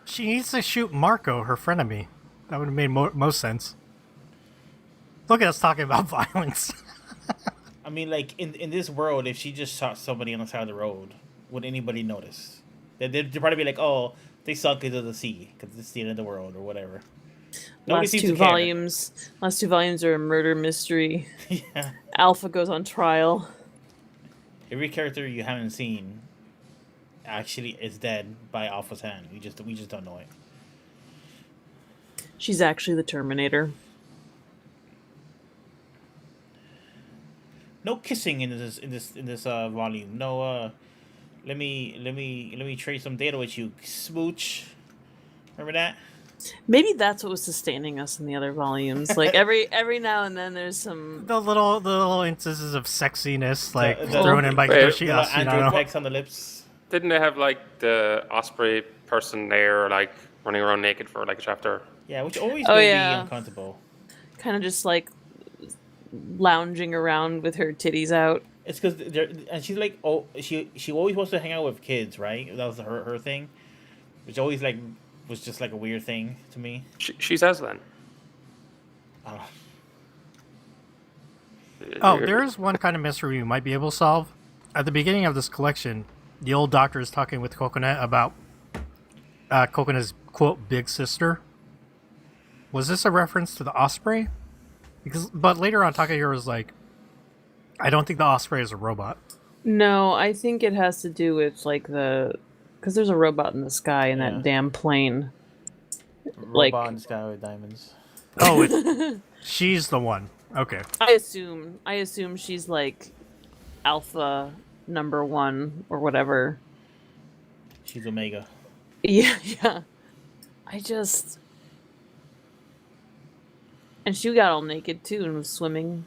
Speaker 1: She needs to shoot Marco, her frenemy. That would have made most sense. Look at us talking about violence.
Speaker 2: I mean, like, in this world, if she just shot somebody on the side of the road, would anybody notice? They'd probably be like, oh, they sunk into the sea because it's the end of the world or whatever. Nobody
Speaker 3: Last two volumes are a murder mystery.
Speaker 2: Yeah.
Speaker 3: Alpha goes on trial.
Speaker 2: Every character you haven't seen actually is dead by Alpha's hand. We just don't know it.
Speaker 3: She's actually the Terminator.
Speaker 2: No kissing in this volume. No. Let me trade some data with you, smooch. Remember that?
Speaker 3: Maybe that's what was sustaining us in the other volumes. Like every now and then, there's some
Speaker 1: The little instances of sexiness, like
Speaker 2: The-
Speaker 1: thrown in by
Speaker 4: Wait,
Speaker 1: Kiyoshi
Speaker 2: The Android pecs on the lips.
Speaker 4: Didn't they have like the Osprey person there, like running around naked for like a chapter?
Speaker 2: Yeah, which always
Speaker 3: Oh,
Speaker 2: made
Speaker 3: yeah.
Speaker 2: me uncomfortable.
Speaker 3: kind of just like lounging around with her titties out.
Speaker 2: It's because and she's like, oh, she always wants to hang out with kids, right? That was her thing, which always like was just like a weird thing to me.
Speaker 4: She says then.
Speaker 2: I don't know.
Speaker 1: Oh, there is one kind of mystery you might be able to solve. At the beginning of this collection, the old doctor is talking with Coconut about Coconut's, quote, big sister. Was this a reference to the Osprey? But later on, Takahiro is like, I don't think the Osprey is a robot.
Speaker 3: No, I think it has to do with like because there's a robot in the sky in
Speaker 2: Yeah.
Speaker 3: that damn plane.
Speaker 2: Robot in the sky with diamonds.
Speaker 1: Oh, she's the one. Okay.
Speaker 3: I assume she's like Alpha #1 or whatever.
Speaker 2: She's Omega.
Speaker 3: Yeah. And she got all naked too and was swimming.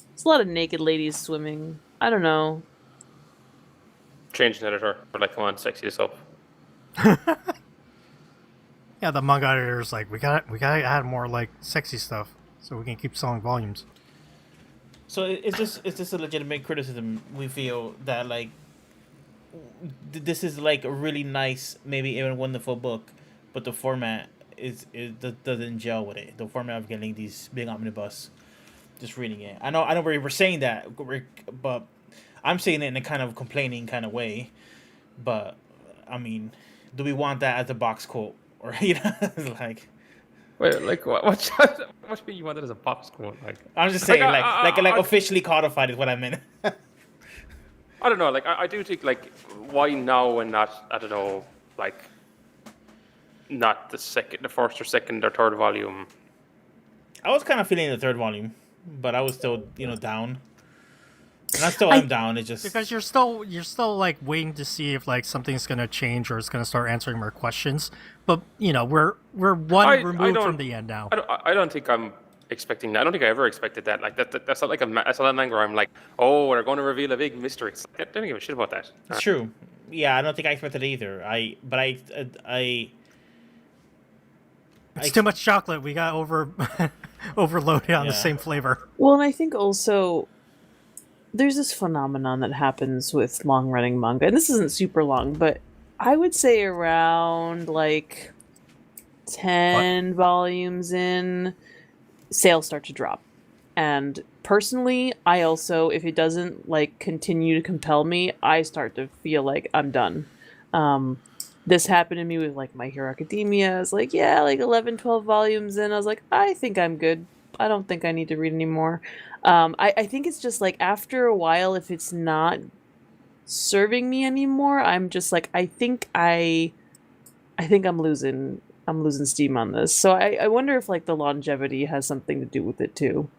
Speaker 3: There's a lot of naked ladies swimming. I don't know.
Speaker 4: Change an editor. Or like, come on, sexy this up.
Speaker 1: Yeah, the manga editor is like, we gotta add more like sexy stuff so we can keep selling volumes.
Speaker 2: So is this a legitimate criticism? We feel that like this is like a really nice, maybe even wonderful book, but the format doesn't gel with it. The format of getting these big omnibus, just reading it. I know we were saying that, but I'm saying it in a kind of complaining kind of way. But I mean, do we want that as a box quote or like?
Speaker 4: Wait, like what do you want it as a box quote? Like,
Speaker 2: I'm just saying,
Speaker 4: Like,
Speaker 2: like officially codified is what I meant.
Speaker 4: I don't know. Like, I do think like, why now and not, I don't know, like, not the first or second or third volume.
Speaker 2: I was kind of feeling the third volume, but I was still, down. And I still am down. It's just
Speaker 1: Because you're still like waiting to see if like something's gonna change or it's gonna start answering more questions. But we're one removed from the end now.
Speaker 4: I don't think I'm expecting that. I don't think I ever expected that. Like that's not like that's not a manga where I'm like, oh, we're going to reveal a big mystery. It's like, I don't give a shit about that.
Speaker 2: it's true. Yeah, I don't think I expected it either.
Speaker 1: It's too much chocolate. We got overloaded on the
Speaker 2: Yeah.
Speaker 1: same flavor.
Speaker 3: Well, and I think also there's this phenomenon that happens with long-running manga, and this isn't super long, but I would say around like 10 volumes in, sales start to drop. And personally, I also, if it doesn't like continue to compel me, I start to feel like I'm done. This happened to me with like My Hero Academia. I was like, yeah, like 11, 12 volumes in. I was like, I think I'm good. I don't think I need to read anymore. I think it's just like after a while, if it's not serving me anymore, I'm just like, I think I'm losing steam on this. So I wonder if like the longevity has something to do with it too.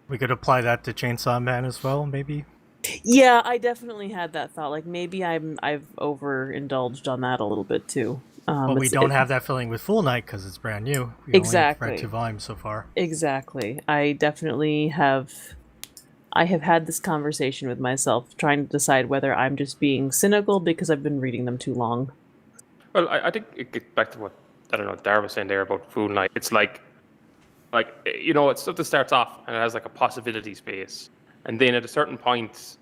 Speaker 1: We could apply that to Chainsaw Man as well, maybe.
Speaker 3: Yeah, I definitely had that thought. Like maybe I've overindulged on that a little bit too.
Speaker 1: But we don't have that feeling with Full Night because it's brand new. We only read 2
Speaker 3: exactly.
Speaker 1: volumes so far.
Speaker 3: Exactly. I definitely have. I have had this conversation with myself, trying to decide whether I'm just being cynical because I've been reading them too long.
Speaker 4: Well, I think it gets back to what I don't know Dara was saying there about Food Night. It's like it's stuff that starts off and it has like a possibility space, and then at a certain point,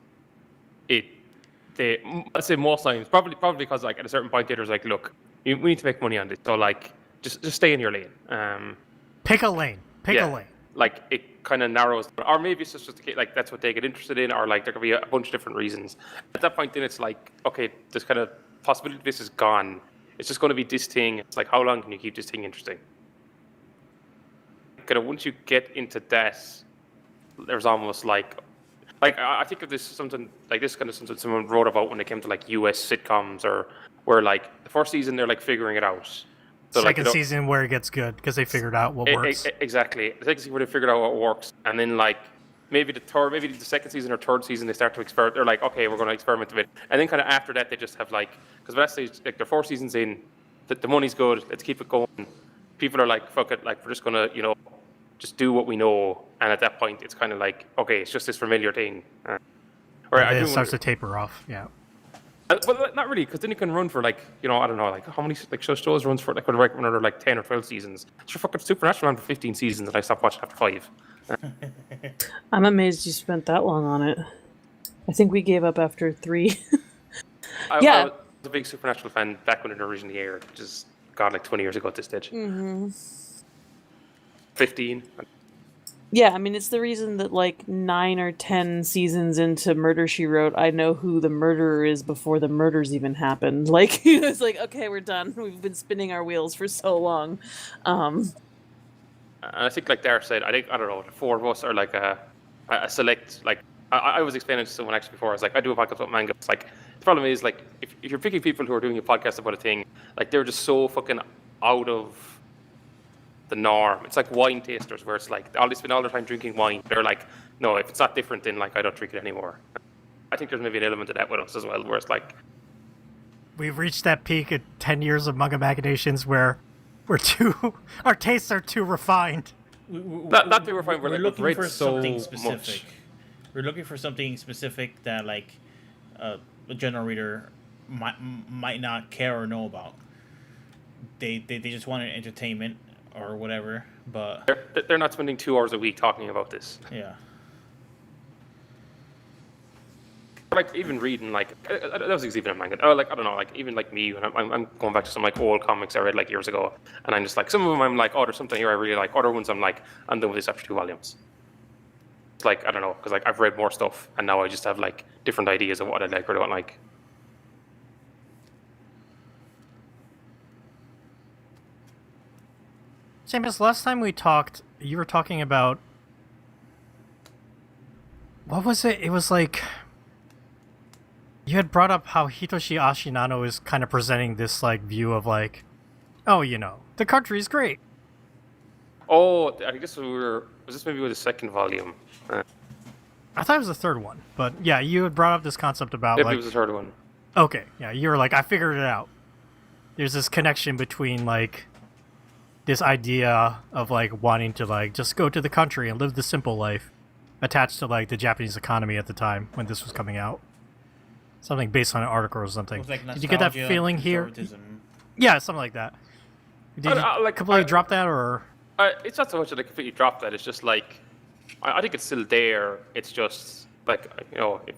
Speaker 4: let's say most times probably because like at a certain point there's like, look, we need to make money on this, so like just stay in your lane.
Speaker 1: Pick a lane. Pick a lane.
Speaker 4: Like it kind of narrows, or maybe it's just like that's what they get interested in, or like there could be a bunch of different reasons. At that point, then it's like, okay, this kind of possibility, this is gone. It's just going to be this thing. It's like, how long can you keep this thing interesting? Kind of once you get into that, there's almost like I think of this something like this kind of something someone wrote about when it came to like US sitcoms, or where like the first season they're like figuring it out. So
Speaker 1: second season where it gets good because they figured out what works.
Speaker 4: Exactly. The second season where they figured out what works, and then like maybe the second season or third season they start to experiment. They're like, okay, we're going to experiment a bit, and then kind of after that they just have like, because by that stage like they're 4 seasons in, the money's good, let's keep it going. People are like, fuck it, like we're just gonna just do what we know, and at that point it's kind of like, okay, it's just this familiar thing.
Speaker 1: Or it starts to taper off. Yeah.
Speaker 4: Well, not really, because then you can run for like, I don't know, like how many like shows runs for like another like 10 or 12 seasons. It's your fucking Supernatural ran for 15 seasons, and I stopped watching after 5.
Speaker 3: I'm amazed you spent that long on it. I think we gave up after 3.
Speaker 4: I was a big Supernatural fan back when it originally aired, which is like 20 years ago at this stage. 15.
Speaker 3: Yeah, I mean, it's the reason that like 9 or 10 seasons into Murder, She Wrote, I know who the murderer is before the murders even happened. Like, it's like, okay, we're done. We've been spinning our wheels for so long.
Speaker 4: And I think, like Dara said, I don't know, the 4 of us are like a select, like, I was explaining to someone actually before, I was like, I do a podcast about manga. It's like, the problem is, like, if you're picking people who are doing a podcast about a thing, like, they're just so fucking out of the norm. It's like wine tasters, where it's like they spend all their time drinking wine. They're like, no, if it's not different, then like I don't drink it anymore. I think there's maybe an element of that with us as well, where it's like
Speaker 1: we've reached that peak at 10 years of Manga Machinations where our tastes are too refined.
Speaker 4: Not too refined.
Speaker 2: We're
Speaker 4: like,
Speaker 2: looking for something
Speaker 4: so
Speaker 2: specific.
Speaker 4: Much.
Speaker 2: We're looking for something specific that like a general reader might not care or know about. They just want an entertainment or whatever, but
Speaker 4: they're not spending 2 hours a week talking about this.
Speaker 2: Yeah.
Speaker 4: Like even reading like that was even a manga. Oh, like I don't know, like even like me when I'm going back to some like old comics I read like years ago, and I'm just like some of them I'm like, oh, there's something here I really like. Other ones I'm like, I'm done with this after 2 volumes. It's like I don't know, because like I've read more stuff and now I just have like different ideas of what I like or don't like.
Speaker 1: Seamus, last time we talked, you were talking about... What was it? It was like... You had brought up how Hitoshi Ashinano is kind of presenting this like view of like, oh, the country's great.
Speaker 4: Oh, I guess was this maybe with the 2nd volume?
Speaker 1: I thought it was the 3rd one, but yeah, you had brought up this concept about
Speaker 4: Maybe
Speaker 1: like...
Speaker 4: it was the 3rd one.
Speaker 1: Okay, yeah, you were like, I figured it out. There's this connection between like... this idea of like wanting to like just go to the country and live the simple life attached to like the Japanese economy at the time when this was coming out. Something based on an article or something.
Speaker 2: Like
Speaker 1: did you get that feeling here? Yeah, something like that. Did you
Speaker 4: like,
Speaker 1: completely drop that, or?
Speaker 4: It's not so much that I completely dropped that. It's just like, I think it's still there. It's just like,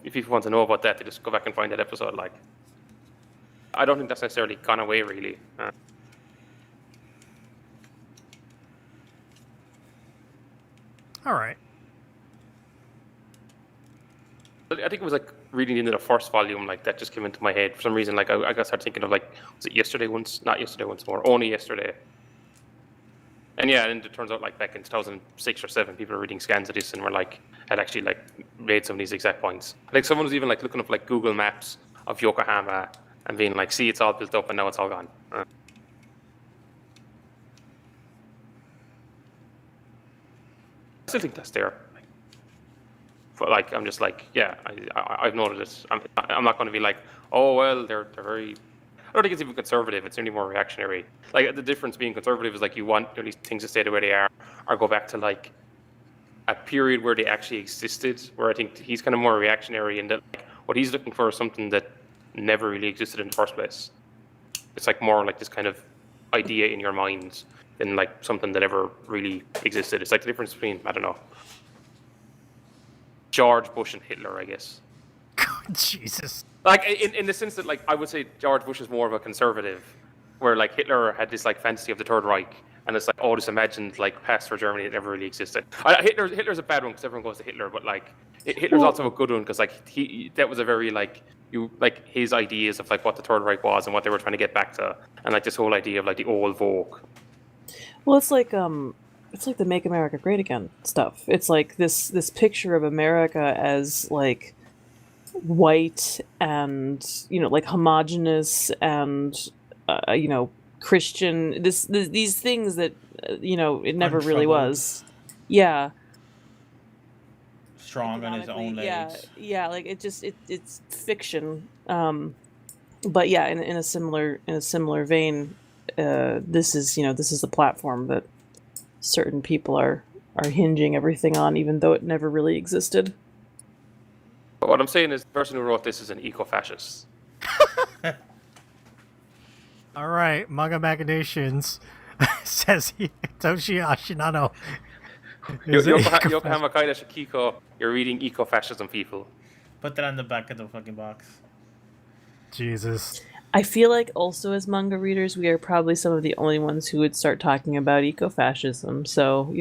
Speaker 4: if people want to know about that, they just go back and find that episode. Like, I don't think that's necessarily gone away, really.
Speaker 1: All right.
Speaker 4: I think it was like reading into the 1st volume, like that just came into my head for some reason. Like I got started thinking of like, was it yesterday once? Not yesterday once more, only yesterday. And yeah, and it turns out like back in 2006 or 7, people were reading scans of this and were like, had actually like made some of these exact points. Like someone was even like looking up like Google Maps of Yokohama and being like, see, it's all built up and now it's all gone. I still think that's there. But like, I'm just like, yeah, I've noted it. I'm not going to be like, oh well, they're very. I don't think it's even conservative. It's only more reactionary. Like the difference being conservative is like you want these things to stay the way they are, or go back to like a period where they actually existed. Where I think he's kind of more reactionary in that like, what he's looking for is something that never really existed in the first place. It's like more like this kind of idea in your mind than like something that ever really existed. It's like the difference between, I don't know, George Bush and Hitler, I guess.
Speaker 1: Jesus.
Speaker 4: Like in the sense that like I would say George Bush is more of a conservative, where like Hitler had this like fantasy of the Third Reich, and it's like oh this imagined like past for Germany that never really existed. Hitler's a bad one because everyone goes to Hitler, but like Hitler's also a good one because like that was a very like his ideas of like what the Third Reich was and what they were trying to get back to, and like this whole idea of like the old Volk.
Speaker 3: Well, it's like the Make America Great Again stuff. It's like this picture of America as like white and like homogenous and Christian. These things that it never really was. Yeah.
Speaker 2: Strong on his own legs.
Speaker 3: Yeah. Like it's fiction. But yeah, in a similar vein, this is the platform that certain people are hinging everything on, even though it never really existed.
Speaker 4: But what I'm saying is the person who wrote this is an eco-fascist.
Speaker 1: All right, Manga Machinations says Toshi Ashinano.
Speaker 4: Yokohama Kaidashi Kikou, you're reading eco-fascism, people.
Speaker 2: Put that on the back of the fucking box.
Speaker 1: Jesus.
Speaker 3: I feel like also as manga readers, we are probably some of the only ones who would start talking about eco-fascism. So,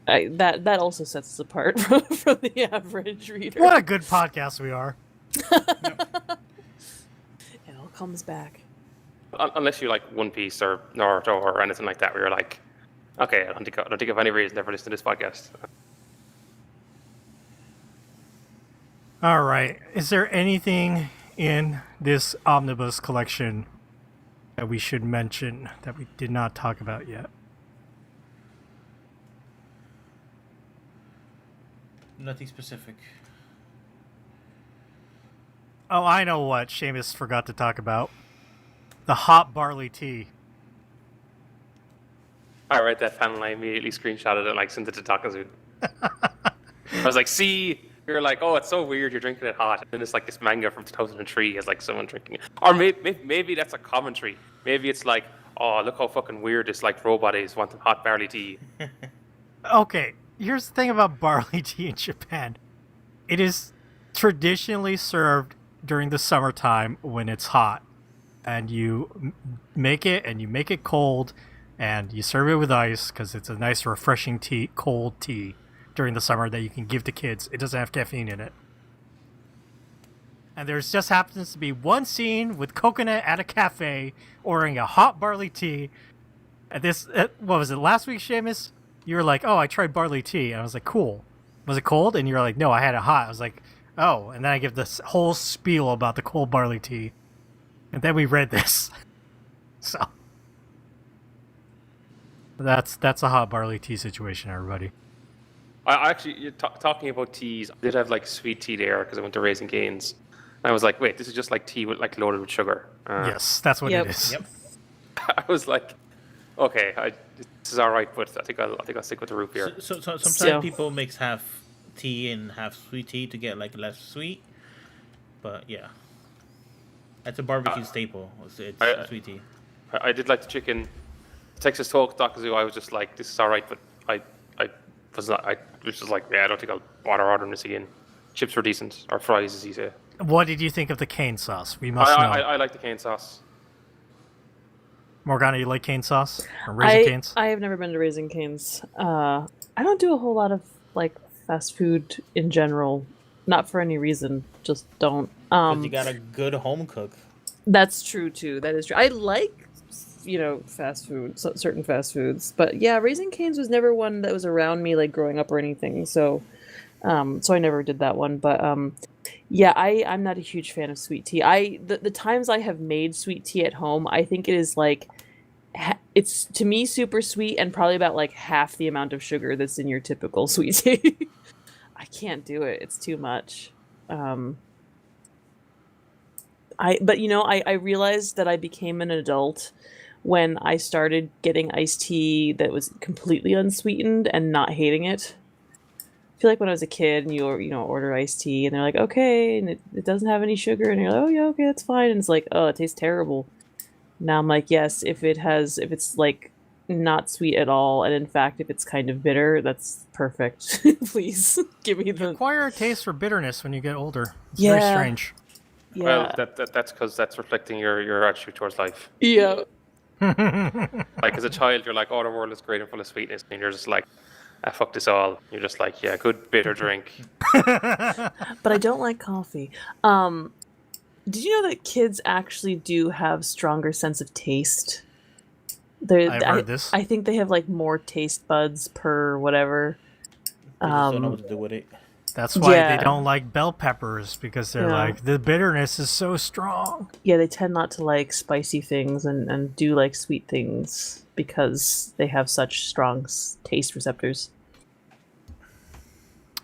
Speaker 3: that also sets us apart from the average reader.
Speaker 1: What a good podcast we are.
Speaker 3: It all comes back.
Speaker 4: Unless you like One Piece or Naruto or anything like that, where you're like, okay, I don't think I have any reason to ever listen to this podcast.
Speaker 1: All right. Is there anything in this omnibus collection that we should mention that we did not talk about yet?
Speaker 2: Nothing specific.
Speaker 1: Oh, I know what Seamus forgot to talk about. The hot barley tea.
Speaker 4: I read that panel, I immediately screenshotted it and like sent it to Takazu. I was like, see, you're like, oh, it's so weird you're drinking it hot. And then it's like this manga from 2003 has like someone drinking it. Or maybe that's a commentary. Maybe it's like, oh, look how fucking weird this like robot is wanting hot barley tea.
Speaker 1: Okay, here's the thing about barley tea in Japan. It is traditionally served during the summertime when it's hot. And you make it and you make it cold and you serve it with ice because it's a nice refreshing tea, cold tea during the summer that you can give to kids. It doesn't have caffeine in it. And there's just happens to be one scene with Coconut at a cafe ordering a hot barley tea. And this, what was it, last week, Seamus? You were like, oh, I tried barley tea. And I was like, cool. Was it cold? And you're like, no, I had it hot. I was like, oh. And then I give this whole spiel about the cold barley tea. And then we read this. So that's a hot barley tea situation, everybody.
Speaker 4: I actually, you're talking about teas, I did have like sweet tea there because I went to Raising Cane's. I was like, wait, this is just like tea with like loaded with sugar.
Speaker 1: Yes, that's what it is.
Speaker 2: Yep.
Speaker 4: I was like, okay, this is all right, but I think I'll stick with the root beer.
Speaker 2: So sometimes people mix half tea and half sweet tea to get like less sweet. But yeah, that's a barbecue staple. It's sweet tea.
Speaker 4: I did like the chicken. Texas Talk Dakazu, I was just like, this is all right, but I was just like, yeah, I don't think I'll bother ordering this again. Chips were decent, or fries, as you say.
Speaker 1: What did you think of the cane sauce? We must know.
Speaker 4: I like the cane sauce.
Speaker 1: Morgana, you like cane sauce? Or Raising Cane's?
Speaker 3: I have never been to Raising Cane's. I don't do a whole lot of like fast food in general. Not for any reason, just don't.
Speaker 2: Because you got a good home cook.
Speaker 3: That's true too. That is true. I like, fast food, certain fast foods, but yeah, Raising Cane's was never one that was around me like growing up or anything. So I never did that one. But yeah, I'm not a huge fan of sweet tea. The times I have made sweet tea at home, I think it is like it's to me super sweet and probably about like half the amount of sugar that's in your typical sweet tea. I can't do it. It's too much. I realized that I became an adult when I started getting iced tea that was completely unsweetened and not hating it. I feel like when I was a kid and order iced tea and they're like, okay, and it doesn't have any sugar, and you're like, oh yeah, okay, that's fine, and it's like, oh, it tastes terrible. Now I'm like, yes, if it's like not sweet at all, and in fact if it's kind of bitter, that's perfect. Please give me the
Speaker 1: Acquire a taste for bitterness when you get older. It's
Speaker 3: Yeah.
Speaker 1: very strange.
Speaker 3: yeah.
Speaker 4: Well, that's because that's reflecting your attitude towards life.
Speaker 3: Yeah.
Speaker 4: Like as a child, you're like, oh, the world is great and full of sweetness, and you're just like, ah, fuck this all. You're just like, yeah, good bitter drink.
Speaker 3: But I don't like coffee. Did you know that kids actually do have stronger sense of taste?
Speaker 1: I've heard this.
Speaker 3: I think they have like more taste buds per whatever.
Speaker 2: They just don't know what to do with it.
Speaker 1: That's why
Speaker 3: Yeah.
Speaker 1: they don't like bell peppers, because they're
Speaker 3: Yeah.
Speaker 1: like, the bitterness is so strong.
Speaker 3: Yeah, they tend not to like spicy things and do like sweet things because they have such strong taste receptors.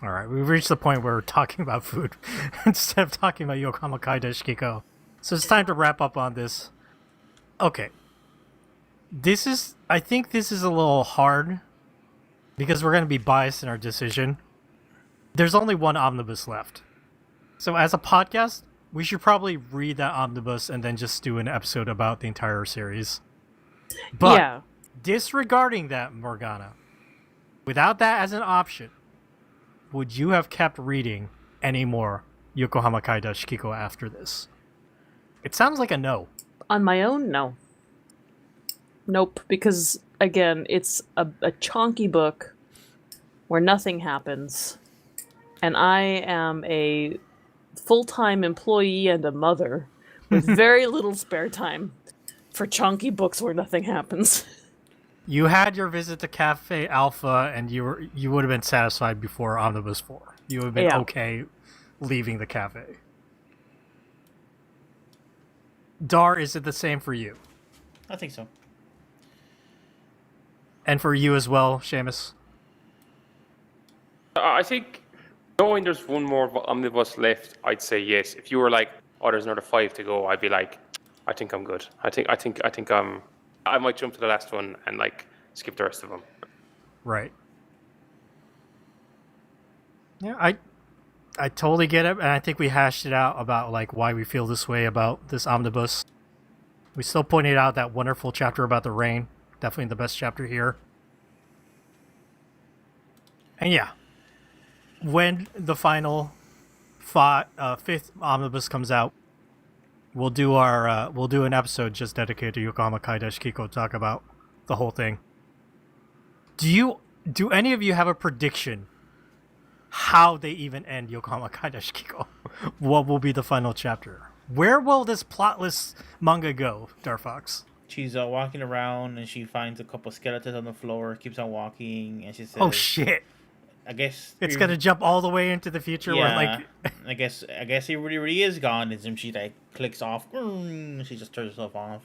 Speaker 1: All right, we've reached the point where we're talking about food instead of talking about Yokohama Kaidashi Kikou. So it's time to wrap up on this. Okay. I think this is a little hard because we're going to be biased in our decision. There's only one omnibus left. So as a podcast, we should probably read that omnibus and then just do an episode about the entire series. But
Speaker 3: Yeah.
Speaker 1: disregarding that, Morgana, without that as an option, would you have kept reading any more Yokohama Kaidashi Kikou after this? It sounds like a no.
Speaker 3: On my own, no. Nope, because again, it's a chonky book where nothing happens. And I am a full-time employee and a mother with very little spare time for chonky books where nothing happens.
Speaker 1: You had your visit to Cafe Alpha, and you would have been satisfied before Omnibus 4. You would have been
Speaker 3: Yeah.
Speaker 1: okay leaving the cafe. Dar, is it the same for you?
Speaker 2: I think so.
Speaker 1: And for you as well, Seamus?
Speaker 4: I think knowing there's one more omnibus left, I'd say yes. If you were like, oh, there's another 5 to go, I'd be like, I think I'm good. I might jump to the last one and like skip the rest of them.
Speaker 1: Right. Yeah, I totally get it, and I think we hashed it out about like why we feel this way about this omnibus. We still pointed out that wonderful chapter about the rain. Definitely the best chapter here. And yeah, when the final 5th omnibus comes out, we'll do an episode just dedicated to Yokohama Kaidashi Kikou to talk about the whole thing. Do any of you have a prediction how they even end Yokohama Kaidashi Kikou? What will be the final chapter? Where will this plotless manga go, Darfox?
Speaker 2: She's walking around and she finds a couple skeletons on the floor, keeps on walking, and she says,
Speaker 1: Oh shit.
Speaker 2: I guess
Speaker 1: It's gonna jump all the way into the future where like
Speaker 2: I guess he really is gone. And she like clicks off. She just turns herself off.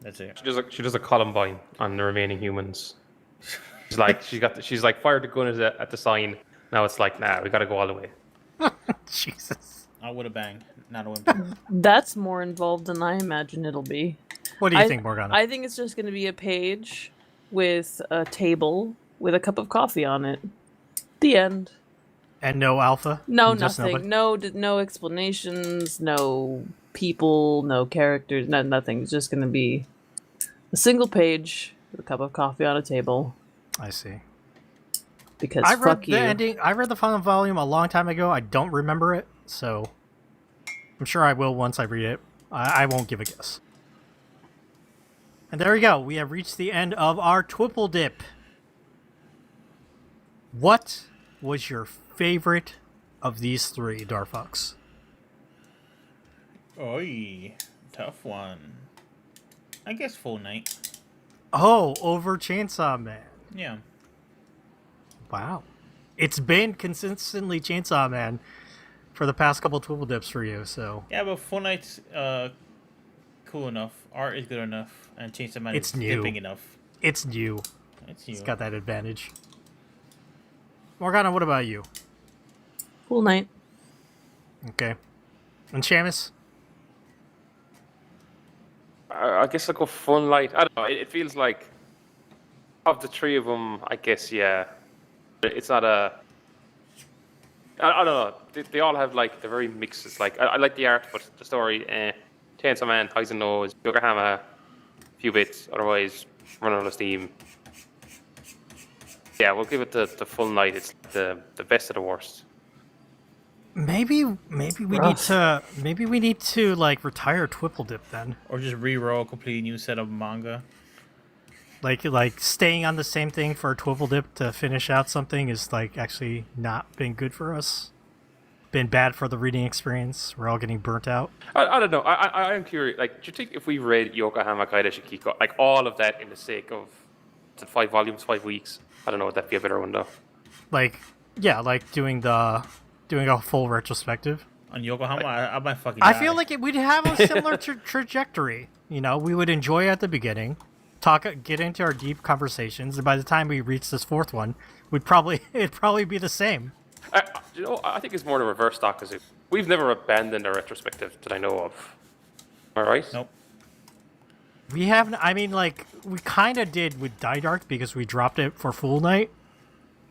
Speaker 2: That's it.
Speaker 4: She does a Columbine on the remaining humans. She's like she's like fired the gun at the sign. Now it's like, nah, we gotta go all the way.
Speaker 1: Jesus.
Speaker 2: I would have banged, not a whimper.
Speaker 3: That's more involved than I imagine it'll be.
Speaker 1: What do you think, Morgana?
Speaker 3: I think it's just going to be a page with a table with a cup of coffee on it. The end.
Speaker 1: And no alpha?
Speaker 3: No,
Speaker 1: Just
Speaker 3: nothing.
Speaker 1: nobody?
Speaker 3: No explanations. No people. No characters. Nothing. It's just going to be a single page with a cup of coffee on a table.
Speaker 1: I see.
Speaker 3: Because
Speaker 1: I read
Speaker 3: fuck
Speaker 1: the
Speaker 3: you.
Speaker 1: ending. I read the final volume a long time ago. I don't remember it, so I'm sure I will once I read it. I won't give a guess. And there we go. We have reached the end of our Twipple Dip. What was your favorite of these 3, Darfox?
Speaker 2: Oy, tough one. I guess Full Night.
Speaker 1: Oh, over Chainsaw Man.
Speaker 2: Yeah.
Speaker 1: Wow. It's been consistently Chainsaw Man for the past couple Twibble Dips for you, so...
Speaker 2: Yeah, but Full Night's cool enough. Art is good enough, and Chainsaw Man
Speaker 1: It's
Speaker 2: is
Speaker 1: new.
Speaker 2: dipping enough.
Speaker 1: It's new.
Speaker 2: It's new.
Speaker 1: It's got that advantage. Morgana, what about you?
Speaker 3: Full night.
Speaker 1: Okay. And Shamus?
Speaker 4: I guess I'll go Fun Light. I don't know. It feels like of the three of them, I guess, yeah. It's not a. I don't know. They all have like they're very mixes. Like I like the art, but the story. Chainsaw Man, highs and lows. Yokohama, a few bits. Otherwise, run out of steam. Yeah, we'll give it the full night. It's the best of the worst.
Speaker 1: Maybe we need to like retire Twipple Dip then.
Speaker 2: Or just re-roll a completely new set of manga.
Speaker 1: Like staying on the same thing for a Twipple Dip to finish out something is like actually not been good for us. Been bad for the reading experience. We're all getting burnt out.
Speaker 4: I don't know. I am curious. Like, do you think if we read Yokohama Kaidashi Kikou, like all of that in the sake of 5 volumes, 5 weeks? I don't know. Would that be a better one though?
Speaker 1: Like, yeah, like doing a full retrospective.
Speaker 2: On Yokohama, I might fucking
Speaker 1: I
Speaker 2: die.
Speaker 1: feel like we'd have a similar trajectory. You know, we would enjoy it at the beginning, get into our deep conversations, and by the time we reach this fourth one, it'd probably be the same.
Speaker 4: I think it's more the reverse stock because we've never abandoned a retrospective that I know of. Am I right?
Speaker 2: Nope.
Speaker 1: We haven't. I mean, like we kind of did with Die Dark because we dropped it for Full Night.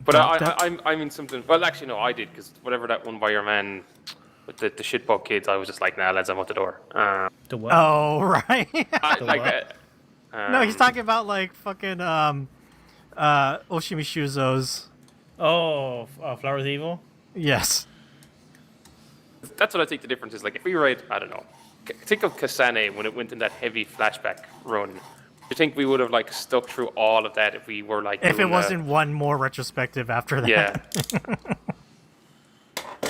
Speaker 4: But I mean something. Well, actually, no, I did because whatever that one by your man with the shitbug kids, I was just like, nah, lads, I'm out the door.
Speaker 2: The what?
Speaker 1: Oh right.
Speaker 2: The
Speaker 1: No, he's talking about like fucking Oshimi Shuzo's.
Speaker 2: Oh, Flowers Evil?
Speaker 1: Yes.
Speaker 4: That's what I think the difference is. Like, if we read, I don't know, think of Kasane when it went in that heavy flashback run. Do you think we would have like stuck through all of that if we were like?
Speaker 1: If it wasn't one more retrospective after that.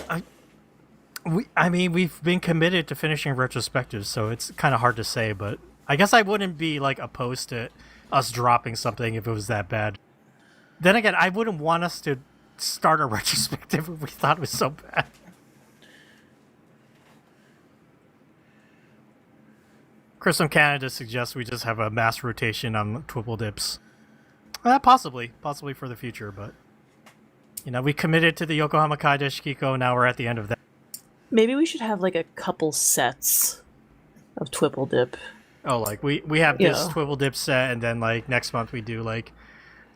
Speaker 4: Yeah.
Speaker 1: We've been committed to finishing retrospectives, so it's kind of hard to say, but I guess I wouldn't be like opposed to us dropping something if it was that bad. Then again, I wouldn't want us to start a retrospective if we thought it was so bad. Chris from Canada suggests we just have a mass rotation on Twipple Dips. Possibly for the future, but you know, we committed to the Yokohama Kaidashi Kikou, now we're at the end of that.
Speaker 3: Maybe we should have like a couple sets of Twipple Dip.
Speaker 1: Oh, like we have this
Speaker 3: Yeah.
Speaker 1: Twipple Dip set, and then like next month we do like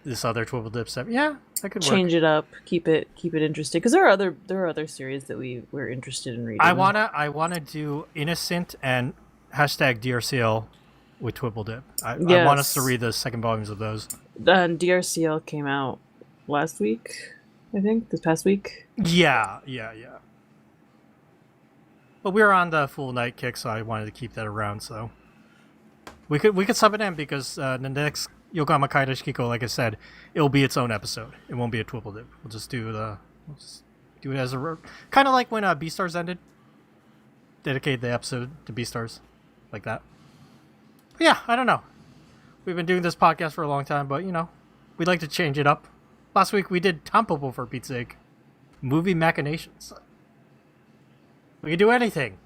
Speaker 1: this other Twipple Dip set. Yeah, that could work.
Speaker 3: Change it up, keep it interesting. Because there are other series that we're interested in reading.
Speaker 1: I wanna do Innocent and #DRCL with Twipple Dip. I want us to read the second volumes of those.
Speaker 3: And DRCL came out last week, I think, this past week.
Speaker 1: Yeah. But we were on the Full Night kick, so I wanted to keep that around. So we could sub it in because the next Yokohama Kaidashi Kikou, like I said, it'll be its own episode. It won't be a Twipple Dip. We'll just do it as a kind of like when Beastars ended. Dedicate the episode to Beastars, like that. But yeah, I don't know. We've been doing this podcast for a long time, but you know, we'd like to change it up. Last week we did Tampopo for Pete's sake. Movie machinations. We could do anything.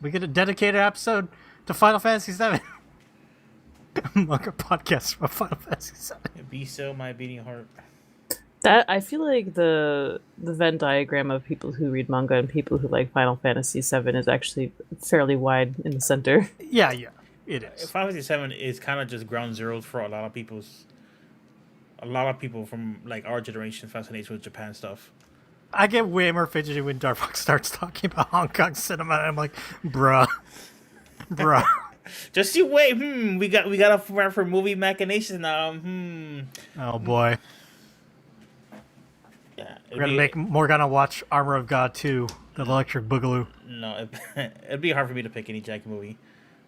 Speaker 1: We could dedicate an episode to Final Fantasy VII. Manga podcast about Final Fantasy VII.
Speaker 2: Be so my beating heart.
Speaker 3: That I feel like the Venn diagram of people who read manga and people who like Final Fantasy VII is actually fairly wide in the center.
Speaker 1: Yeah, it is.
Speaker 2: Final Fantasy VII is kind of just ground zero for a lot of people from like our generation fascinated with Japan stuff.
Speaker 1: I get way more fidgety when Darfox starts talking about Hong Kong cinema, and I'm like, bruh.
Speaker 2: Just you wait. We got a for movie machinations now.
Speaker 1: Oh boy.
Speaker 2: Yeah,
Speaker 1: We're gonna make Morgana watch Armor of God 2, The Electric Boogaloo.
Speaker 2: No, it'd be hard for me to pick any Jackie movie.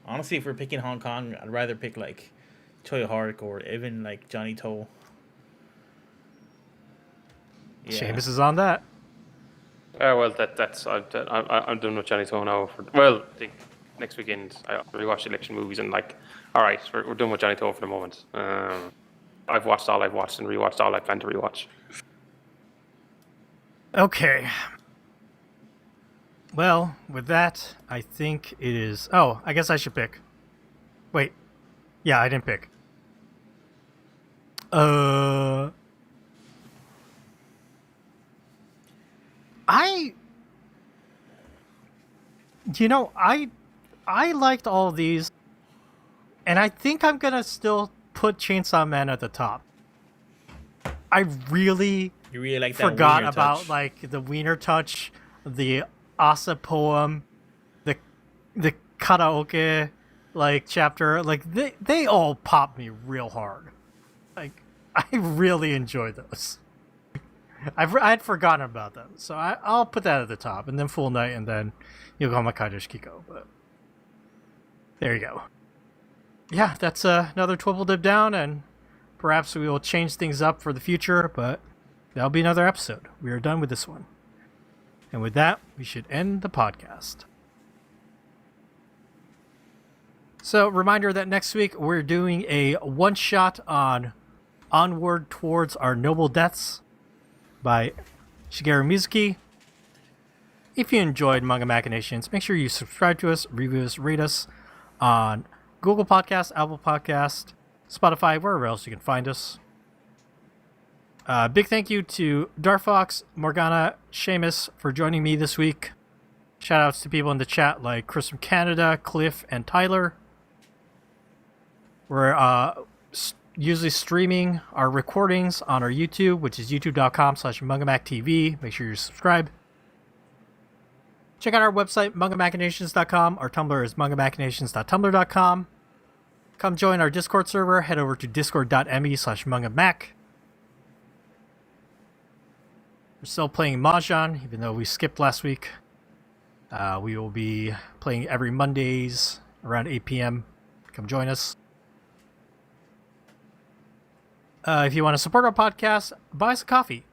Speaker 2: Honestly, if we're picking Hong Kong, I'd rather pick like Choi Hark or even like Johnny To. Yeah.
Speaker 1: Seamus is on that.
Speaker 4: Well, I'm done with Johnny To now. I think next weekend I rewatch election movies and like, all right, we're done with Johnny To for the moment. I've watched all I've watched and rewatched all I plan to rewatch.
Speaker 1: Okay. Well, with that, I think it is... Oh, I guess I should pick. Wait. Yeah, I didn't pick. I liked all of these, and I think I'm gonna still put Chainsaw Man at the top. I really
Speaker 2: You really like that
Speaker 1: forgot
Speaker 2: wiener
Speaker 1: about
Speaker 2: touch.
Speaker 1: like the Wiener Touch, the Asa poem, the karaoke like chapter. Like they all popped me real hard. Like I really enjoyed those. I'd forgotten about them, so I'll put that at the top, and then Full Night, and then Yokohama Kaidashi Kikou. But there you go. Yeah, that's another Twibble Dip down, and perhaps we will change things up for the future, but that'll be another episode. We are done with this one. And with that, we should end the podcast. So, reminder that next week we're doing a one-shot on Onward Towards Our Noble Deaths by Shigeru Mizuki. If you enjoyed Manga Machinations, make sure you subscribe to us, review us, rate us on Google Podcasts, Apple Podcasts, Spotify, wherever else you can find us. Big thank you to Darfox, Morgana, Seamus for joining me this week. Shout outs to people in the chat like Chris from Canada, Cliff, and Tyler. We're usually streaming our recordings on our YouTube, which is youtube.com/MangaMacTV. Make sure you subscribe. Check out our website, mangamachinations.com. Our Tumblr is mangamachinations.tumblr.com. Come join our Discord server. Head over to discord.me/mangamac. We're still playing Mahjong, even though we skipped last week. We will be playing every Mondays around 8 p.m. Come join us. If you want to support our podcast, buy us a coffee.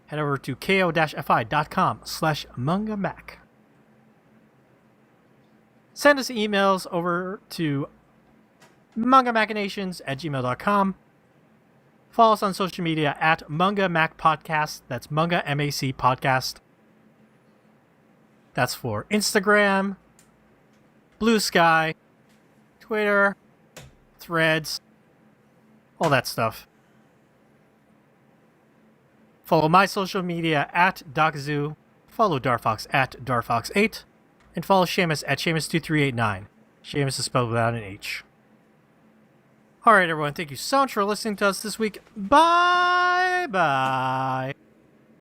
Speaker 1: Head over to ko-fi.com/mangamac. Send us emails over to mangamachinations@gmail.com. Follow us on social media at Manga Mac Podcast. That's Manga MAC Podcast. That's for Instagram, Blue Sky, Twitter, Threads, all that stuff. Follow my social media at DocZoo. Follow Darfox at Darfox8. And follow Seamus at Seamus2389. Seamus is spelled without an H. Alright, everyone. Thank you so much for listening to us this week. Bye-bye.